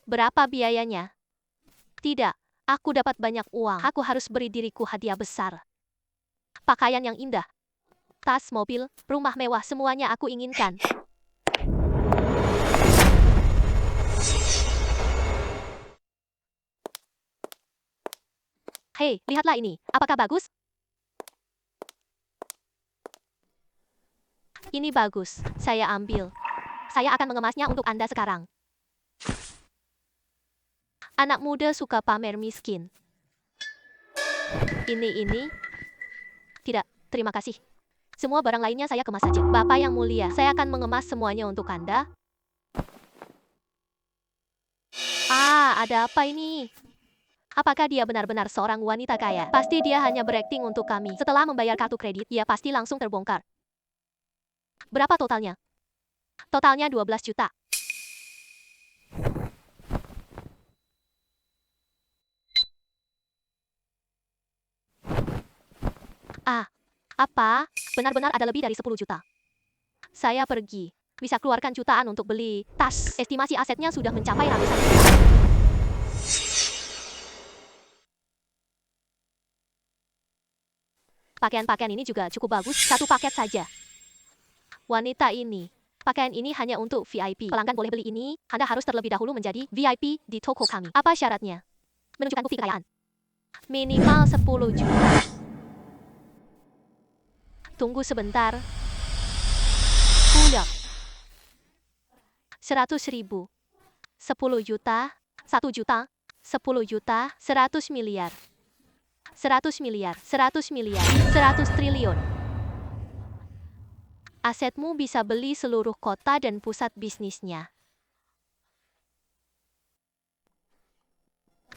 Berapa biayanya? Tidak. Aku dapat banyak uang. Aku harus beri diriku hadiah besar. Pakaian yang indah. Tas, mobil, rumah mewah, semuanya aku inginkan. Hei, lihatlah ini. Apakah bagus? Ini bagus. Saya ambil. Saya akan mengemasnya untuk Anda sekarang. Anak muda suka pamer miskin. Ini. Tidak, terima kasih. Semua barang lainnya saya kemas saja. Bapak yang mulia, saya akan mengemas semuanya untuk Anda. Ada apa ini? Apakah dia benar-benar seorang wanita kaya? Pasti dia hanya berakting untuk kami. Setelah membayar kartu kredit, ia pasti langsung terbongkar. Berapa totalnya? Totalnya 12 juta. Apa? Benar-benar ada lebih dari 10 juta. Saya pergi. Bisa keluarkan jutaan untuk beli tas. Estimasi asetnya sudah mencapai ratusan juta. Pakaian-pakaian ini juga cukup bagus. Satu paket saja. Wanita ini. Pakaian ini hanya untuk VIP. Pelanggan boleh beli ini. Anda harus terlebih dahulu menjadi VIP di toko kami. Apa syaratnya? Menunjukkan bukti kekayaan. Minimal 10 juta. Tunggu sebentar. Pulang. 100.000. 10 juta. 1 juta. 10 juta. 100 miliar. 100 miliar. 100 miliar. 100 triliun. Asetmu bisa beli seluruh kota dan pusat bisnisnya.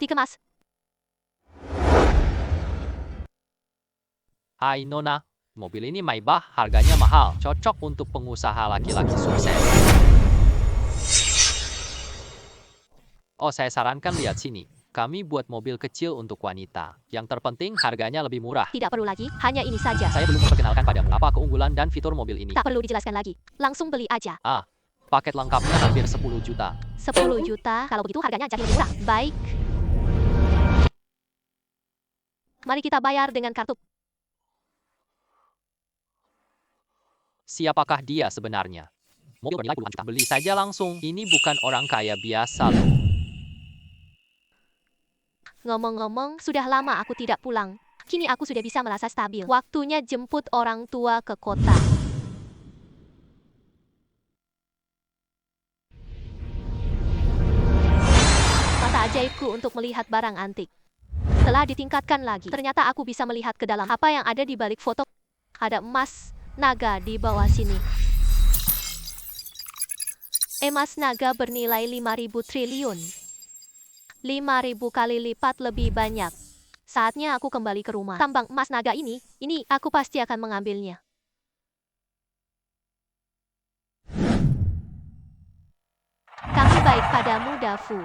Dikemas. Hai Nona, mobil ini Maybach, harganya mahal, cocok untuk pengusaha laki-laki sukses. Oh, saya sarankan lihat sini. Kami buat mobil kecil untuk wanita. Yang terpenting harganya lebih murah. Tidak perlu lagi, hanya ini saja. Saya belum memperkenalkan padamu apa keunggulan dan fitur mobil ini. Tak perlu dijelaskan lagi. Langsung beli aja. Paket lengkapnya hampir 10 juta. 10 juta, kalau begitu harganya jadi lebih murah. Baik. Mari kita bayar dengan kartu. Siapakah dia sebenarnya? Mobil bernilai puluhan juta. Beli saja langsung. Ini bukan orang kaya biasa loh. Ngomong-ngomong, sudah lama aku tidak pulang. Kini aku sudah bisa merasa stabil. Waktunya jemput orang tua ke kota. Mata ajaibku untuk melihat barang antik telah ditingkatkan lagi. Ternyata aku bisa melihat ke dalam apa yang ada di balik foto. Ada emas naga di bawah sini. Emas naga bernilai 5.000 triliun. 5.000 kali lipat lebih banyak. Saatnya aku kembali ke rumah. Tambang emas naga ini aku pasti akan mengambilnya. Kami baik padamu, Dafu.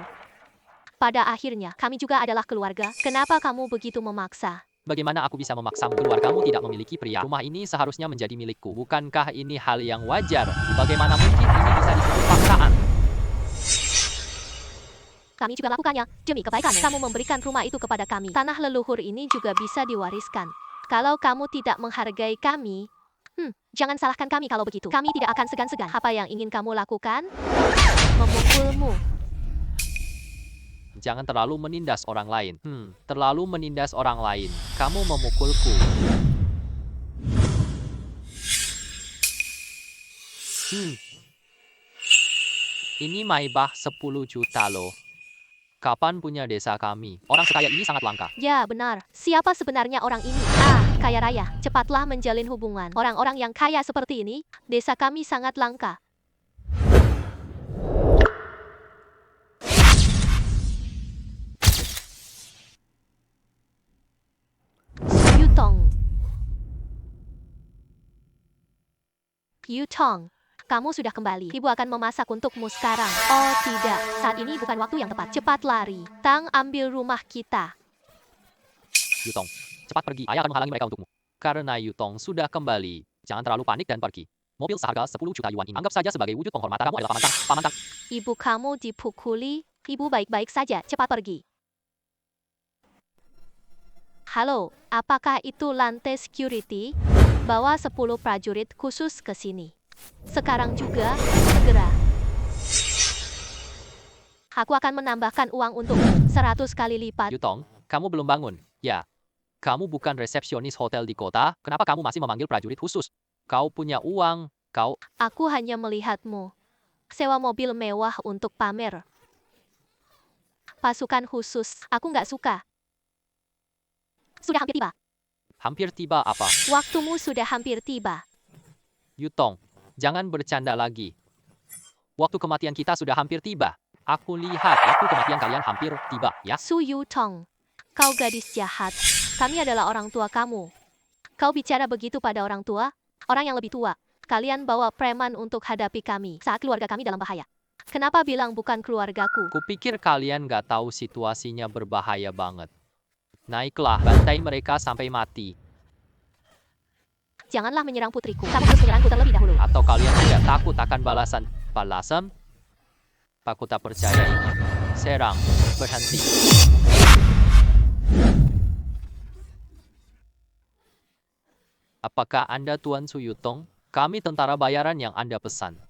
Pada akhirnya, kami juga adalah keluarga. Kenapa kamu begitu memaksa? Bagaimana aku bisa memaksamu? Keluargamu tidak memiliki pria. Rumah ini seharusnya menjadi milikku. Bukankah ini hal yang wajar? Bagaimana mungkin ini bisa disebut paksaan? Kami juga lakukannya. Demi kebaikan, kamu memberikan rumah itu kepada kami. Tanah leluhur ini juga bisa diwariskan. Kalau kamu tidak menghargai kami, jangan salahkan kami kalau begitu. Kami tidak akan segan-segan. Apa yang ingin kamu lakukan? Memukulmu. Jangan terlalu menindas orang lain. Terlalu menindas orang lain. Kamu memukulku. Ini Maybach 10 juta loh. Kapan punya desa kami? Orang sekaya ini sangat langka. Ya, benar. Siapa sebenarnya orang ini? Kaya raya. Cepatlah menjalin hubungan. Orang-orang yang kaya seperti ini, desa kami sangat langka. Yutong, kamu sudah kembali. Ibu akan memasak untukmu sekarang. Oh tidak, saat ini bukan waktu yang tepat. Cepat lari. Tang, ambil rumah kita. Yutong, cepat pergi. Ayah akan menghalangi mereka untukmu. Karena Yutong sudah kembali, jangan terlalu panik dan pergi. Mobil seharga 10 juta yuan ini anggap saja sebagai wujud penghormatan. Kamu adalah paman Tang. Paman Tang. Ibu kamu dipukuli. Ibu baik-baik saja. Cepat pergi. Halo, apakah itu lantai security? Bawa 10 prajurit khusus ke sini. Sekarang juga, segera. Aku akan menambahkan uang untukmu 100 kali lipat. Yutong, kamu belum bangun. Ya, kamu bukan resepsionis hotel di kota. Kenapa kamu masih memanggil prajurit khusus? Kau punya uang. Aku hanya melihatmu. Sewa mobil mewah untuk pamer. Pasukan khusus, aku nggak suka. Sudah hampir tiba. Hampir tiba apa? Waktumu sudah hampir tiba. Yutong, jangan bercanda lagi. Waktu kematian kita sudah hampir tiba. Aku lihat waktu kematian kalian hampir tiba, ya? Su Yutong, kau gadis jahat. Kami adalah orang tua kamu. Kau bicara begitu pada orang tua? Orang yang lebih tua. Kalian bawa preman untuk hadapi kami saat keluarga kami dalam bahaya. Kenapa bilang bukan keluargaku? Kupikir kalian gak tahu situasinya berbahaya banget. Naiklah, bantai mereka sampai mati. Janganlah menyerang putriku. Kamu harus menyerangku terlebih dahulu. Atau kalian tidak takut akan balasan? Balasan? Aku tak percaya ini. Serang, berhenti. Apakah Anda Tuan Su Yutong? Kami tentara bayaran yang Anda pesan.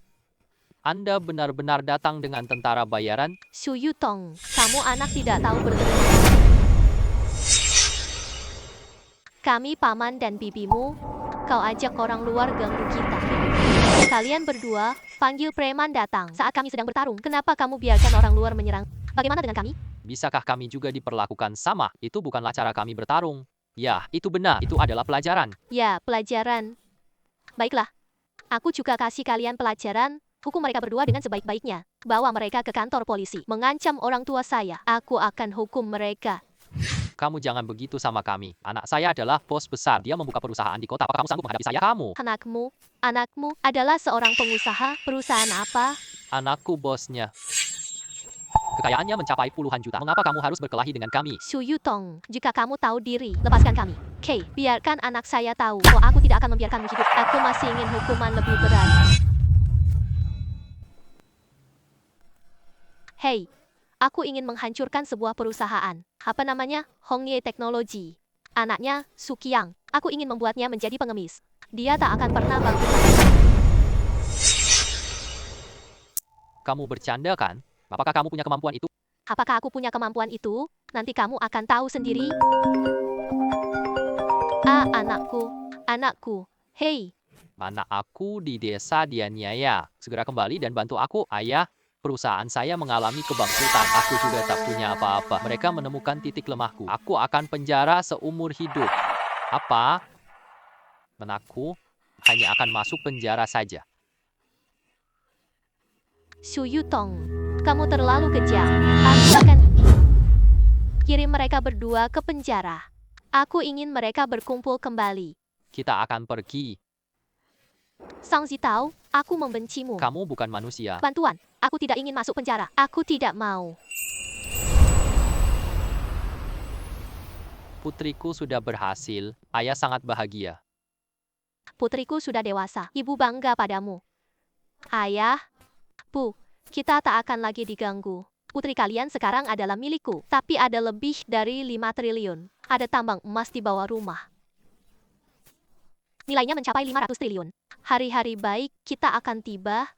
Anda benar-benar datang dengan tentara bayaran? Su Yutong, kamu anak tidak tahu berterima. Kami paman dan bibimu, kau ajak orang luar ganggu kita. Kalian berdua, panggil preman datang saat kami sedang bertarung. Kenapa kamu biarkan orang luar menyerang? Bagaimana dengan kami? Bisakah kami juga diperlakukan sama? Itu bukanlah cara kami bertarung. Ya, itu benar. Itu adalah pelajaran. Ya, pelajaran. Baiklah, aku juga kasih kalian pelajaran. Hukum mereka berdua dengan sebaik-baiknya. Bawa mereka ke kantor polisi. Mengancam orang tua saya. Aku akan hukum mereka. Kamu jangan begitu sama kami. Anak saya adalah bos besar. Dia membuka perusahaan di kota. Apakah kamu sanggup menghadapi saya? Kamu. Anakmu adalah seorang pengusaha. Perusahaan apa? Anakku bosnya. Kekayaannya mencapai puluhan juta. Mengapa kamu harus berkelahi dengan kami? Su Yutong, jika kamu tahu diri, lepaskan kami. Kay, biarkan anak saya tahu. Oh, aku tidak akan membiarkanmu hidup. Aku masih ingin hukuman lebih berat. Hei, aku ingin menghancurkan sebuah perusahaan. Apa namanya? Hongye Technology. Anaknya, Su Qiang. Aku ingin membuatnya menjadi pengemis. Dia tak akan pernah bangkit. Kamu bercanda kan? Apakah kamu punya kemampuan itu? Apakah aku punya kemampuan itu? Nanti kamu akan tahu sendiri. Ah, anakku. Hei, Mana aku di desa dianiaya. Segera kembali dan bantu aku, ayah. Perusahaan saya mengalami kebangkrutan. Aku juga tak punya apa-apa. Mereka menemukan titik lemahku. Aku akan penjara seumur hidup. Apa? Menakku hanya akan masuk penjara saja. Su Yutong, kamu terlalu kejam. Aku akan kirim mereka berdua ke penjara. Aku ingin mereka berkumpul kembali. Kita akan pergi. Sang Zitao, aku membencimu. Kamu bukan manusia. Bantuan, aku tidak ingin masuk penjara. Aku tidak mau. Putriku sudah berhasil. Ayah sangat bahagia. Putriku sudah dewasa. Ibu bangga padamu. Ayah, Bu, kita tak akan lagi diganggu. Putri kalian sekarang adalah milikku. Tapi ada lebih dari 5 triliun. Ada tambang emas di bawah rumah. Nilainya mencapai 500 triliun. Hari-hari baik kita akan tiba.